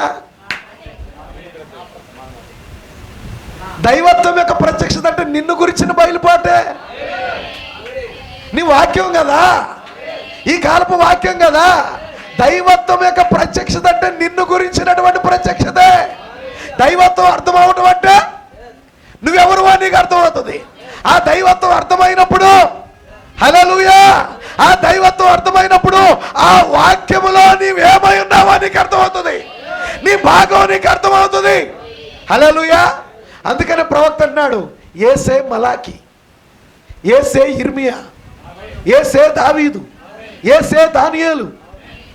[SPEAKER 2] దైవత్వం యొక్క ప్రత్యక్షత అంటే నిన్ను గురించిన బయలుపాటే. నీ వాక్యం కదా, ఈ కాలపు వాక్యం కదా. దైవత్వం యొక్క ప్రత్యక్షత అంటే నిన్ను గురించినటువంటి ప్రత్యక్షతే. దైవత్వం అర్థం అవటం అంటే నువ్వెవరు అని నీకు అర్థమవుతుంది. ఆ దైవత్వం అర్థమైనప్పుడు, హల్లెలూయా, ఆ దైవత్వం అర్థమైనప్పుడు ఆ వాక్యములో నీవేమై ఉన్నావో నీకు అర్థమవుతుంది, నీ భాగం నీకు అర్థమవుతుంది. హల్లెలూయా. అందుకనే ప్రవక్త అన్నాడు, ఏసే మలాకి, ఏసే ఇర్మియా, ఏసే దావీదు, ఏసే దానియేలు.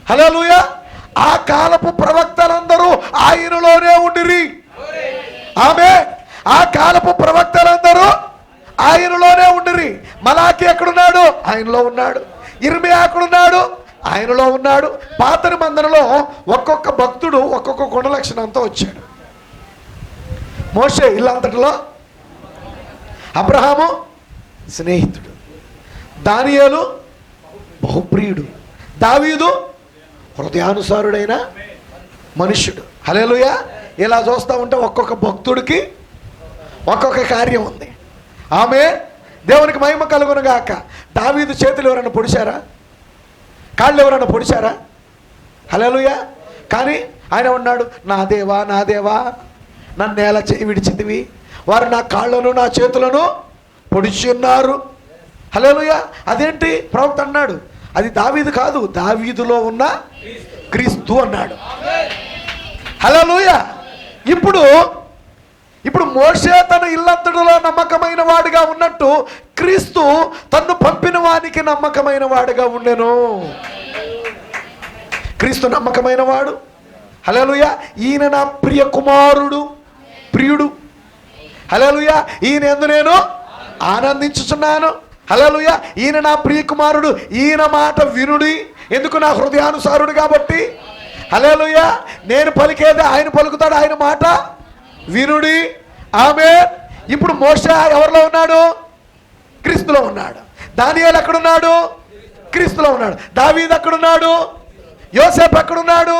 [SPEAKER 2] హల్లెలూయా. ఆ కాలపు ప్రవక్తలందరూ ఆయనలోనే ఉండిరి. ఆమేన్. ఆ కాలపు ప్రవక్తలందరూ ఆయనలోనే ఉండిరి. మలాకి ఎక్కడున్నాడు? ఆయనలో ఉన్నాడు. ఇర్మియా ఎక్కడున్నాడు? ఆయనలో ఉన్నాడు. పాత నిబంధనలో ఒక్కొక్క భక్తుడు ఒక్కొక్క గుణ లక్షణంతో వచ్చాడు. మోషే ఇల్లంతటిలో అబ్రహాము స్నేహితుడు, దానియేలు బహుప్రియుడు, దావీదు హృదయానుసారుడైన మనుష్యుడు. హల్లెలూయా. ఇలా చూస్తూ ఉంటే ఒక్కొక్క భక్తుడికి ఒక్కొక్క కార్యం ఉంది. ఆమె దేవునికి మహిమ కలుగును గాక. దావీదు చేతులు ఎవరైనా పొడిచారా? కాళ్ళు ఎవరైనా పొడిచారా? హల్లెలూయా. కానీ ఆయన ఉన్నాడు, నా దేవా నా దేవా నన్ను నేల చేయి విడిచితివి, వారు నా కాళ్ళను నా చేతులను పొడిచి ఉన్నారు. హల్లెలూయా. అదేంటి? ప్రవక్త అన్నాడు, అది దావీదు కాదు, దావీదులో ఉన్న క్రీస్తు అన్నాడు. హల్లెలూయా. ఇప్పుడు మోషే తన ఇల్లంతటిలో నమ్మకమైన వాడిగా ఉన్నట్టు క్రీస్తు తన్ను పంపిన వానికి నమ్మకమైన వాడిగా ఉండెను. క్రీస్తు నమ్మకమైన వాడు. హల్లెలూయా. ఈయన నా ప్రియ కుమారుడు, ప్రియుడు. హల్లెలూయా. ఈయన యందు నేను ఆనందించుచున్నాను. హల్లెలూయా. ఈయన నా ప్రియ కుమారుడు, ఈయన మాట వినుడి. ఎందుకు? నా హృదయానుసారుడు కాబట్టి. హల్లెలూయా. నేను పలికేది ఆయన పలుకుతాడు, ఆయన మాట వినుడి. ఆమేన్. ఇప్పుడు మోషే ఎవరిలో ఉన్నాడు? క్రీస్తులో ఉన్నాడు. దానియేలు ఎక్కడున్నాడు? క్రీస్తులో ఉన్నాడు. దావీదు ఎక్కడున్నాడు? యోసేపు ఎక్కడున్నాడు?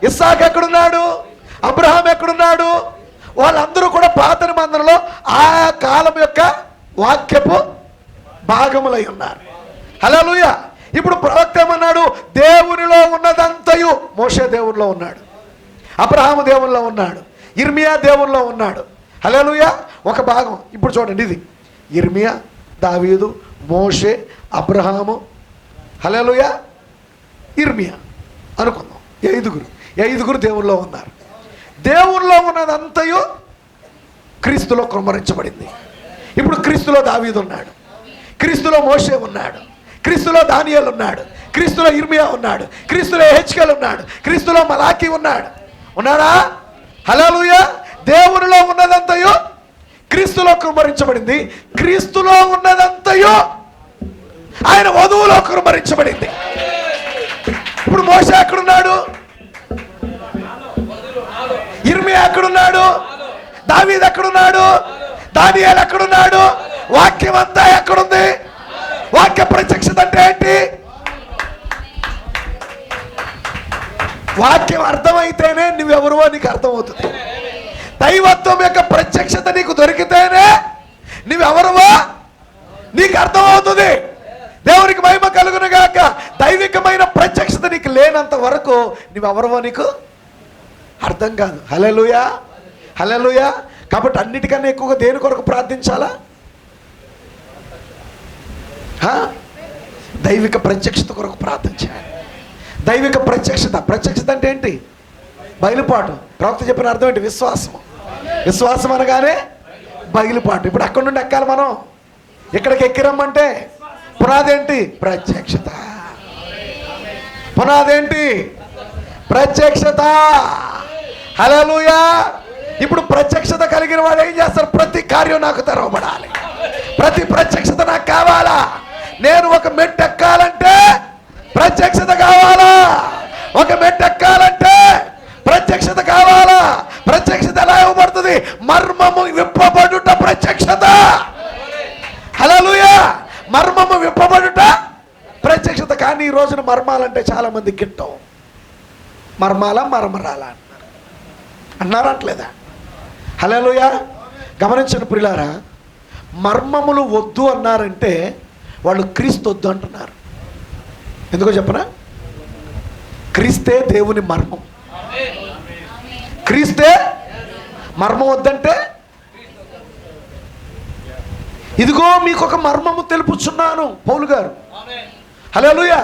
[SPEAKER 2] ఇస్సాకు ఎక్కడున్నాడు? అబ్రహాం ఎక్కడున్నాడు? వాళ్ళందరూ కూడా పాత నిబంధనలో ఆ కాలం యొక్క వాక్యపు భాగములై ఉన్నారు. హల్లెలూయా. ఇప్పుడు ప్రవక్త ఏమన్నాడు? దేవునిలో ఉన్నదంతయు. మోషే దేవునిలో ఉన్నాడు, అబ్రహాము దేవునిలో ఉన్నాడు, ఇర్మియా దేవునిలో ఉన్నాడు. హల్లెలూయా. ఒక భాగం. ఇప్పుడు చూడండి, ఇది ఇర్మియా, దావీదు, మోషే, అబ్రహాము, హల్లెలూయా, ఇర్మియా అనుకుందాం. ఐదుగురు దేవునిలో ఉన్నారు. దేవునిలో ఉన్నదంతయు క్రీస్తులో కృమ్మరించబడింది. ఇప్పుడు క్రీస్తులో దావీదు ఉన్నాడు, క్రీస్తులో మోషే ఉన్నాడు, క్రీస్తులో దానియేలు ఉన్నాడు, క్రీస్తులో ఇర్మియా ఉన్నాడు, క్రీస్తులో యెహెజ్కేలు ఉన్నాడు, క్రీస్తులో మలాకీ ఉన్నాడా? హల్లెలూయా. దేవునిలో ఉన్నదంతయు క్రీస్తులో కుమ్మరించబడింది. క్రీస్తులో ఉన్నదంతయు ఆయన వధువులో కుమ్మరించబడింది. ఇప్పుడు మోషే ఎక్కడున్నాడు? ఇర్మియా ఎక్కడున్నాడు? దావీదు ఎక్కడున్నాడు? దానియేలు ఎక్కడున్నాడు? వాక్యం అంతా ఎక్కడుంది? వాక్య ప్రత్యక్షత అంటే ఏంటి? వాక్యం అర్థమైతేనే నువ్వెవరువో నీకు అర్థమవుతుంది. దైవత్వం యొక్క ప్రత్యక్షత నీకు దొరికితేనే నువ్వెవరువో నీకు అర్థమవుతుంది. దేవునికి మహిమ కలుగును గాక. దైవికమైన ప్రత్యక్షత నీకు లేనంత వరకు నువ్వెవరువో నీకు అర్థం కాదు. హల్లెలూయా. హల్లెలూయా. కాబట్టి అన్నిటికన్నా ఎక్కువగా దేని కొరకు ప్రార్థించాలా? దైవిక ప్రత్యక్షత కొరకు ప్రార్థించాలి. దైవిక ప్రత్యక్షత అంటే ఏంటి? బయలుపాటు. ప్రవక్త చెప్పిన అర్థం ఏంటి? విశ్వాసం అనగానే బయలుపాటు. ఇప్పుడు అక్కడ నుండి ఎక్కాలి మనం. ఇక్కడికి ఎక్కిరమ్మంటే పునాదేంటి? ప్రత్యక్షత. పునాదేంటి? ప్రత్యక్షత. హల్లెలూయా. ఇప్పుడు ప్రత్యక్షత కలిగిన వాడు ఏం చేస్తారు? ప్రతి కార్యం నాకు తెరవబడాలి, ప్రతి ప్రత్యక్షత నాకు కావాలా. నేను ఒక మెట్టు ఎక్కాలంటే ప్రత్యక్షత కావాలా, ఒక మెట్టు ఎక్కాలంటే ప్రత్యక్షత కావాలా. ప్రత్యక్షత ఎలా ఇవ్వబడుతుంది? మర్మము విప్పబడుట ప్రత్యక్షత. హల్లెలూయా. మర్మము విప్పబడుట ప్రత్యక్షత. కానీ ఈ రోజున మర్మాలంటే చాలా మంది గిట్టం. మర్మరాల అన్నారట్లేదా? హల్లెలూయా. గమనించండి ప్రియులారా, మర్మములు వద్దు అన్నారంటే వాళ్ళు క్రీస్తు వద్దు అంటున్నారు. ఎందుకో చెప్పనా? క్రీస్తే దేవుని మర్మం. క్రీస్తే మర్మం వద్దంటే, ఇదిగో మీకు ఒక మర్మము తెలుపుచున్నాను పౌలు గారు. హల్లెలూయా.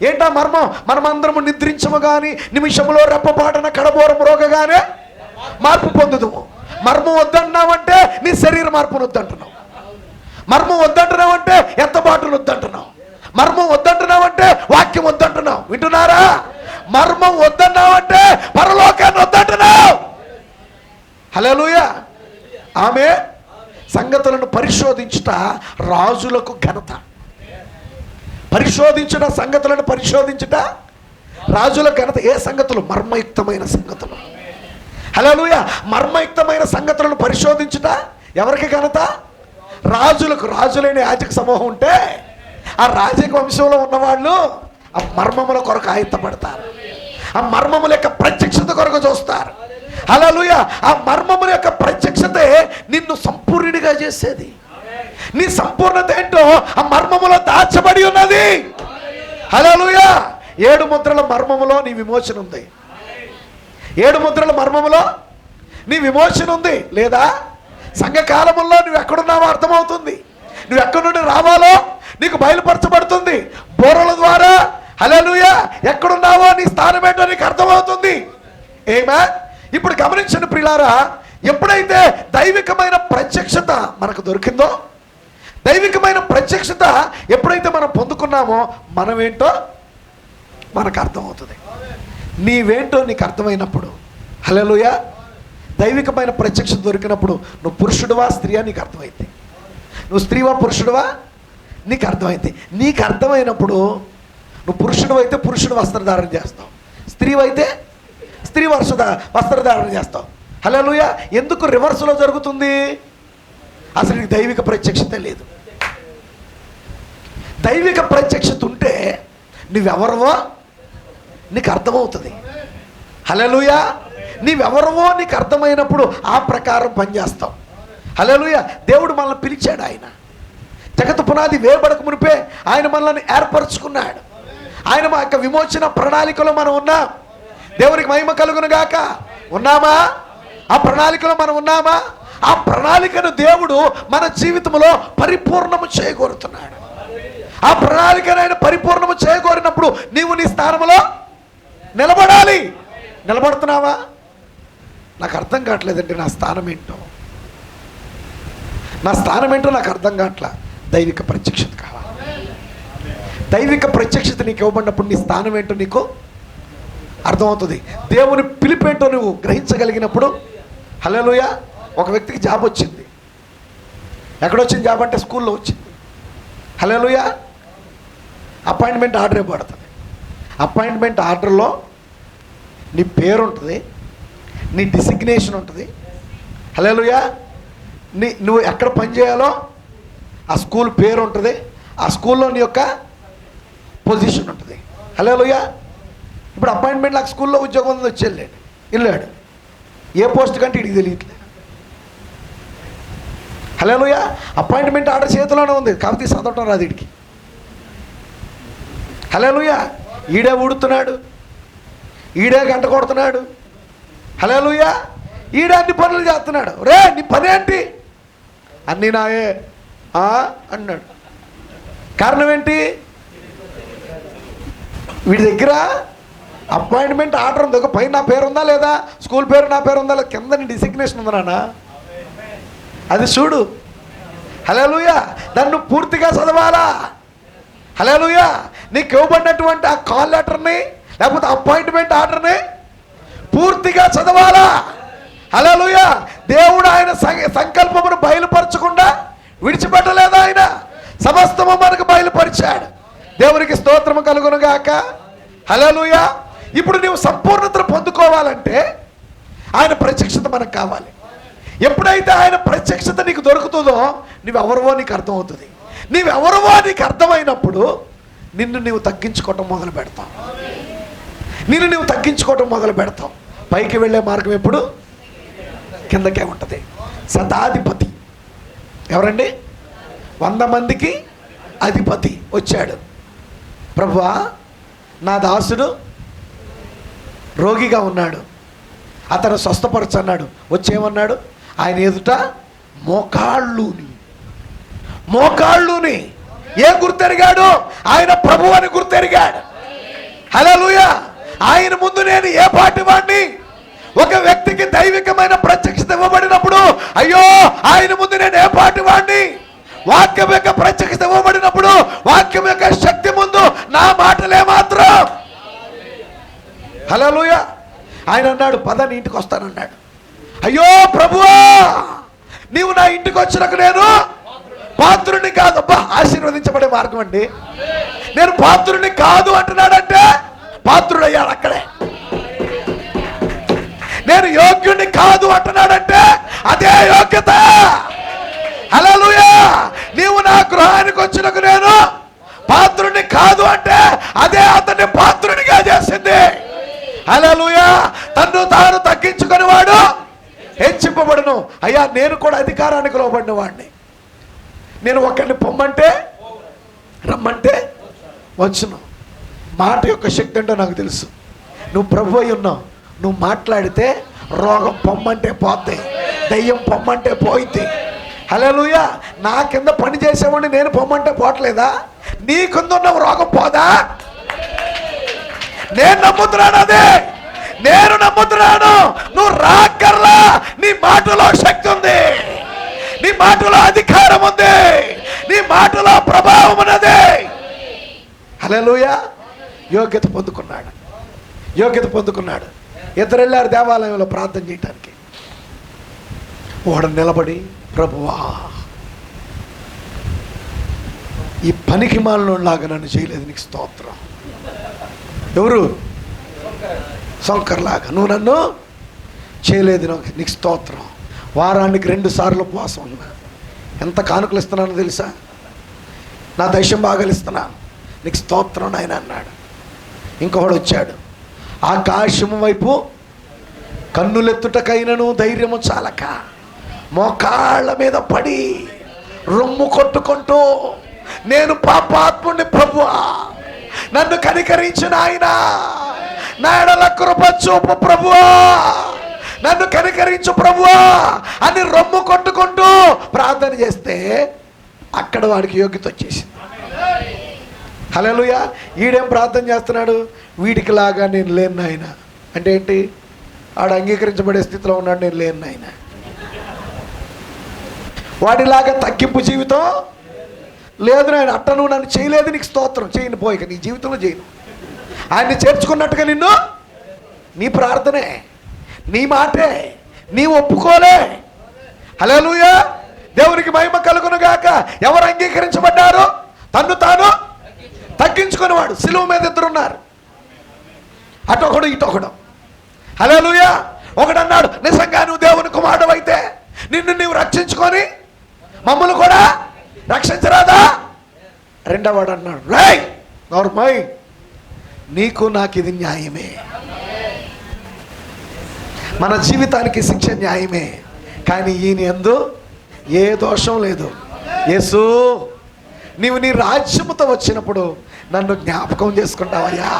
[SPEAKER 2] ఏంటా మర్మం? మనమందరము నిద్రించము గాని నిమిషంలో రెప్పపాటన కడబోరం రోగగానే మార్పు పొందుదుము. మర్మం వద్దంటున్నావంటే నీ శరీర మార్పును వద్దంటున్నావు. మర్మం వద్దంటున్నావంటే ఎత్తబాటును వద్దంటున్నావు. మర్మం వద్దంటున్నావంటే వాక్యం వద్దంటున్నావు. వింటున్నారా? మర్మం వద్దన్నావంటే పరలోకాన్ని వద్దంటున్నావు. హల్లెలూయా. ఆమె సంగతులను పరిశోధించుట రాజులకు ఘనత. పరిశోధించుట, సంగతులను పరిశోధించుట రాజుల ఘనత. ఏ సంగతులు? మర్మయుక్తమైన సంగతులు. హల్లెలూయా. మర్మయుక్తమైన సంగతులను పరిశోధించుట ఎవరికి ఘనత? రాజులకు. రాజులైన యాజక సమూహం ఉంటే ఆ రాజక వంశంలో ఉన్నవాళ్ళు ఆ మర్మముల కొరకు ఆయుత్తపడతారు. ఆ మర్మముల యొక్క ప్రత్యక్షత కొరకు చూస్తారు. హల్లెలూయా. ఆ మర్మముల యొక్క ప్రత్యక్షతే నిన్ను సంపూర్ణుడిగా చేసేది. నీ సంపూర్ణత ఏంటో ఆ మర్మములో దాచబడి ఉన్నది. హల్లెలూయా. 7 ముద్రల మర్మములో నీ విమోచన ఉంది. 7 ముద్రల మర్మములో నీ విమోచన ఉంది. లేదా సంఘకాలములో నువ్వు ఎక్కడున్నావో అర్థమవుతుంది. నువ్వు ఎక్కడి నుండి రావాలో నీకు బయలుపరచబడుతుంది బోరల ద్వారా. హల్లెలూయా. ఎక్కడున్నావో నీ స్థానం ఏంటో నీకు అర్థమవుతుంది. ఆమేన్. ఇప్పుడు గమనించండి ప్రియులారా, ఎప్పుడైతే దైవికమైన ప్రత్యక్షత మనకు దొరికిందో, దైవికమైన ప్రత్యక్షత ఎప్పుడైతే మనం పొందుకున్నామో మనమేంటో మనకు అర్థమవుతుంది. నీవేంటో నీకు అర్థమైనప్పుడు, హల్లెలూయా, దైవికమైన ప్రత్యక్షత దొరికినప్పుడు నువ్వు పురుషుడువా స్త్రీయా నీకు అర్థమైంది. నువ్వు స్త్రీవా పురుషుడువా నీకు అర్థమైంది. నీకు అర్థమైనప్పుడు నువ్వు పురుషుడు అయితే పురుషుడు వస్త్రధారణ చేస్తావు, స్త్రీ అయితే స్త్రీ వస్త్రధారణ చేస్తావు. హల్లెలూయా. ఎందుకు రివర్స్లో జరుగుతుంది? అసలు నీకు దైవిక ప్రత్యక్షత లేదు. దైవిక ప్రత్యక్షత ఉంటే నువ్వెవరవో నీకు అర్థమవుతుంది. హల్లెలూయా. నీవెవరవో నీకు అర్థమైనప్పుడు ఆ ప్రకారం పనిచేస్తావు. హల్లెలూయా. దేవుడు మనల్ని పిలిచాడు. ఆయన జగత్తు పునాది వేయబడక మునిపే ఆయన మనల్ని ఏర్పరచుకున్నాడు. ఆయన మా యొక్క విమోచన ప్రణాళికలో మనం ఉన్నాం. దేవునికి మహిమ కలుగును గాక. ఉన్నామా? ఆ ప్రణాళికలో మనం ఉన్నామా? ఆ ప్రణాళికను దేవుడు మన జీవితంలో పరిపూర్ణము చేయగోరుతున్నాడు. ఆ ప్రణాళికను ఆయన పరిపూర్ణము చేయగోరినప్పుడు నీవు నీ స్థానంలో నిలబడాలి. నిలబడుతున్నావా? నాకు అర్థం కావట్లేదండి నా స్థానం ఏంటో. నా స్థానం ఏంటో నాకు అర్థం కావట్లా. దైవిక ప్రత్యక్షత కావాలి. దైవిక ప్రత్యక్షత నీకు ఇవ్వబడినప్పుడు నీ స్థానం ఏంటో నీకు అర్థమవుతుంది. దేవుని పిలిపేంటో నువ్వు గ్రహించగలిగినప్పుడు, హల్లెలూయా. ఒక వ్యక్తికి జాబ్ వచ్చింది. ఎక్కడొచ్చింది జాబ్ అంటే స్కూల్లో వచ్చింది. హల్లెలూయా. అపాయింట్మెంట్ ఆర్డర్ ఇవ్వబడుతుంది. అపాయింట్మెంట్ ఆర్డర్లో నీ పేరు ఉంటుంది, నీ డిసిగ్నేషన్ ఉంటుంది. హల్లెలూయా. నువ్వు ఎక్కడ పనిచేయాలో ఆ స్కూల్ పేరు ఉంటుంది, ఆ స్కూల్లో నీ యొక్క పొజిషన్ ఉంటుంది. హల్లెలూయా. ఇప్పుడు అపాయింట్మెంట్ నాకు స్కూల్లో ఉద్యోగం ఉంది, వచ్చి వెళ్ళాడు. ఏ పోస్ట్ కంటే ఇడికి తెలియట్లేదు. హల్లెలూయా. అపాయింట్మెంట్ ఆర్డర్ చేతిలోనే ఉంది, కాబట్టి చదవటం రాదు ఇడికి. హల్లెలూయా. ఈడే ఊడుతున్నాడు, ఈడే గంట కొడుతున్నాడు. హల్లెలూయా. ఈడే అన్ని పనులు చేస్తున్నాడు. రే నీ పని ఏంటి? అన్నీ నాయే అన్నాడు. కారణం ఏంటి? వీడి దగ్గర అపాయింట్మెంట్ ఆర్డర్ ఉంది. ఒక పైన నా పేరు ఉందా లేదా, స్కూల్ పేరు నా పేరు ఉందా లేదా, కింద నీ డిసిగ్నేషన్ ఉందా నాన్న, అది చూడు. హల్లెలూయా. దాన్ని పూర్తిగా చదవాలా. హల్లెలూయా. నీకు ఇవ్వబడినటువంటి ఆ కాల్ లెటర్ని లేకపోతే అపాయింట్మెంట్ ఆర్డర్ని పూర్తిగా చదవాలా. హల్లెలూయా. దేవుడు ఆయన సంకల్పమును బయలుపరచకుండా విడిచిపెట్టలేదు. ఆయన సమస్తము మనకు బయలుపరిచాడు. దేవునికి స్తోత్రము కలుగును గాక. హల్లెలూయా. ఇప్పుడు నీవు సంపూర్ణతను పొందుకోవాలంటే ఆయన ప్రత్యక్షత మనకు కావాలి. ఎప్పుడైతే ఆయన ప్రత్యక్షత నీకు దొరుకుతుందో నువ్వెవరవో నీకు అర్థమవుతుంది. నీవెవరవో నీకు అర్థమైనప్పుడు నిన్ను నీవు తగ్గించుకోవటం మొదలు పెడతావు. నిన్ను నీవు తగ్గించుకోవటం మొదలు పెడతావు. పైకి వెళ్ళే మార్గం ఎప్పుడు కిందకే ఉంటుంది. శతాధిపతి ఎవరండి? 100 మందికి అధిపతి వచ్చాడు. ప్రభువా, నా దాసుడు రోగిగా ఉన్నాడు, అతను స్వస్థపరచన్నాడు. వచ్చేమన్నాడు? ఆయన ఎదుట మోకాళ్ళుని ఏం గుర్తెరిగాడు? ఆయన ప్రభువు అని గుర్తెరిగాడు. హల్లెలూయా. ఆయన ముందు నేను ఏ పాటి వాడిని? ఒక వ్యక్తికి దైవికమైన ప్రత్యక్షత ఇవ్వబడినప్పుడు, అయ్యో ఆయన ముందు నేను ఏ పాటి వాడిని? వాక్యం యొక్క ప్రత్యక్షత ఇవ్వబడినప్పుడు వాక్యం యొక్క శక్తి ముందు నా మాటలే మాత్రం. హల్లెలూయా. ఆయన అన్నాడు, పద నీ ఇంటికి వస్తానన్నాడు. అయ్యో ప్రభువా, నీవు నా ఇంటికి వచ్చినాక నేను పాత్రుడిని కాదు. అబ్బా, ఆశీర్వదించబడే మార్గం అండి. నేను పాత్రుడిని కాదు అంటున్నాడంటే పాత్రుడయ్యాడు అక్కడే. నేను యోగ్యుడిని కాదు అంటున్నాడంటే అదే యోగ్యత. హల్లెలూయా. నీవు నా గృహానికి వచ్చినకు నేను పాత్రుడిని కాదు అంటే అదే అతన్ని పాత్రుడిగా చేసింది. హల్లెలూయా. తన్ను తాను తగ్గించుకుని వాడు హెచ్చింపబడును. అయ్యా, నేను కూడా అధికారానికి లోబడిన వాడిని. నేను ఒకరిని పొమ్మంటే రమ్మంటే వచ్చును. మాట యొక్క శక్తి అంటే నాకు తెలుసు. నువ్వు ప్రభు అయి ఉన్నావు. నువ్వు మాట్లాడితే రోగం పొమ్మంటే పోద్ది, దయ్యం పొమ్మంటే పోయిద్ది. హల్లెలూయా. నా కింద పని చేసేవాడిని నేను పొమ్మంటే పోవట్లేదా? నీ కింద ఉన్న రోగం పోదా? నేను నమ్ముతున్నాను, అదే నేను నమ్ముతున్నాను. నువ్వు రాకర్లా, నీ మాటలో శక్తి ఉంది, నీ మాటలో అధికారం ఉంది, నీ మాటలో ప్రభావం ఉన్నది. హల్లెలూయా. యోగ్యత పొందుకున్నాడు, యోగ్యత పొందుకున్నాడు. ఇద్దరు వెళ్ళారు దేవాలయంలో ప్రార్థన చేయటానికి. వాడు నిలబడి, ప్రభువా, ఈ పనికి మాలినోళ్ళలాగా నన్ను చేయలేదు, నీకు స్తోత్రం. ఎవరు? శంకర్లాగా నువ్వు నన్ను చేయలేదు, నీకు స్తోత్రం. వారానికి 2 సార్లు ఉపవాసం ఉన్నా. ఎంత కానుకలు ఇస్తున్నానో తెలుసా? నా దశం భాగాలు ఇస్తున్నాను, నీకు స్తోత్రం నాయన అన్నాడు. ఇంకొకడు వచ్చాడు, ఆకాశము వైపు కన్నులెత్తుటకైనను ధైర్యము చాలక మోకాళ్ళ మీద పడి రొమ్ము కొట్టుకుంటూ, నేను పాపాత్ముని ప్రభువా, నన్ను కనికరించిన ఆయన, నా ఎడల కృప చూపు ప్రభువా, నన్ను కనికరించు ప్రభువా అని రొమ్ము కొట్టుకుంటూ ప్రార్థన చేస్తే అక్కడ వాడికి యోగ్యత వచ్చేసింది. హల్లెలూయా. ఈడేం ప్రార్థన చేస్తున్నాడు? వీడికి లాగా నేను లేను నాయన అంటే ఏంటి? ఆడు అంగీకరించబడే స్థితిలో ఉన్నాడు, నేను లేను నాయన. వాడిలాగా తగ్గింపు జీవితం లేదు నాయన. అట్ట నువ్వు నన్ను చేయలేదు, నీకు స్తోత్రం. చేయను పోయిక, నీ జీవితంలో చేయను. ఆయన్ని చేర్చుకున్నట్టుగా నిన్ను, నీ ప్రార్థనే, నీ మాటే, నీ ఒప్పుకోలే. హల్లెలూయా. దేవునికి మహిమ కలుగును గాక. ఎవరు అంగీకరించబడ్డారు? తన్ను తాను తగ్గించుకునేవాడు. సిలువ మీద 2 ఉన్నారు, అటొకడు ఇటొకడు. హల్లెలూయా. ఒకడన్నాడు, నిజంగా నువ్వు దేవుని కుమారుడు అయితే నిన్ను నీవు రక్షించుకొని మమ్మల్ని కూడా రక్షించరాదా? రెండవవాడు అన్నాడు, రై నోర్మై, నీకు నాకు ఇది న్యాయమే, మన జీవితానికి శిక్ష న్యాయమే, కానీ ఈయన యందు ఏ దోషం లేదు. యేసు, నీవు నీ రాజ్యముతో వచ్చినప్పుడు నన్ను జ్ఞాపకం చేసుకుంటావయ్యా.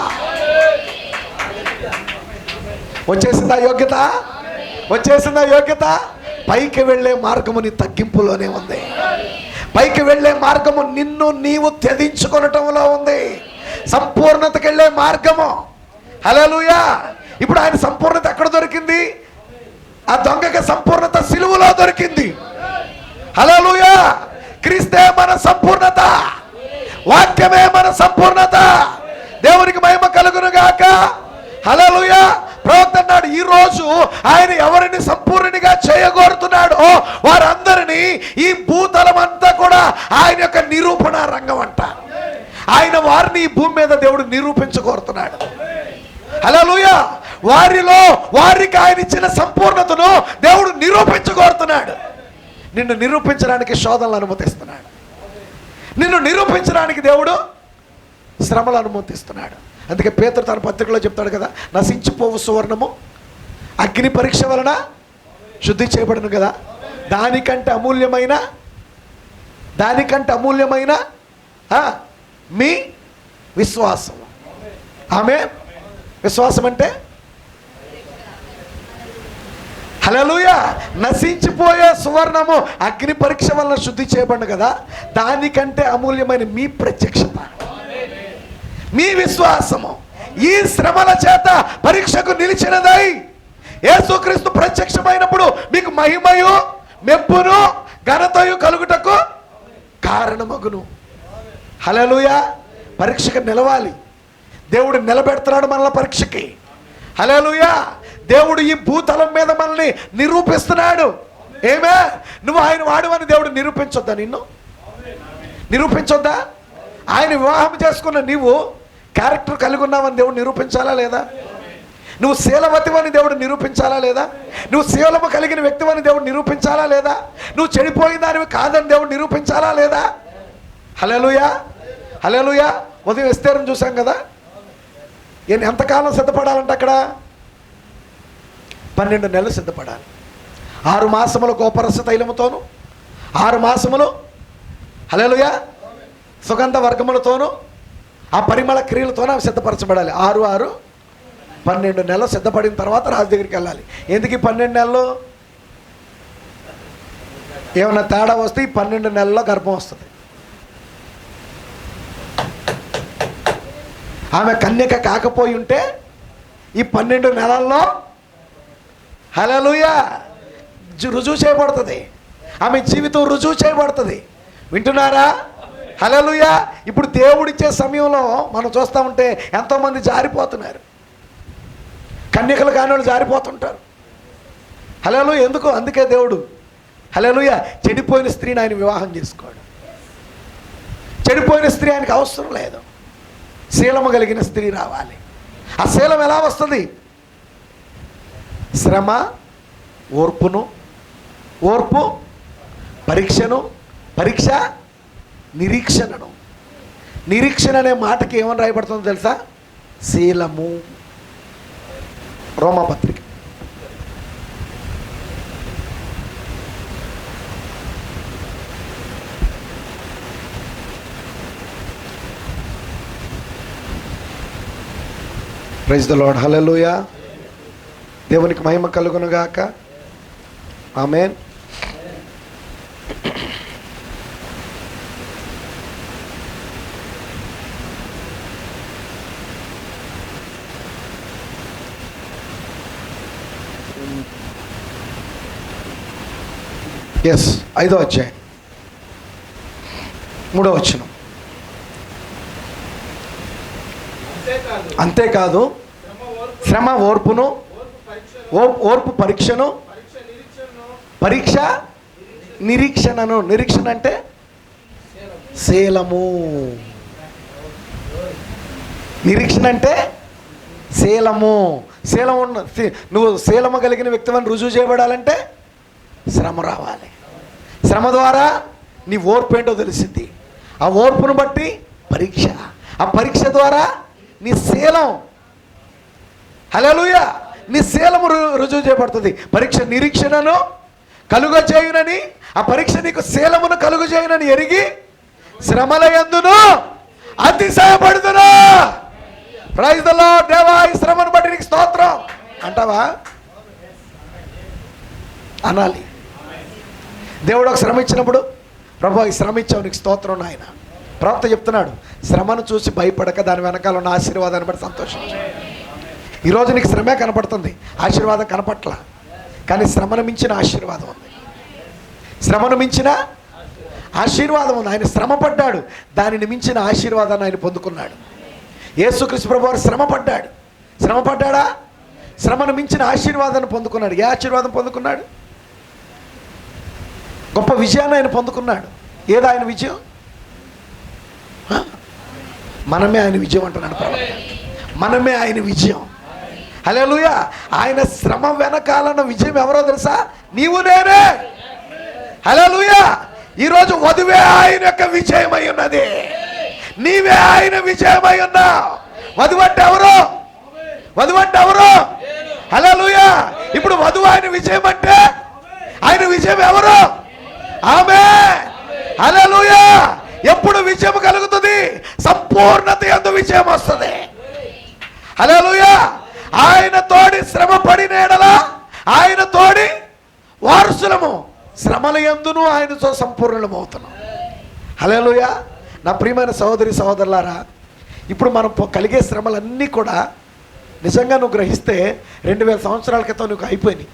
[SPEAKER 2] వచ్చేసిందా యోగ్యత? వచ్చేసిందా యోగ్యత? పైకి వెళ్ళే మార్గము నీ తగ్గింపులోనే ఉంది. పైకి వెళ్ళే మార్గము నిన్ను నీవు త్యజించుకొనటంలో ఉంది. సంపూర్ణతకి వెళ్ళే మార్గము. హల్లెలూయా. ఇప్పుడు ఆయన సంపూర్ణత ఎక్కడ దొరికింది? ఆ దొంగకి సంపూర్ణత సిలువలో దొరికింది. హల్లెలూయా. క్రీస్తే మన సంపూర్ణత, వాక్యమే మన సంపూర్ణత. దేవునికి మహిమ కలుగును గాక. హల్లెలూయా. ప్రవక్త అన్నాడు, ఈ రోజు ఆయన ఎవరిని సంపూర్ణిగా చేయగోరుతున్నాడో వారందరినీ, ఈ భూతలం అంతా కూడా ఆయన యొక్క నిరూపణ రంగం అంట. ఆయన వారిని ఈ భూమి మీద దేవుడు నిరూపించగోరుతున్నాడు. హల్లెలూయా. వారిలో వారికి ఆయన ఇచ్చిన సంపూర్ణతను దేవుడు నిరూపించగోరుతున్నాడు. నిన్ను నిరూపించడానికి శోధనలు అనుమతిస్తున్నాడు. నిన్ను నిరూపించడానికి దేవుడు శ్రమలు అనుమతిస్తున్నాడు. అందుకే పేతురు తన పత్రికలో చెప్తాడు కదా, నశించిపోవు సువర్ణము అగ్ని పరీక్ష వలన శుద్ధి చేయబడను కదా, దానికంటే అమూల్యమైన మీ విశ్వాసం. ఆమె విశ్వాసం అంటే హల్లెలూయా. నశించిపోయే సువర్ణము అగ్ని పరీక్ష వలన శుద్ధి చేయబడను కదా, దానికంటే అమూల్యమైన మీ ప్రత్యక్షత, మీ విశ్వాసము ఈ శ్రమల చేత పరీక్షకు నిలిచినదై యేసుక్రీస్తు ప్రత్యక్షమైనప్పుడు మీకు మహిమయు మెప్పును ఘనతయు కలుగుటకు కారణమగును. హల్లెలూయా. పరీక్షకు నిలవాలి. దేవుడు నిలబెడుతున్నాడు మనల్ని పరీక్షకి. హల్లెలూయా. దేవుడు ఈ భూతలం మీద మనల్ని నిరూపిస్తున్నాడు. ఏమే, నువ్వు ఆయన వాడువని దేవుడు నిరూపించొద్దా? నిన్ను నిరూపించొద్దా? ఆయన వివాహం చేసుకున్న నీవు క్యారెక్టర్ కలిగి ఉన్నావని దేవుడు నిరూపించాలా లేదా? నువ్వు శీలవతివని దేవుడు నిరూపించాలా లేదా? నువ్వు శీలము కలిగిన వ్యక్తివని దేవుడు నిరూపించాలా లేదా? నువ్వు చెడిపోయిన దానివి కాదని దేవుడు నిరూపించాలా లేదా? హల్లెలూయా. హల్లెలూయా. ఉదయం ఎస్తేరుని చూసాం కదా, ఎంతకాలం సిద్ధపడాలంట అక్కడ? 12 నెలలు సిద్ధపడాలి. 6 మాసములు గోపరస తైలముతోను, 6 మాసములు హల్లెలూయా సుగంధ వర్గములతోనూ, ఆ పరిమళ క్రియలతోనూ అవి సిద్ధపరచబడాలి. 6, 6, 12 నెలలు సిద్ధపడిన తర్వాత రాజు దగ్గరికి వెళ్ళాలి. ఎందుకు 12 నెలలు? ఏమన్నా తేడా వస్తే ఈ 12 నెలల్లో గర్భం వస్తుంది. ఆమె కన్యక కాకపోయి ఉంటే ఈ 12 నెలల్లో హల్లెలూయా రుజువు చేయబడుతుంది. ఆమె జీవితం రుజువు చేయబడుతుంది. వింటున్నారా? హల్లెలూయా. ఇప్పుడు దేవుడిచ్చే సమయంలో మనం చూస్తూ ఉంటే ఎంతోమంది జారిపోతున్నారు. కన్యకలు కాని వాళ్ళు జారిపోతుంటారు. హల్లెలూయా. ఎందుకు? అందుకే దేవుడు హల్లెలూయా చెడిపోయిన స్త్రీని ఆయన వివాహం చేసుకోడు. చెడిపోయిన స్త్రీ ఆయనకు అవసరం లేదు. శీలము కలిగిన స్త్రీ రావాలి. ఆ శీలం ఎలా వస్తుంది? శ్రమ, ఓర్పును, ఓర్పు పరీక్షను, పరీక్ష నిరీక్షణను. నిరీక్షణ అనే మాటకి ఏమని రాయబడుతుందో తెలుసా? శీలము. రోమాపత్రిక ప్రైజ్ ద లార్డ్. హల్లెలూయా. దేవునికి మహిమ కలుగును గాక. ఆమేన్. ఎస్ 5వ అధ్యాయం 3వ వచనం. అంతేకాదు శ్రమ ఓర్పును, ఓర్పు పరీక్షను, పరీక్ష నిరీక్షణను. నిరీక్షణ అంటే శీలము. నిరీక్షణ అంటే శీలము. శీలం ఉన్న నువ్వు శీలము కలిగిన వ్యక్తిని రుజువు చేయబడాలంటే శ్రమ రావాలి. శ్రమ ద్వారా నీ ఓర్పు ఏంటో తెలిసింది. ఆ ఓర్పును బట్టి పరీక్ష, ఆ పరీక్ష ద్వారా నీ శీలం హల్లెలూయా నీ శీలము రుజువు చేయబడుతుంది. పరీక్ష నిరీక్షణను కలుగజేయునని, ఆ పరీక్ష నీకు శీలమును కలుగజేయునని ఎరిగి శ్రమల యందును అతిశయపడుదును. Praise the Lord. దేవా ఈ శ్రమను బట్టి నీకు స్తోత్రం అంటావా? అనాలి. దేవుడు ఒక శ్రమ ఇచ్చినప్పుడు, ప్రభు ఈ శ్రమ ఇచ్చావు నీకు స్తోత్రం నాయన. ప్రవక్త చెప్తున్నాడు, శ్రమను చూసి భయపడక దాని వెనకాల ఉన్న ఆశీర్వాదాన్ని బట్టి సంతోషించు. ఈరోజు నీకు శ్రమే కనపడుతుంది, ఆశీర్వాదం కనపట్ల. కానీ శ్రమను మించిన ఆశీర్వాదం ఉంది. శ్రమను మించిన ఆశీర్వాదం ఉంది. ఆయన శ్రమ పడ్డాడు, దానిని మించిన ఆశీర్వాదాన్ని ఆయన పొందుకున్నాడు. యేసుక్రీస్తు ప్రభు వారు శ్రమ పడ్డాడు. శ్రమ పడ్డాడా? శ్రమను మించిన ఆశీర్వాదాన్ని పొందుకున్నాడు. ఏ ఆశీర్వాదం పొందుకున్నాడు? గొప్ప విజయాన్ని ఆయన పొందుకున్నాడు. ఏదో ఆయన విజయం? మనమే ఆయన విజయం అంటున్నాడు ప్రభు. మనమే ఆయన విజయం. హల్లెలూయా. ఆయన శ్రమ వెనకాలన్న విజయం ఎవరో తెలుసా? నీవు నేనే. హల్లెలూయా. ఈరోజు వధువే ఆయన యొక్క విజయమై ఉన్నది. నీవే ఆయన విజయమై ఉన్నావు. వధువు అంటే ఎవరు? వధువు అంటే ఎవరు? హల్లెలూయా. ఇప్పుడు వధువు ఆయన విజయం అంటే ఆయన విజయం ఎవరు? ఆమేన్. హల్లెలూయా. ఎప్పుడు విజయం కలుగుతుంది? సంపూర్ణత యందు విజయం వస్తుంది. హల్లెలూయా. ఆయన తోడి శ్రమ పడిన ఎడల ఆయన తోడి వారసులము. శ్రమల యందును ఆయనతో సంపూర్ణమవుతున్నాం. హల్లెలూయా. నా ప్రియమైన సహోదరి సహోదరులారా, ఇప్పుడు మనం కలిగే శ్రమలన్నీ కూడా నిజంగా నువ్వు గ్రహిస్తే 2000 సంవత్సరాల క్రితం నువ్వు అయిపోయినాయి.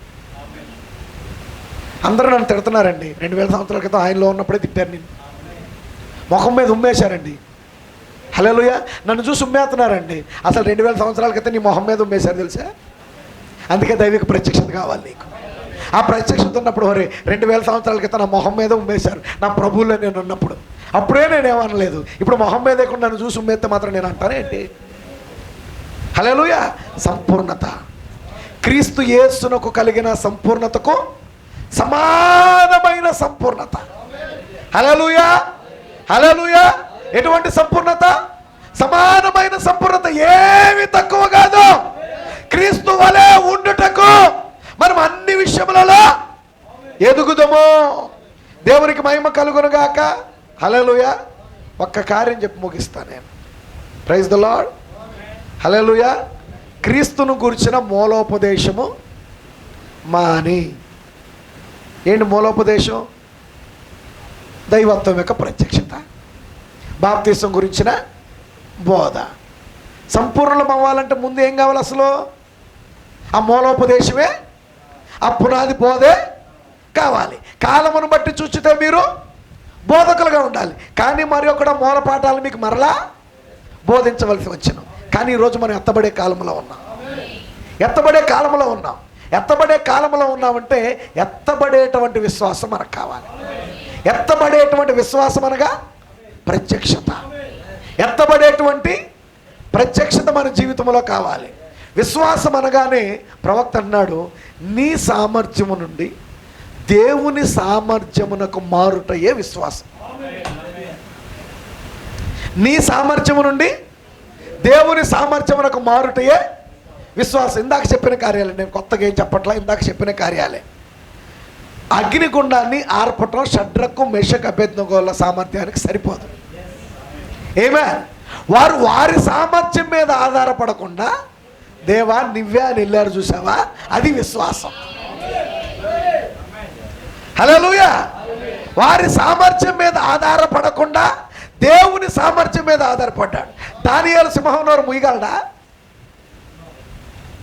[SPEAKER 2] అందరూ నన్ను తిడుతున్నారండి. 2000 సంవత్సరాల క్రితం ఆయనలో ఉన్నప్పుడే తిట్టారు. నేను ముఖం మీద ఉమ్మేశారండి. హల్లెలూయా. నన్ను చూసి ఉమ్మేస్తున్నారండి. అసలు 2000 సంవత్సరాల క్రితం నీ మొహం మీద ఉమ్మేశారు తెలుసా? అందుకే దైవిక ప్రత్యక్షత కావాలి నీకు. ఆ ప్రత్యక్షత ఉన్నప్పుడు ఒరే 2000 సంవత్సరాల క్రితం నా మొహం మీద ఉమ్మేశారు నా ప్రభువులో నేను ఉన్నప్పుడు. అప్పుడే నేనేమనలేదు. ఇప్పుడు మొహం మీద లేకుండా నన్ను చూసి ఉమ్మేస్తే మాత్రం నేను అంటానేంటి? హల్లెలూయా. సంపూర్ణత క్రీస్తు యేసునకు కలిగిన సంపూర్ణతకు సమానమైన సంపూర్ణత. హల్లెలూయా. హల్లెలూయా. ఎటువంటి సంపూర్ణత? సమానమైన సంపూర్ణత. ఏమి తక్కువ కాదు. క్రీస్తు వలె ఉండుటకు విషయములలో ఎదుగుదము. దేవునికి మహిమ కలుగునుగాక. హల్లెలూయా. ఒక్క కార్యం చెప్పి ముగిస్తాను నేను. Praise the Lord. హల్లెలూయా. క్రీస్తును గురించిన మూలోపదేశము మాని. ఏంటి మూలోపదేశం? దైవత్వం యొక్క ప్రత్యక్షత, బాప్తిసం గురించిన బోధ. సంపూర్ణం అవ్వాలంటే ముందు ఏం కావాలి? అసలు ఆ మూలోపదేశమే, ఆ పునాది బోధే కావాలి. కాలమును బట్టి చూచితే మీరు బోధకులుగా ఉండాలి. కానీ మరి ఒకటి మూల పాఠాలు మీకు మరలా బోధించవలసి వచ్చును. కానీ ఈరోజు మనం ఎత్తబడే కాలంలో ఉన్నాం. ఎత్తబడే కాలంలో ఉన్నాం. ఎత్తబడే కాలంలో ఉన్నామంటే ఎత్తబడేటువంటి విశ్వాసం మనకు కావాలి. ఎత్తబడేటువంటి విశ్వాసం అనగా ప్రత్యక్షత. ఎత్తబడేటువంటి ప్రత్యక్షత మన జీవితంలో కావాలి. విశ్వాసం అనగానే ప్రవక్త అన్నాడు, నీ సామర్థ్యము నుండి దేవుని సామర్థ్యమునకు మారుటయే విశ్వాసం. నీ సామర్థ్యము నుండి దేవుని సామర్థ్యమునకు మారుటయే విశ్వాసం. ఇందాక చెప్పిన కార్యాలే, నేను కొత్తగా ఏం చెప్పట్లా, ఇందాక చెప్పిన కార్యాలే. అగ్నిగుండాన్ని ఆర్పటం షడ్రకు మెషక్ అబేద్నెగోల సామర్థ్యానికి సరిపోదు. ఏమే, వారు వారి సామర్థ్యం మీద ఆధారపడకుండా దేవా నివ్వే అని వెళ్ళారు. చూసావా, అది విశ్వాసం. హల్లెలూయా. వారి సామర్థ్యం మీద ఆధారపడకుండా దేవుని సామర్థ్యం మీద ఆధారపడ్డాడు. దానియేలు సింహం నోరు ముయ్యగలడా?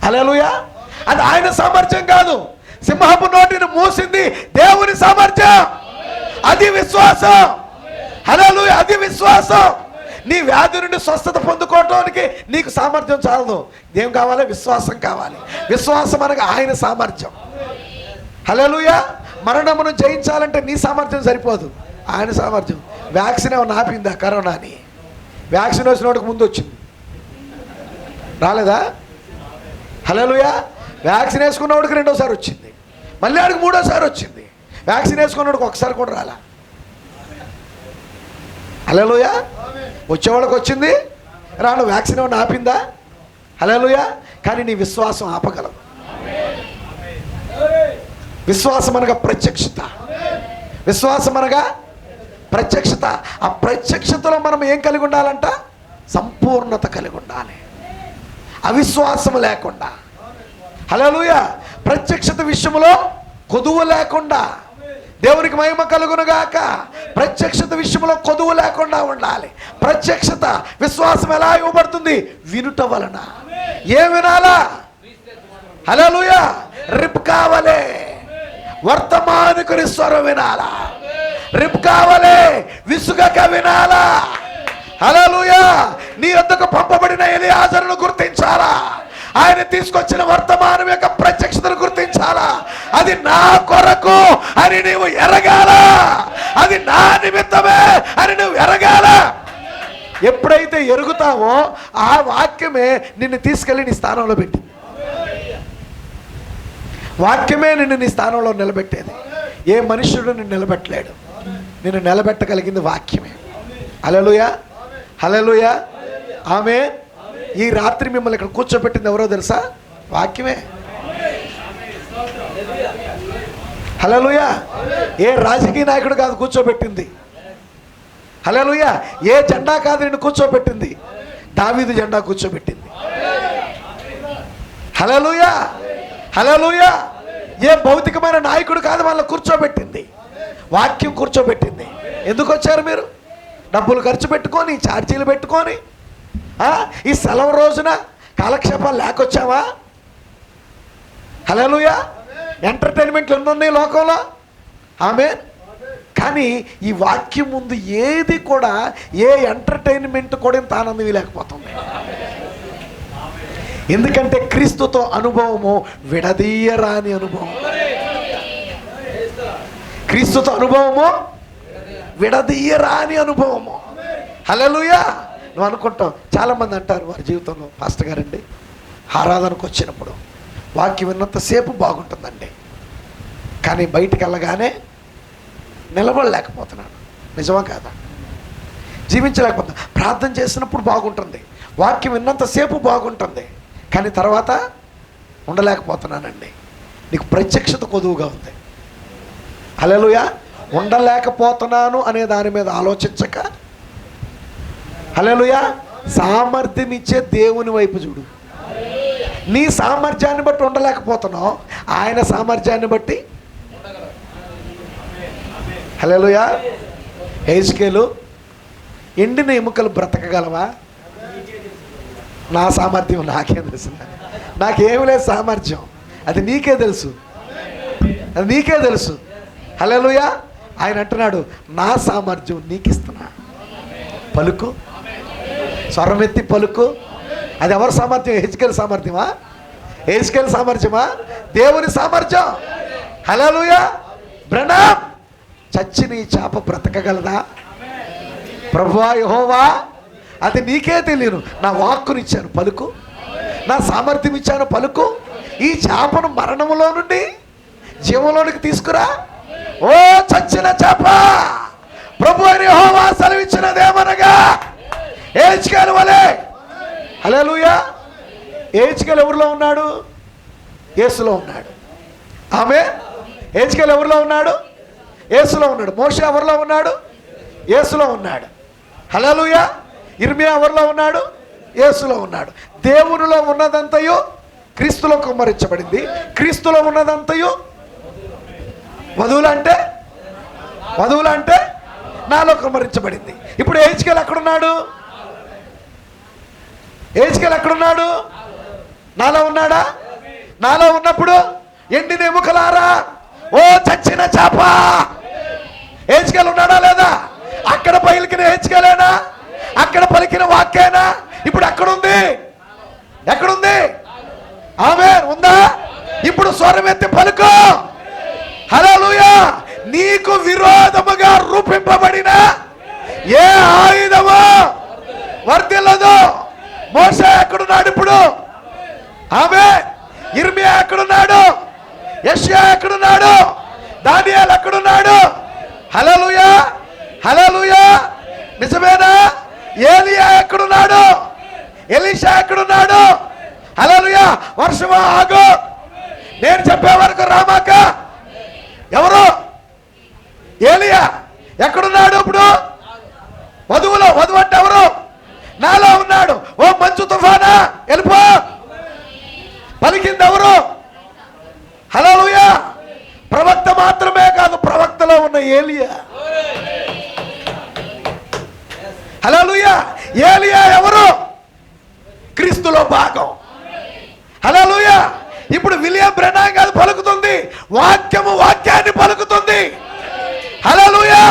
[SPEAKER 2] హల్లెలూయా. అది ఆయన సామర్థ్యం కాదు, సింహపు నోటిని మూసింది దేవుని సామర్థ్యం. అది విశ్వాసం. హల్లెలూయా. అది విశ్వాసం. నీ వ్యాధి నుండి స్వస్థత పొందుకోవటానికి నీకు సామర్థ్యం చాలదు. ఏం కావాలి? విశ్వాసం కావాలి. విశ్వాసం అనగా ఆయన సామర్థ్యం. హల్లెలూయా. మరణమును జయించాలంటే నీ సామర్థ్యం సరిపోదు, ఆయన సామర్థ్యం. వ్యాక్సిన్ ఏమన్నా ఆపిందా? కరోనాని వ్యాక్సిన్ వేసినోడికి ముందు వచ్చింది, రాలేదా? హల్లెలూయా. వ్యాక్సిన్ వేసుకున్నవాడికి రెండోసారి వచ్చింది, మళ్ళీ ఆడికి మూడోసారి వచ్చింది. వ్యాక్సిన్ వేసుకున్నవాడికి ఒకసారి కూడా రాలా. హల్లెలూయా. వచ్చేవాళ్ళకి వచ్చింది, రాను. వ్యాక్సిన్ ఏమన్నా ఆపిందా? హల్లెలూయా. కానీ నీ విశ్వాసం ఆపగలవు. విశ్వాసం అనగా ప్రత్యక్షత. విశ్వాసం అనగా ప్రత్యక్షత. ఆ ప్రత్యక్షతలో మనం ఏం కలిగి ఉండాలంట? సంపూర్ణత కలిగి ఉండాలి, అవిశ్వాసం లేకుండా. హల్లెలూయా. ప్రత్యక్షత విషయంలో కొదువు లేకుండా. దేవునికి మహిమ కలుగునుగాక. ప్రత్యక్షత విషయంలో కొదువు లేకుండా ఉండాలి. ప్రత్యక్షత విశ్వాసం ఎలా ఇవ్వబడుతుంది? వినుట వలన. ఏం వినాలా? హల్లెలూయా. రిబ్కా వలె వర్తమానికుని స్వరం వినాలా. రిబ్కా వలె విసుగక వినాలా. హల్లెలూయా. నీ వద్దకు పంపబడిన ఎలియాజరును గుర్తించాలా. ఆయన తీసుకొచ్చిన వర్తమానం యొక్క ప్రత్యక్షతను గుర్తించాలా. అది నా కొరకు అని నీవు ఎరగాల. అది నా నిమిత్తమే అని నువ్వు ఎరగాల. ఎప్పుడైతే ఎరుగుతావో ఆ వాక్యమే నిన్ను తీసుకెళ్ళి నీ స్థానంలో పెట్టింది. వాక్యమే నిన్ను నీ స్థానంలో నిలబెట్టేది. ఏ మనుష్యుడు నిన్ను నిలబెట్టలేడు. నిన్ను నిలబెట్టగలిగింది వాక్యమే. హల్లెలూయా. హల్లెలూయా. ఆమేన్. ఈ రాత్రి మిమ్మల్ని ఇక్కడ కూర్చోబెట్టింది ఎవరో తెలుసా? వాక్యమే. హల్లెలూయా. ఏ రాజకీయ నాయకుడు కాదు కూర్చోబెట్టింది. హల్లెలూయా. ఏ జెండా కాదు నిన్ను కూర్చోబెట్టింది. దావీదు జెండా కూర్చోబెట్టింది. హల్లెలూయా. హల్లెలూయా. ఏ భౌతికమైన నాయకుడు కాదు వాళ్ళని కూర్చోబెట్టింది. వాక్యం కూర్చోబెట్టింది. ఎందుకు వచ్చారు మీరు? డబ్బులు ఖర్చు పెట్టుకొని, ఛార్జీలు పెట్టుకొని, ఈ సెలవు రోజున కాలక్షేపాలు లేకొచ్చావా? హల్లెలూయా. ఎంటర్టైన్మెంట్లు ఎన్నున్నాయి లోకంలో. ఆమేన్. కానీ ఈ వాక్యం ముందు ఏది కూడా, ఏ ఎంటర్టైన్మెంట్ కూడా ఇంత ఆనందం లేకపోతుంది. ఎందుకంటే క్రీస్తుతో అనుభవము విడదీయరాని అనుభవం. క్రీస్తుతో అనుభవము విడదీయరాని అనుభవము. హల్లెలూయా. నువ్వు అనుకుంటావు, చాలామంది అంటారు వారి జీవితంలో, పాస్టర్ గారండి ఆరాధనకు వచ్చినప్పుడు వాక్యం విన్నంతసేపు బాగుంటుందండి, కానీ బయటికి వెళ్ళగానే నిలబడలేకపోతున్నాను. నిజమా కాదా? జీవించలేకపోతున్నా. ప్రార్థన చేసినప్పుడు బాగుంటుంది, వాక్యం విన్నంతసేపు బాగుంటుంది, కానీ తర్వాత ఉండలేకపోతున్నానండి. నీకు ప్రత్యక్షత కొదువుగా ఉంది. హల్లెలూయా. ఉండలేకపోతున్నాను అనే దాని మీద ఆలోచించక, హల్లెలూయా, సామర్థ్యం ఇచ్చే దేవుని వైపు చూడు. నీ సామర్థ్యాన్ని బట్టి ఉండలేకపోతున్నావు, ఆయన సామర్థ్యాన్ని బట్టి. హల్లెలూయా. హెజ్కేలు, ఎండిన ఎముకలు బ్రతకగలవా? నా సామర్థ్యం నాకేం తెలుసు, నాకేమి లేదు సామర్థ్యం, అది నీకే తెలుసు, అది నీకే తెలుసు. హల్లెలూయా. ఆయన అంటున్నాడు, నా సామర్థ్యం నీకు ఇస్తున్నా, పలుకు, స్వరమెత్తి పలుకు. అది ఎవరి సామర్థ్యం? హెజ్కేలు సామర్థ్యమా? హెజ్కేలు సామర్థ్యమా? దేవుని సామర్థ్యం. హల్లెలూయా. బ్రహ్మం, చచ్చిన ఈ చేప బ్రతకగలదా? ప్రభువా యెహోవా, అది నీకే తెలియను, నా వాక్కునిచ్చాను పలుకు, నా సామర్థ్యం ఇచ్చాను పలుకు. ఈ చేపను మరణములో నుండి జీవంలోనికి తీసుకురా. ఓ చచ్చిన చేప, ప్రభువా యెహోవా సెలవిచ్చినదేమనగా హెజ్కేలు వలె. హల్లెలూయా. హెజ్కేలు ఎవరిలో ఉన్నాడు? యేసులో ఉన్నాడు. ఆమేన్. హెజ్కేలు ఎవరిలో ఉన్నాడు? యేసులో ఉన్నాడు. మోషే ఎవరిలో ఉన్నాడు? యేసులో ఉన్నాడు. హల్లెలూయా. ఇర్మియా ఎవరిలో ఉన్నాడు? యేసులో ఉన్నాడు. దేవునిలో ఉన్నదంతయు క్రీస్తులో కుమ్మరించబడింది. క్రీస్తులో ఉన్నదంతయు వధువులంటే నాలో కుమ్మరించబడింది. ఇప్పుడు హెజ్కేలు ఎక్కడున్నాడు? హెజ్కేలు ఎక్కడున్నాడు? నాలో ఉన్నాడా? నాలో ఉన్నప్పుడు ఎండిన ఎముకలారా, ఓ చచ్చిన చేప, హెజ్కేలు ఉన్నాడా లేదా? అక్కడ పలికిన హెజ్కేలేనా? అక్కడ పలికిన వాక్యేనా? ఇప్పుడు ఎక్కడుంది? ఎక్కడుంది? ఆమేన్. ఉందా? ఇప్పుడు స్వరమెత్తి పలుకు. హల్లెలూయా. నీకు విరోధముగా రూపింపబడిన ఏ ఆయుధము వర్ధిల్లదు. మోషే ఎక్కడున్నాడు ఇప్పుడు? ఆమేన్. ఇర్మియా ఎక్కడున్నాడు? యెషయా ఎక్కడున్నాడు? దానియేలు ఎక్కడున్నాడు? హల్లెలూయా. హల్లెలూయా. నిజమేనా? ఏలియా ఎక్కడున్నాడు? ఎలీషా ఎక్కడున్నాడు? హల్లెలూయా. వర్షమా ఆగు, నేను చెప్పే వరకు రామాక. ఎవరు? ఏలియా ఎక్కడున్నాడు ఇప్పుడు? వధువు అంటే ఎవరు? నాలో ఉన్నాడు. ఓ మంచు తుఫానా వెళ్ళిపో, పలికింది ఎవరు? హల్లెలూయా. ప్రవక్త మాత్రమే కాదు, ప్రవక్తలో ఉన్న ఏలియా. హల్లెలూయా. ఏలియా ఎవరు? క్రీస్తులో భాగం. హల్లెలూయా. ఇప్పుడు విలియం బ్రెనాన్ కాదు పలుకుతుంది, వాక్యము వాక్యాన్ని పలుకుతుంది. హల్లెలూయా.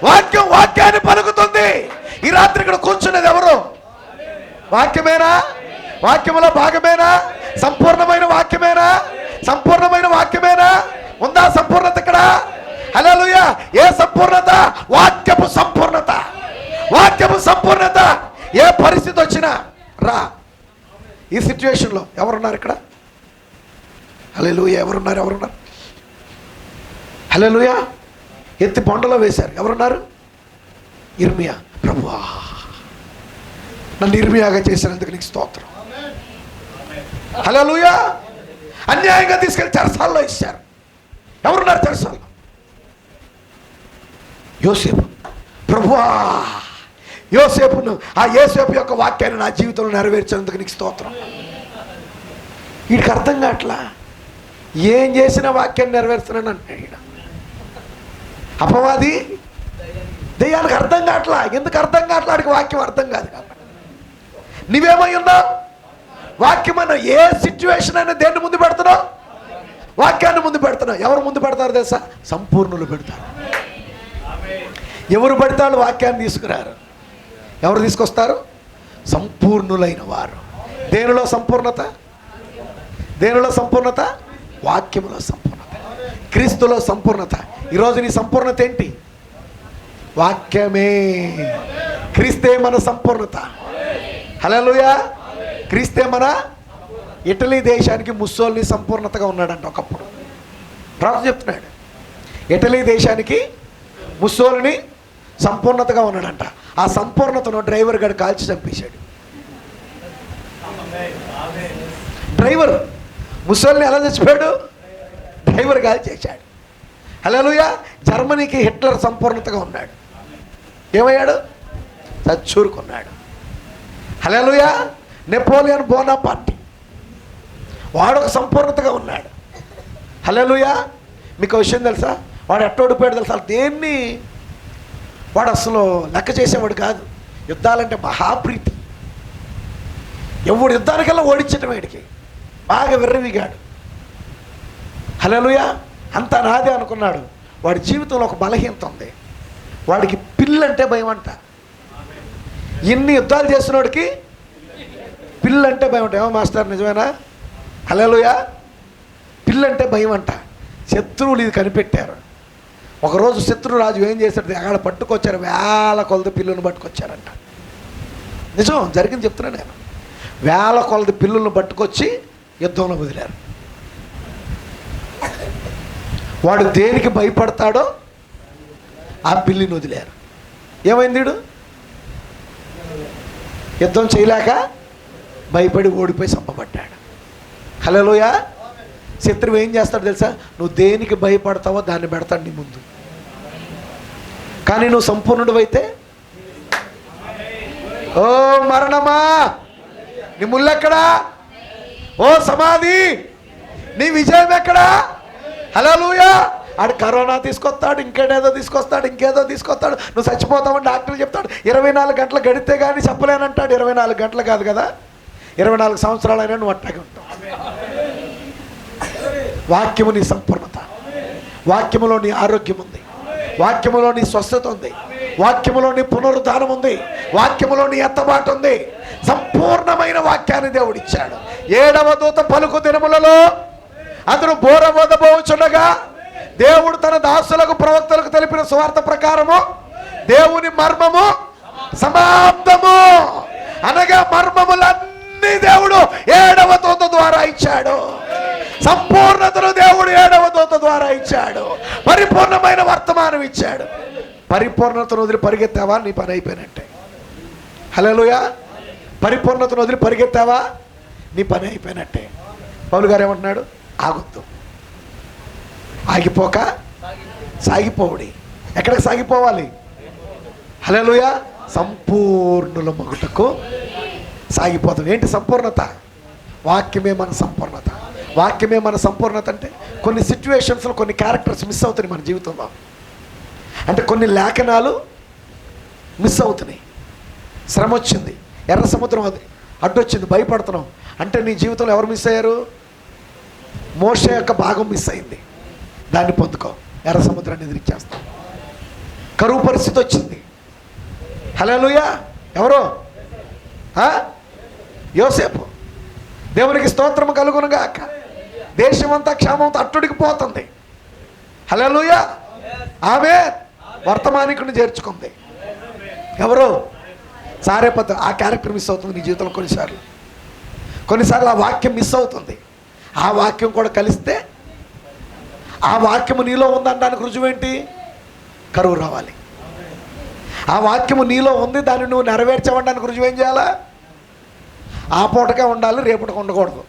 [SPEAKER 2] వాక్యం వాక్యాన్ని పలుకుతుంది. ఈ రాత్రి ఇక్కడ కూర్చున్నది ఎవరు? వాక్యమేనా? వాక్యములో భాగమేనా? సంపూర్ణమైన వాక్యమేనా? సంపూర్ణమైన వాక్యమేనా? ఉందా సంపూర్ణత ఇక్కడ? హల్లెలూయా. ఏ సంపూర్ణత? వాక్యపు సంపూర్ణత. వాక్యపు సంపూర్ణత. ఏ పరిస్థితి వచ్చినా రా. ఈ సిచ్యువేషన్లో ఎవరున్నారు ఇక్కడ? హల్లెలూయా. ఎవరున్నారు? హల్లెలూయా. ఎత్తి బొండలో వేశారు. ఎవరున్నారు? ఇర్మియా. ప్రభువా, నన్ను ఇర్మియాగా చేసినందుకు నీకు స్తోత్రం. హల్లెలూయా. అన్యాయంగా తీసుకెళ్ళి చెరసాల్లో ఇచ్చారు. ఎవరున్నారు చెరసాల్లో? యోసేపు. ప్రభువా, యోసేపును, ఆ యోసేపు యొక్క వాక్యాన్ని నా జీవితంలో నెరవేర్చినందుకు నీకు స్తోత్రం. వీడికి అర్థం కావట్లా, ఏం చేసిన వాక్యాన్ని నెరవేరుస్తున్నాను అంటాడు. అపవాది దెయ్యానికి అర్థం కావట్లా. ఎందుకు అర్థం కావట్లా? వాడికి వాక్యం అర్థం కాదు కాబట్టి. నువ్వేమై ఉన్నావు? వాక్యం అన్న ఏ సిచ్యువేషన్ అయినా దేన్ని ముందు పెడుతున్నావు? వాక్యాన్ని ముందు పెడుతున్నావు. ఎవరు ముందు పెడతారు తెలుసా? సంపూర్ణులు పెడతారు. ఎవరు పెడతారు? వాక్యాన్ని తీసుకురారు. ఎవరు తీసుకొస్తారు? సంపూర్ణులైన వారు. దేనిలో సంపూర్ణత? దేనిలో సంపూర్ణత? వాక్యములో సంపూర్ణత, క్రీస్తులో సంపూర్ణత. ఈరోజు నీ సంపూర్ణత ఏంటి? వాక్యమే. క్రీస్తే మన సంపూర్ణత. హల్లెలూయా. క్రీస్తే మన. ఇటలీ దేశానికి ముస్సోలిని సంపూర్ణతగా ఉన్నాడంట ఒకప్పుడు. ప్రవక్త చెప్తున్నాడు, ఇటలీ దేశానికి ముస్సోలిని సంపూర్ణతగా ఉన్నాడంట. ఆ సంపూర్ణతను డ్రైవర్ గారు కాల్చి చంపేశాడు. డ్రైవర్ ముస్సోలిని ఎలా చచ్చిపోయాడు? డ్రైవర్ గాలి చేశాడు. హల్లెలూయా. జర్మనీకి హిట్లర్ సంపూర్ణతగా ఉన్నాడు. ఏమయ్యాడు? చచ్చూరుకున్నాడు. హల్లెలూయా. నెపోలియన్ బోనాపార్టీ వాడు ఒక సంపూర్ణతగా ఉన్నాడు. హల్లెలూయా. మీకు విషయం తెలుసా? వాడు ఎట్ట ఓడిపోయాడు తెలుసా? దేన్ని వాడు అసలు లెక్క చేసేవాడు కాదు. యుద్ధాలంటే మహాప్రీతి. ఎవడు యుద్ధానికల్లా ఓడించటం వాడికి బాగా విర్రవిగాడు. హల్లెలూయా. అంతా నాదే అనుకున్నాడు. వాడి జీవితంలో ఒక బలహీనత ఉంది. వాడికి పిల్లంటే భయం అంట. ఇన్ని యుద్ధాలు చేసినోడికి పిల్లంటే భయం అంట. ఏమో మాస్టర్ నిజమేనా? హల్లెలూయా. పిల్లంటే భయం అంట. శత్రువులు ఇది కనిపెట్టారు. ఒకరోజు శత్రురాజు ఏం చేశాడు? అక్కడ పట్టుకొచ్చారు, వేల కొలది పిల్లులను పట్టుకొచ్చారంట. నిజం జరిగింది చెప్తున్నా నేను. వేల కొలది పిల్లులను పట్టుకొచ్చి యుద్ధంలో వదిలారు. వాడు దేనికి భయపడతాడో ఆ పిల్లిని వదిలారు. ఏమైంది? యుద్ధం చేయలేక భయపడి ఓడిపోయి చంపబడ్డాడు. హల్లెలూయా. శత్రువు ఏం చేస్తాడు తెలుసా? నువ్వు దేనికి భయపడతావో దాన్ని పెడతాడు నీ ముందు. కానీ నువ్వు సంపూర్ణుడు అయితే, ఓ మరణమా నీ ముళ్ళెక్కడా? ఓ సమాధి నీ విజయం ఎక్కడా? హల్లెలూయా. ఆడు కరోనా తీసుకొస్తాడు, ఇంకేదో తీసుకొస్తాడు. నువ్వు చచ్చిపోతావని డాక్టర్లు చెప్తాడు. 24 గంటలు గడితే కానీ చెప్పలేనంటాడు. 24 గంటలు కాదు కదా, 24 సంవత్సరాలైనా నువ్వు అట్టాగే ఉంటావు. వాక్యము నీ సంపూర్ణత. వాక్యములో నీ ఆరోగ్యం ఉంది. వాక్యములో నీ స్వస్థత ఉంది. వాక్యములో నీ పునరుద్ధానం ఉంది. వాక్యములో నీ ఎత్తబాటు ఉంది. సంపూర్ణమైన వాక్యాన్ని దేవుడిచ్చాడు. 7వ దూత పలుకు దినములలో అతను బోరబోదబోచుండగా దేవుడు తన దాసులకు ప్రవక్తలకు తెలిపిన సువార్త ప్రకారము దేవుని మర్మము సమాప్తము అనగా మర్మములన్నీ దేవుడు 7వ దూత ద్వారా ఇచ్చాడు. సంపూర్ణతను దేవుడు 7వ దూత ద్వారా ఇచ్చాడు. పరిపూర్ణమైన వర్తమానం ఇచ్చాడు. పరిపూర్ణతను వదిలి పరిగెత్తావా నీ పని అయిపోయినట్టే. హల్లెలూయా. పరిపూర్ణతను వదిలి పరిగెత్తావా నీ పని అయిపోయినట్టే. పౌలు గారు ఏమంటున్నాడు? ఆగొద్దు. ఆగిపోక సాగిపోవుడి. ఎక్కడికి సాగిపోవాలి? హల్లెలూయా. సంపూర్ణుల మగుటకు సాగిపోతాం. ఏంటి సంపూర్ణత? వాక్యమే మన సంపూర్ణత. వాక్యమే మన సంపూర్ణత అంటే కొన్ని సిచ్యువేషన్స్లో కొన్ని క్యారెక్టర్స్ మిస్ అవుతున్నాయి మన జీవితంలో. అంటే కొన్ని లేఖనాలు మిస్ అవుతున్నాయి. శ్రమ వచ్చింది, ఎర్ర సముద్రం అది అడ్డొచ్చింది, భయపడుతున్నాం అంటే నీ జీవితంలో ఎవరు మిస్ అయ్యారు? మోషే యొక్క భాగం మిస్ అయింది. దాన్ని పొందుకో. ఎర్ర సముద్రాన్ని ఎదిరించేస్తాం. కరువు పరిస్థితి వచ్చింది. హల్లెలూయా. ఎవరు? యోసేపు. దేవునికి స్తోత్రము కలుగునుగాక. దేశమంతా క్షేమంతో అట్టుడికి పోతుంది. హల్లెలూయా. ఆమె వర్తమానికుని చేర్చుకుంది. ఎవరు? సారేపత. ఆ క్యారెక్టర్ మిస్ అవుతుంది నీ జీవితంలో కొన్నిసార్లు ఆ వాక్యం మిస్ అవుతుంది. ఆ వాక్యం కూడా కలిస్తే ఆ వాక్యము నీలో ఉందనడానికి రుజువేంటి? కరువు రావాలి. ఆ వాక్యము నీలో ఉంది, దాన్ని నువ్వు నెరవేర్చవడానికి రుజువేం చేయాలా? ఆ పూటకే ఉండాలి, రేపటికి ఉండకూడదు.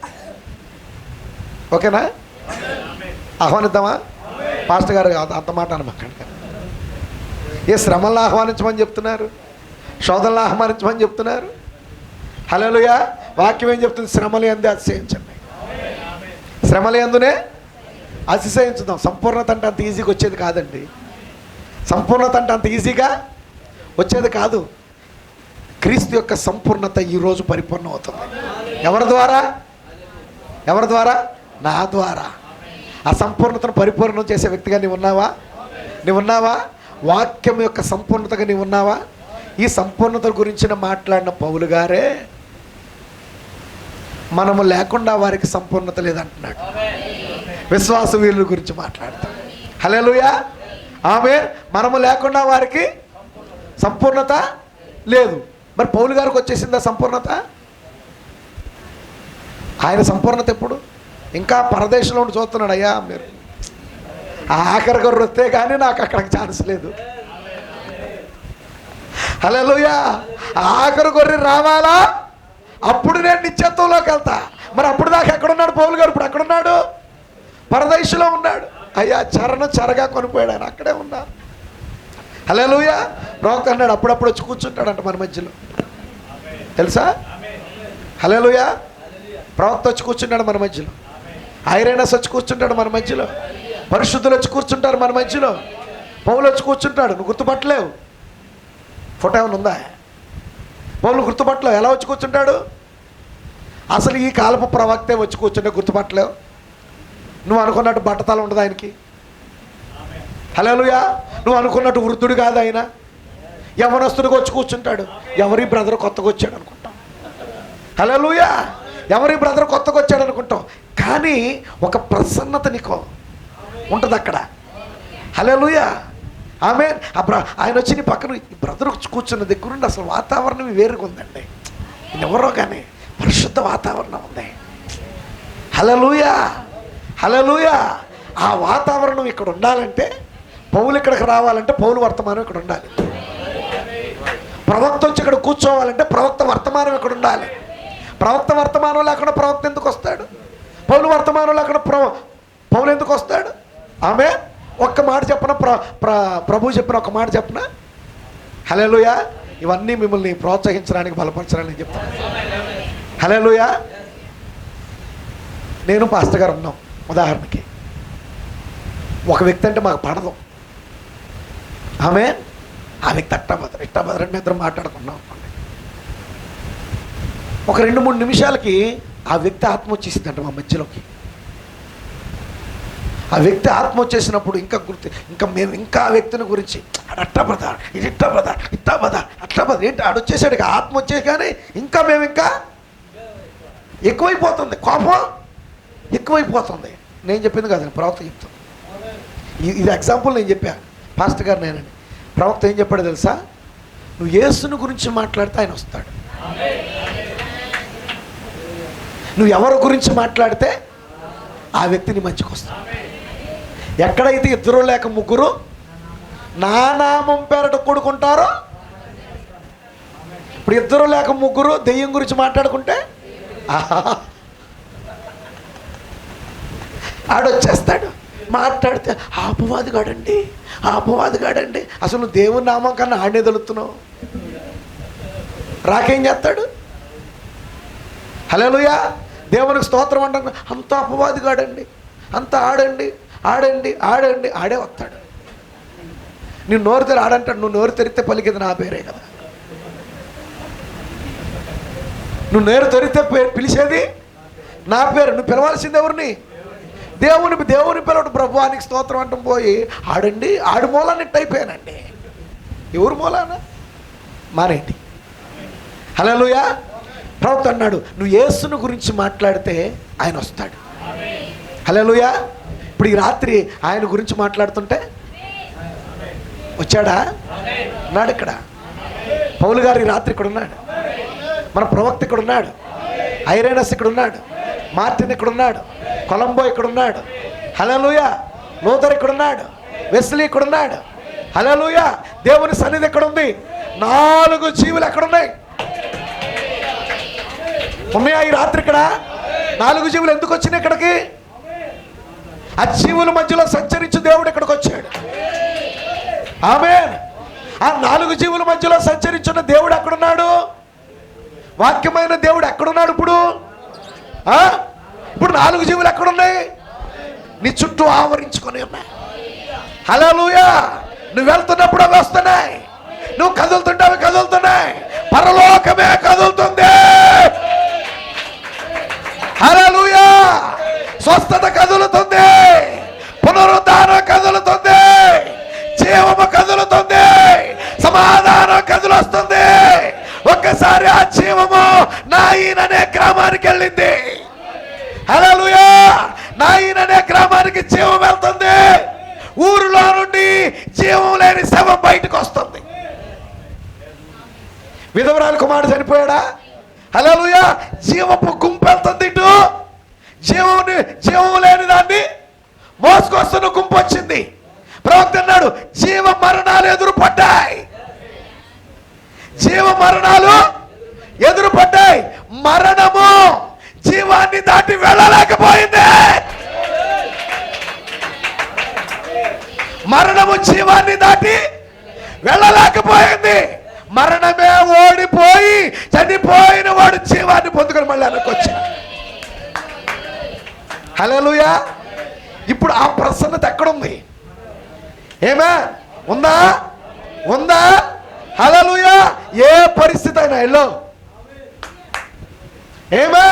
[SPEAKER 2] ఓకేనా? ఆహ్వానిద్దామా? పాస్టర్ గారు అంత మాట అనమాకండి. ఏ శ్రమలను ఆహ్వానించమని చెప్తున్నారు, శోధనలు ఆహ్వానించమని చెప్తున్నారు. హల్లెలూయా. వాక్యం ఏం చెప్తుంది? శ్రమలు యందే అతిశయించండి. శ్రమలు యందునే అతిశయించుదాం. సంపూర్ణత అంటే అంత ఈజీగా వచ్చేది కాదండి. సంపూర్ణత అంటే అంత ఈజీగా వచ్చేది కాదు. క్రీస్తు యొక్క సంపూర్ణత ఈరోజు పరిపూర్ణం అవుతుంది. ఎవరి ద్వారా? ఎవరి ద్వారా? నా ద్వారా. ఆ సంపూర్ణతను పరిపూర్ణం చేసే వ్యక్తిగా నీవు ఉన్నావా? వాక్యం యొక్క సంపూర్ణతగా నీవు ఉన్నావా? ఈ సంపూర్ణత గురించిన మాట్లాడిన పౌలు గారే మనము లేకుండా వారికి సంపూర్ణత లేదంటున్నాడు. విశ్వాస వీరుల గురించి మాట్లాడతాం. హల్లెలూయా. ఆమేన్. మనము లేకుండా వారికి సంపూర్ణత లేదు. మరి పౌలు గారికి వచ్చేసిందా సంపూర్ణత? ఆయన సంపూర్ణత ఎప్పుడు? ఇంకా పరదేశంలో ఉండి చూస్తున్నాడు. అయ్యా మీరు ఆఖరి గొర్రె వస్తే కానీ నాకు అక్కడికి ఛాన్స్ లేదు. హల్లెలూయా. ఆఖరి గొర్రె రావాలా, అప్పుడు నేను నిత్యత్వంలోకి వెళ్తా. మరి అప్పుడు దాకా ఎక్కడున్నాడు పౌలు గారు? ఇప్పుడు ఎక్కడున్నాడు? పరదేశంలో ఉన్నాడు. అయ్యా చెరగా కొనిపోయాడు, ఆయన అక్కడే ఉన్నా. హల్లెలూయా. ప్రవక్త అన్నాడు అప్పుడప్పుడు వచ్చి కూర్చుంటాడంట మన మధ్యలో, తెలుసా? హల్లెలూయా. ప్రవక్త వచ్చి కూర్చుంటాడు మన మధ్యలో, ఐరేనస్ వచ్చి కూర్చుంటాడు మన మధ్యలో, పరిశుద్ధులు వచ్చి కూర్చుంటారు మన మధ్యలో, పౌలు వచ్చి కూర్చుంటాడు. నువ్వు గుర్తుపట్టలేవు. ఫోటో ఏమైనా ఉందా? పౌలు గుర్తుపట్టలేవు. ఎలా వచ్చి కూర్చుంటాడు? అసలు ఈ కాలపు ప్రవక్తే వచ్చి కూర్చుంటే గుర్తుపట్టలేవు. నువ్వు అనుకున్నట్టు బట్టతల ఉండదు ఆయనకి. హల్లెలూయా. నువ్వు అనుకున్నట్టు వృద్ధుడు కాదు ఆయన, యవనస్తుడిగా వచ్చి కూర్చుంటాడు. ఎవరి బ్రదర్ కొత్తగా వచ్చాడు అనుకుంటాం. హల్లెలూయా. ఎవరి బ్రదర్ కొత్తగా వచ్చాడు అనుకుంటాం, కానీ ఒక ప్రసన్నత నీకు ఉంటుంది అక్కడ. హల్లెలూయా. ఆమేన్. ఆయన వచ్చి నీ పక్కన ఈ బ్రదర్ కూర్చున్న దగ్గరుండి అసలు వాతావరణం వేరుగా ఉందండి. ఎవరో కానీ పరిశుద్ధ వాతావరణం ఉంది. హల్లెలూయా. హల్లెలూయా. ఆ వాతావరణం ఇక్కడ ఉండాలంటే, పౌలు ఇక్కడికి రావాలంటే పౌలు వర్తమానం ఇక్కడ ఉండాలి. ప్రవక్త వచ్చి ఇక్కడ కూర్చోవాలంటే ప్రవక్త వర్తమానం ఇక్కడ ఉండాలి. ప్రవక్త వర్తమానం లేకుండా ప్రవక్త ఎందుకు వస్తాడు? పౌలు వర్తమానం లేకుండా పౌలు ఎందుకు వస్తాడు? ఆమె ఒక్క మాట చెప్పన, ప్రభు చెప్పిన ఒక మాట చెప్పన. హల్లెలూయా. ఇవన్నీ మిమ్మల్ని ప్రోత్సహించడానికి, బలపరచడానికి నేను చెప్తాను. హల్లెలూయా. నేను పాస్టర్ గారు ఉన్నాం ఉదాహరణకి. ఒక వ్యక్తి అంటే మాకు పడదు. ఆమె ఆ వ్యక్తి ఇట్టబదరంటే ఇద్దరు మాట్లాడుకున్నాం. ఒక 2-3 నిమిషాలకి ఆ వ్యక్తి ఆత్మ వచ్చేసిందంట మా మధ్యలోకి. ఆ వ్యక్తి ఆత్మ వచ్చేసినప్పుడు మేము ఇంకా ఆ వ్యక్తిని గురించి అట్టా బ్రదర్, ఇది ఇట్టా బ్రదర్, ఇట్టా బ్రదర్, అట్లా బ్రదర్, ఏంటి ఆడొచ్చేసాడు. ఆత్మ వచ్చేసి కానీ మేము ఇంకా ఎక్కువైపోతుంది, కోపం ఎక్కువైపోతుంది. నేను చెప్పింది కాదు, ప్రవక్త చెప్తాను. ఇది ఎగ్జాంపుల్ నేను చెప్పాను. పాస్టర్ గారు నేనండి. ప్రవక్త ఏం చెప్పాడు తెలుసా? నువ్వు యేసుని గురించి మాట్లాడితే ఆయన వస్తాడు. నువ్వు ఎవరి గురించి మాట్లాడితే ఆ వ్యక్తిని మంచికి వస్తాడు. ఎక్కడైతే 2 లేక 3 నా నామం పేరట కూడుకుంటారో, ఇప్పుడు 2 లేక 3 దెయ్యం గురించి మాట్లాడుకుంటే ఆడొచ్చేస్తాడు. మాట్లాడితే అపవాది గాడండి. అసలు నువ్వు దేవుని నామం కన్నా ఆడనే తలుతున్నావు. రాకేం చేస్తాడు? హల్లెలూయా. దేవునికి స్తోత్రం అంటాను. అంత అపవాది గాడండి, అంత ఆడండి. ఆడే వస్తాడు. నువ్వు నోరు తెరి ఆడంటాడు. నువ్వు నోరు తెరిస్తే పలికింది నా పేరే కదా. నువ్వు నోరు తెరిస్తే పిలిచేది నా పేరు. నువ్వు పిలవాల్సింది ఎవరిని? దేవుని పిలవడు. ప్రభువానికి స్తోత్రం అంటాం పోయి ఆడండి, ఆడి మూలాన్ని అయిపోయానండి. ఎవరు మూలాన మారేంటి? హల్లెలూయా. ప్రవక్త అన్నాడు నువ్వు యేసుని గురించి మాట్లాడితే ఆయన వస్తాడు. హల్లెలూయా. ఇప్పుడు ఈ రాత్రి ఆయన గురించి మాట్లాడుతుంటే వచ్చాడా? ఉన్నాడు ఇక్కడ. పౌలు గారు ఈ రాత్రి ఇక్కడ ఉన్నాడు. మన ప్రవక్త ఇక్కడ ఉన్నాడు. ఐరేనస్ ఇక్కడ ఉన్నాడు. మార్టిన్ ఇక్కడ ఉన్నాడు. కొలంబో ఇక్కడ ఉన్నాడు. హల్లెలూయా. లూథర్ ఇక్కడ ఉన్నాడు. వెస్లీ ఇక్కడ ఉన్నాడు. హల్లెలూయా. దేవుని సన్నిధి ఎక్కడ ఉంది? 4 జీవులు ఎక్కడ ఉన్నాయి? ఉన్నాయా ఈ రాత్రి ఇక్కడ? 4 జీవులు ఎందుకు వచ్చినాయి ఇక్కడికి? ఆ జీవుల మధ్యలో సంచరించు దేవుడు ఇక్కడికి వచ్చాడు. ఆమేన్. ఆ 4 జీవుల మధ్యలో సంచరించున్న దేవుడు ఎక్కడున్నాడు? వాక్యమైన దేవుడు ఎక్కడున్నాడు? ఇప్పుడు 4 జీవులు ఎక్కడున్నాయి? నీ చుట్టూ ఆవరించుకొని ఉన్నాయి. హల్లెలూయా. నువ్వు వెళ్తున్నప్పుడు అవి వస్తున్నాయి, నువ్వు కదులుతుంటే అవి కదులుతున్నాయి. పరలోకమే కదులుతుంది. హల్లెలూయా. స్వస్థత కదులుతుంది, పునరుద్ధానం కదులుతుంది, జీవము కదులుతుంది, సమాధానం కదులొస్తుంది. ఒక్కసారి ఆ జీవము నాయిన్ అనే గ్రామానికి వెళ్ళింది. హల్లెలూయా. నాయిన్ అనే గ్రామానికి జీవం వెళ్తుంది. ఊరిలో నుండి జీవం లేని శవం బయటకు వస్తుంది. విధవరాలు కుమారుడు చనిపోయాడా? హల్లెలూయా. జీవపు గుంపు వెళ్తుంది. ఇటు జీవం లేని దాన్ని మోసుకొస్తున్న గుంపు వచ్చింది. ప్రవక్త అన్నాడు జీవ మరణాలు ఎదురుపడ్డాయి. జీవ మరణాలు ఎదురుపడ్డాయి. మరణము జీవాన్ని దాటి వెళ్ళలేకపోయింది. వెళ్ళలేకపోయింది. మరణమే ఓడిపోయి చనిపోయిన వాడు జీవాన్ని పొందుకొని మళ్ళీ వెనక్కొచ్చాడు. హల్లెలూయా. ఇప్పుడు ఆ ప్రసన్నత ఎక్కడుంది? ఏమే ఉందా? ఉందా? హల్లెలూయా. ఏ పరిస్థితి అయినా వెళ్ళు, ఏమే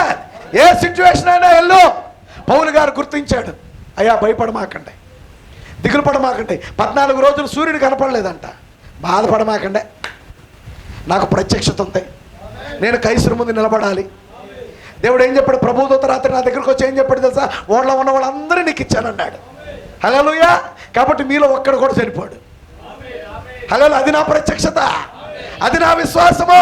[SPEAKER 2] ఏ సిచ్యువేషన్ అయినా వెళ్ళు. పౌలు గారు గుర్తించాడు, అయ్యా భయపడమాకండి, దిగులు పడమాకండి. 14 రోజులు సూర్యుడు కనపడలేదంట. బాధపడమాకండి, నాకు ప్రత్యక్షత ఉంది, నేను కైసరు ముందు నిలబడాలి. దేవుడు ఏం చెప్పాడు? ప్రభుదూత రాత్రి నా దగ్గరకు వచ్చి ఏం చెప్పాడు తెలుసా? ఓళ్ళలో ఉన్న వాళ్ళందరూ నీకు ఇచ్చానన్నాడు. హల్లెలూయా. కాబట్టి మీలో ఒక్కడు కూడా చనిపోడు. హల్లెలూయా. అది నా ప్రత్యక్షత, అది నా విశ్వాసము,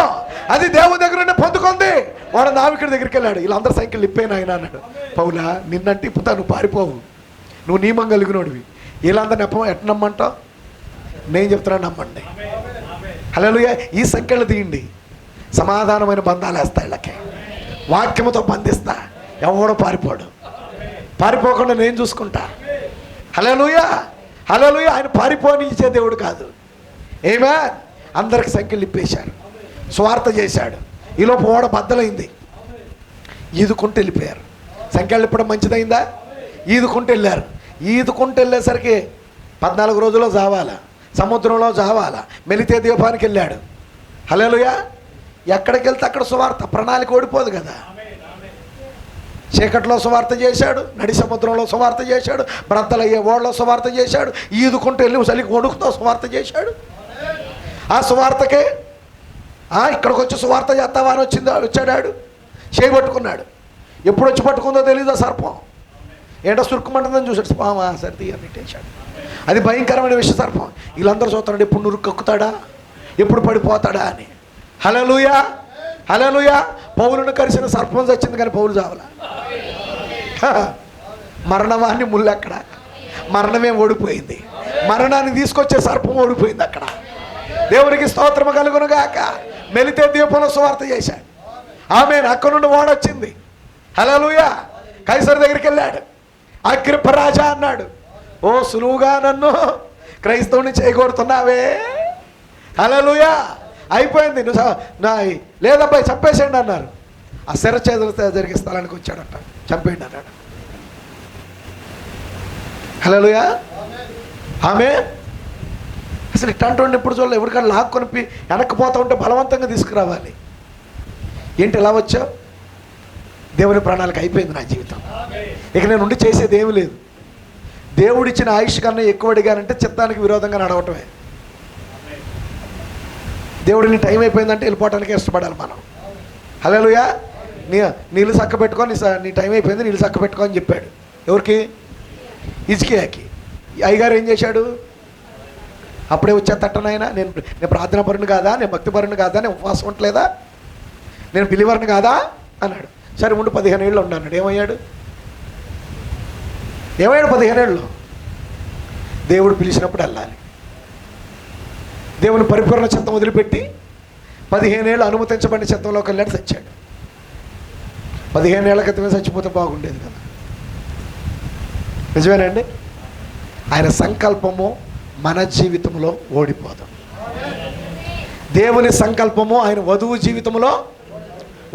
[SPEAKER 2] అది దేవుని దగ్గర నుండి పొందుకుంది. వాడు నావికుడి దగ్గరికి వెళ్ళాడు. వీళ్ళందరూ సైకిల్ ఇప్పేనా ఆయన అన్నాడు. పౌలా నిన్నంటే ఇప్పుతా, నువ్వు పారిపోవు, నువ్వు నియమం కలిగినోడివి. వీళ్ళందరూ ఎట్ట నమ్మంటావు? నేను చెప్తున్నాను, నమ్మండి. హల్లెలూయా. ఈ సంఖ్యలు తీయండి, సమాధానమైన బంధాలు వేస్తా వీళ్ళకి, వాక్యముతో బంధిస్తా, ఎవడో పారిపోడు. పారిపోకుండా నేను చూసుకుంటా. హల్లెలూయా. హల్లెలూయా. ఆయన పారిపోనిచ్చే దేవుడు కాదు. ఏమే అందరికి సంఖ్యలు ఇప్పేశారు, స్వార్థ చేశాడు. ఈలోపు ఓడ బద్దలైంది, ఈదుకుంటూ వెళ్ళిపోయారు. సంఖ్యలు ఇప్పడం మంచిదైందా? ఈదుకుంటూ వెళ్ళారు. ఈదుకుంటూ వెళ్ళేసరికి 14 రోజుల్లో జావాలా, సముద్రంలో జావాలా, మెలితే దీపానికి వెళ్ళాడు. హల్లెలూయా. ఎక్కడికి వెళ్తే అక్కడ సువార్త, ప్రణాళిక ఓడిపోదు కదా. చీకట్లో సువార్త చేశాడు, నడి సముద్రంలో సువార్త చేశాడు, బ్రద్దలయ్యే ఓళ్ళలో సువార్త చేశాడు, ఈదుకుంటూ వెళ్ళి చలికి వణుకుతో సువార్త చేశాడు. ఆ సువార్తకే ఇక్కడికి వచ్చి సువార్త చేస్తావా అని వచ్చాడాడు. చేయబట్టుకున్నాడు. ఎప్పుడు వచ్చి పట్టుకుందో తెలీదు. సర్పం ఏంటో సురుక్కుమంటుందని చూసాడు. పామా సర్ది అని పెట్టేశాడు. అది భయంకరమైన విష సర్పం. వీళ్ళందరూ చూస్తున్నాడు, ఎప్పుడు నురుక్కుతాడా, ఎప్పుడు పడిపోతాడా అని. హల్లెలూయా. హల్లెలూయా. పౌలును కరిసిన సర్పం వచ్చింది కానీ పౌలు చావలా. మరణమాన్ని ముళ్ళెక్కడ, మరణమే ఓడిపోయింది. మరణాన్ని తీసుకొచ్చే సర్పం ఓడిపోయింది అక్కడ. దేవునికి స్తోత్రము కలుగును గాక. మెలితే దీపంలో సువార్త చేశాడు. ఆమేన్. అక్కడ నుండి ఓడొచ్చింది. హల్లెలూయా. కైసరు దగ్గరికి వెళ్ళాడు. అగ్రిప్పరాజా అన్నాడు, ఓ సులువుగా నన్ను క్రైస్తవుని చేయగొడుతున్నావే. హల్లెలూయా. అయిపోయింది, నువ్వు లేదబ్బాయి చంపేసేయండి అన్నారు. ఆ శిర చేతులు జరిగే స్థలానికి వచ్చాడట. చంపేయండి అన్నాడు. హల్లెలూయా. ఆమేన్. అసలు ఇట్లాంటి ఎప్పుడు చూడాలి. ఎవరికైనా లాక్కొని వెనక్కిపోతూ ఉంటే బలవంతంగా తీసుకురావాలి. ఏంటి ఎలా వచ్చావు? దేవుని ప్రణాళిక అయిపోయింది నా జీవితం, ఇక నేను ఉండి చేసేది ఏమీ లేదు. దేవుడిచ్చిన ఆయుష్ కన్నా ఎక్కువ అడిగానంటే చిత్తానికి విరోధంగా నడవటమే. దేవుడిని టైం అయిపోయిందంటే వెళ్ళిపోవటానికి ఇష్టపడాలి మనం. హల్లెలూయా. నీళ్ళు చక్క పెట్టుకొని, నీ టైం అయిపోయింది, నీళ్ళు చక్క పెట్టుకో అని చెప్పాడు. ఎవరికి? హిజ్కియాకి. అయ్యగారు ఏం చేశాడు? అప్పుడే వచ్చేటట్టనైనా నేను ప్రార్థనా పరుని కాదా, నేను భక్తి పరుని కాదా, నేను ఉపవాసం ఉండలేదా, నేను పిలివరని కాదా అన్నాడు. సరే ఉండి 15 ఏళ్ళు ఉన్నాడు. ఏమయ్యాడు? 15 ఏళ్ళు? దేవుడు పిలిచినప్పుడు వెళ్ళాలి. దేవుని పరిపూర్ణ చిత్తం వదిలిపెట్టి 15 ఏళ్ళు అనుమతించబడిన చిత్తంలోకి వెళ్ళాడు, చచ్చాడు. 15 ఏళ్ల క్రితమే చచ్చిపోతే బాగుండేది కదా. నిజమేనండి. ఆయన సంకల్పము మన జీవితంలో ఓడిపోదు. దేవుని సంకల్పము ఆయన వధువు జీవితంలో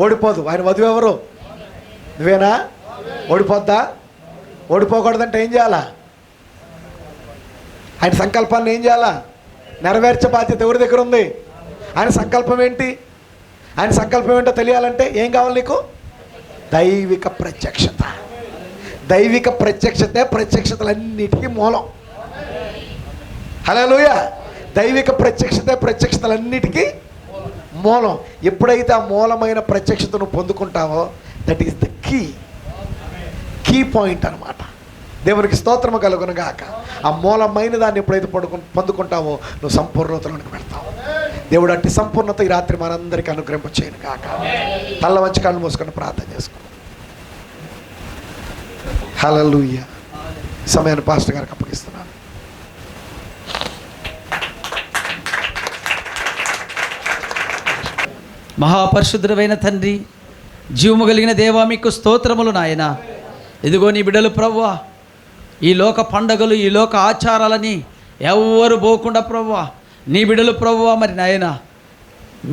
[SPEAKER 2] ఓడిపోదు. ఆయన వధువు ఎవరు? నువ్వేనా? ఓడిపోద్దా? ఓడిపోకూడదంటే ఏం చేయాలా? ఆయన సంకల్పాన్ని ఏం చేయాలా? నెరవేర్చే బాధ్యత ఎవరి దగ్గర ఉంది? ఆయన సంకల్పం ఏంటి? ఆయన సంకల్పం ఏంటో తెలియాలంటే ఏం కావాలి నీకు? దైవిక ప్రత్యక్షత. దైవిక ప్రత్యక్షతే ప్రత్యక్షతలన్నిటికీ మూలం. హల్లెలూయా. దైవిక ప్రత్యక్షతే ప్రత్యక్షతలన్నిటికీ మూలం. ఎప్పుడైతే ఆ మూలమైన ప్రత్యక్షతను పొందుకుంటావో that is the key point అనమాట. దేవునికి స్తోత్రము కలుగును గాక. ఆ మూలమైన దాన్ని ఎప్పుడైతే పొందుకుంటావో నువ్వు సంపూర్ణతలోనికి వెళ్తావు. దేవుడు అట్టి సంపూర్ణత ఈ రాత్రి మనందరికీ అనుగ్రహింప చేయను గాక. తల్ల వంచి కళ్ళు మూసుకొని ప్రార్థన చేసుకో. హల్లెలూయా. సమయాన్ని పాస్టర్ గారికి అప్పగిస్తున్నాను.
[SPEAKER 3] మహాపరిశుద్ధుడైన తండ్రి, జీవము కలిగిన దేవా, మీకు స్తోత్రములు నాయన. ఇదిగో నీ బిడ్డలు ప్రభువా, ఈ లోక పండగలు, ఈ లోక ఆచారాలని ఎవ్వరు పోకుండా ప్రభువా, నీ బిడ్డలు ప్రభువా మరి నాయన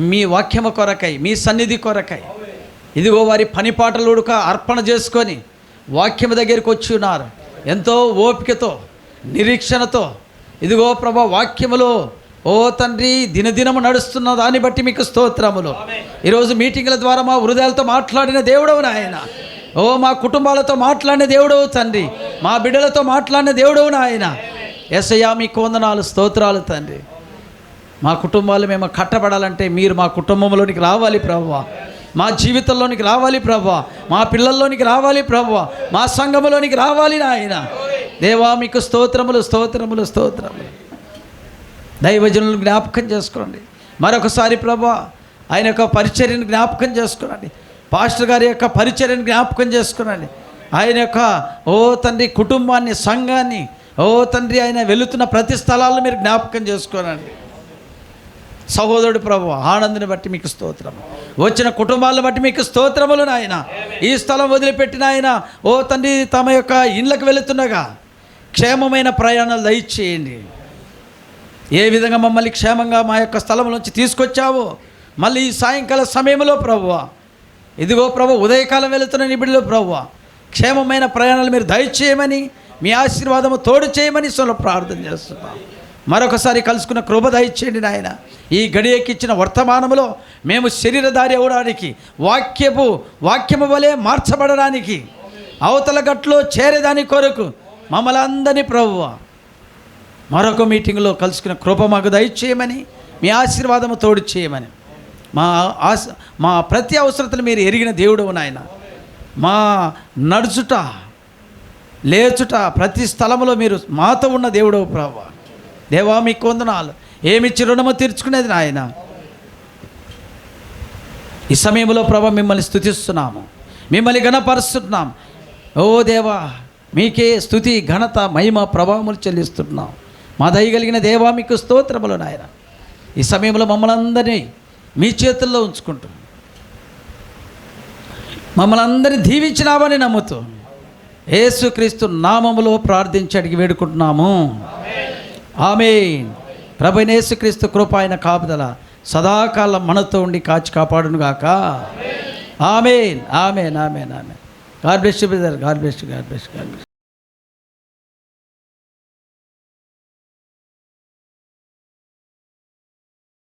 [SPEAKER 3] మీ వాక్యము కొరకై, మీ సన్నిధి కొరకై ఇదిగో వారి పనిపాటలుడుక అర్పణ చేసుకొని వాక్యము దగ్గరికి వచ్చి ఉన్నారు. ఎంతో ఓపికతో, నిరీక్షణతో ఇదిగో ప్రభా వాక్యములో ఓ తండ్రి దినదినము నడుస్తున్న దాన్ని బట్టి మీకు స్తోత్రములు. ఈరోజు మీటింగుల ద్వారా మా హృదయాలతో మాట్లాడిన దేవుడవు నాయన. ఓ మా కుటుంబాలతో మాట్లాడిన దేవుడవు తండ్రి, మా బిడ్డలతో మాట్లాడిన దేవుడవు నాయన. యేసయ్యా మీకు వందనాలు, స్తోత్రాలు తండ్రి. మా కుటుంబాలు మేము కట్టబడాలంటే మీరు మా కుటుంబంలోనికి రావాలి ప్రభువా, మా జీవితంలోనికి రావాలి ప్రభువా, మా పిల్లల్లోనికి రావాలి ప్రభువా, మా సంఘములోనికి రావాలి నాయన. దేవా మీకు స్తోత్రములు, స్తోత్రములు, స్తోత్రములు. దైవజనులను జ్ఞాపకం చేసుకోండి మరొకసారి ప్రభువా. ఆయన యొక్క పరిచర్యను జ్ఞాపకం చేసుకోనండి. పాస్టర్ గారి యొక్క పరిచర్యను జ్ఞాపకం చేసుకోనండి. ఆయన యొక్క ఓ తండ్రి కుటుంబాన్ని, సంఘాన్ని, ఓ తండ్రి ఆయన వెళుతున్న ప్రతి స్థలాలను మీరు జ్ఞాపకం చేసుకోనండి. సహోదరుడు ప్రభు ఆనందుని బట్టి మీకు స్తోత్రము, వచ్చిన కుటుంబాలను బట్టి మీకు స్తోత్రములు నాయన. ఈ స్థలం వదిలిపెట్టిన ఆయన ఓ తండ్రి తమ యొక్క ఇళ్ళకు వెళుతుండగా క్షేమమైన ప్రయాణాలు దయచేయండి. ఏ విధంగా మమ్మల్ని క్షేమంగా మా యొక్క స్థలం నుంచి తీసుకొచ్చావో మళ్ళీ ఈ సాయంకాల సమయంలో ప్రభువా ఇదిగో ప్రభు ఉదయకాలం వెళుతున్న నిబిడిలో ప్రభువా క్షేమమైన ప్రయాణాలు మీరు దయచేయమని, మీ ఆశీర్వాదము తోడు చేయమని ప్రార్థన చేస్తున్నాం. మరొకసారి కలుసుకున్న కృప దయచేయండి నాయన. ఈ గడియకిచ్చిన వర్తమానములో మేము శరీరధారి అవడానికి, వాక్యము వలె మార్చబడడానికి, అవతల గట్లో చేరేదాని కొరకు మమ్మల్ని అందరినీ ప్రభువా మరొక మీటింగ్లో కలుసుకున్న కృప మాకు దయచేయమని, మీ ఆశీర్వాదము తోడు చేయమని, మా ప్రతి అవసరతలు మీరు ఎరిగిన దేవుడు నాయన. మా నడుచుట, లేచుట ప్రతి స్థలంలో మీరు మాతో ఉన్న దేవుడు ప్రభువా. దేవా మీకు వందనాలు. ఏమిచ్చి రుణము తీర్చుకునేది నాయన. ఈ సమయంలో ప్రభా మిమ్మల్ని స్తుతిస్తున్నాము, మిమ్మల్ని ఘనపరుస్తున్నాం. ఓ దేవా మీకే స్తుతి, ఘనత, మహిమ, ప్రభావములు చెల్లిస్తున్నాం. మా దయగలిగిన దేవా మీకు స్తోత్రములు నాయన. ఈ సమయంలో మమ్మల్ని అందరినీ మీ చేతుల్లో ఉంచుకుంటూ మమ్మల్ని అందరినీ దీవించినామని నమ్ముతూ యేసుక్రీస్తు నామములో ప్రార్థించి అడిగి వేడుకుంటున్నాము. ఆమేన్. ప్రభువైన యేసుక్రీస్తు కృప, ఆయన కాపుదల సదాకాలం మనతో ఉండి కాచి కాపాడునుగాక. Amen, amen, amen, amen. God bless you brother. God bless you.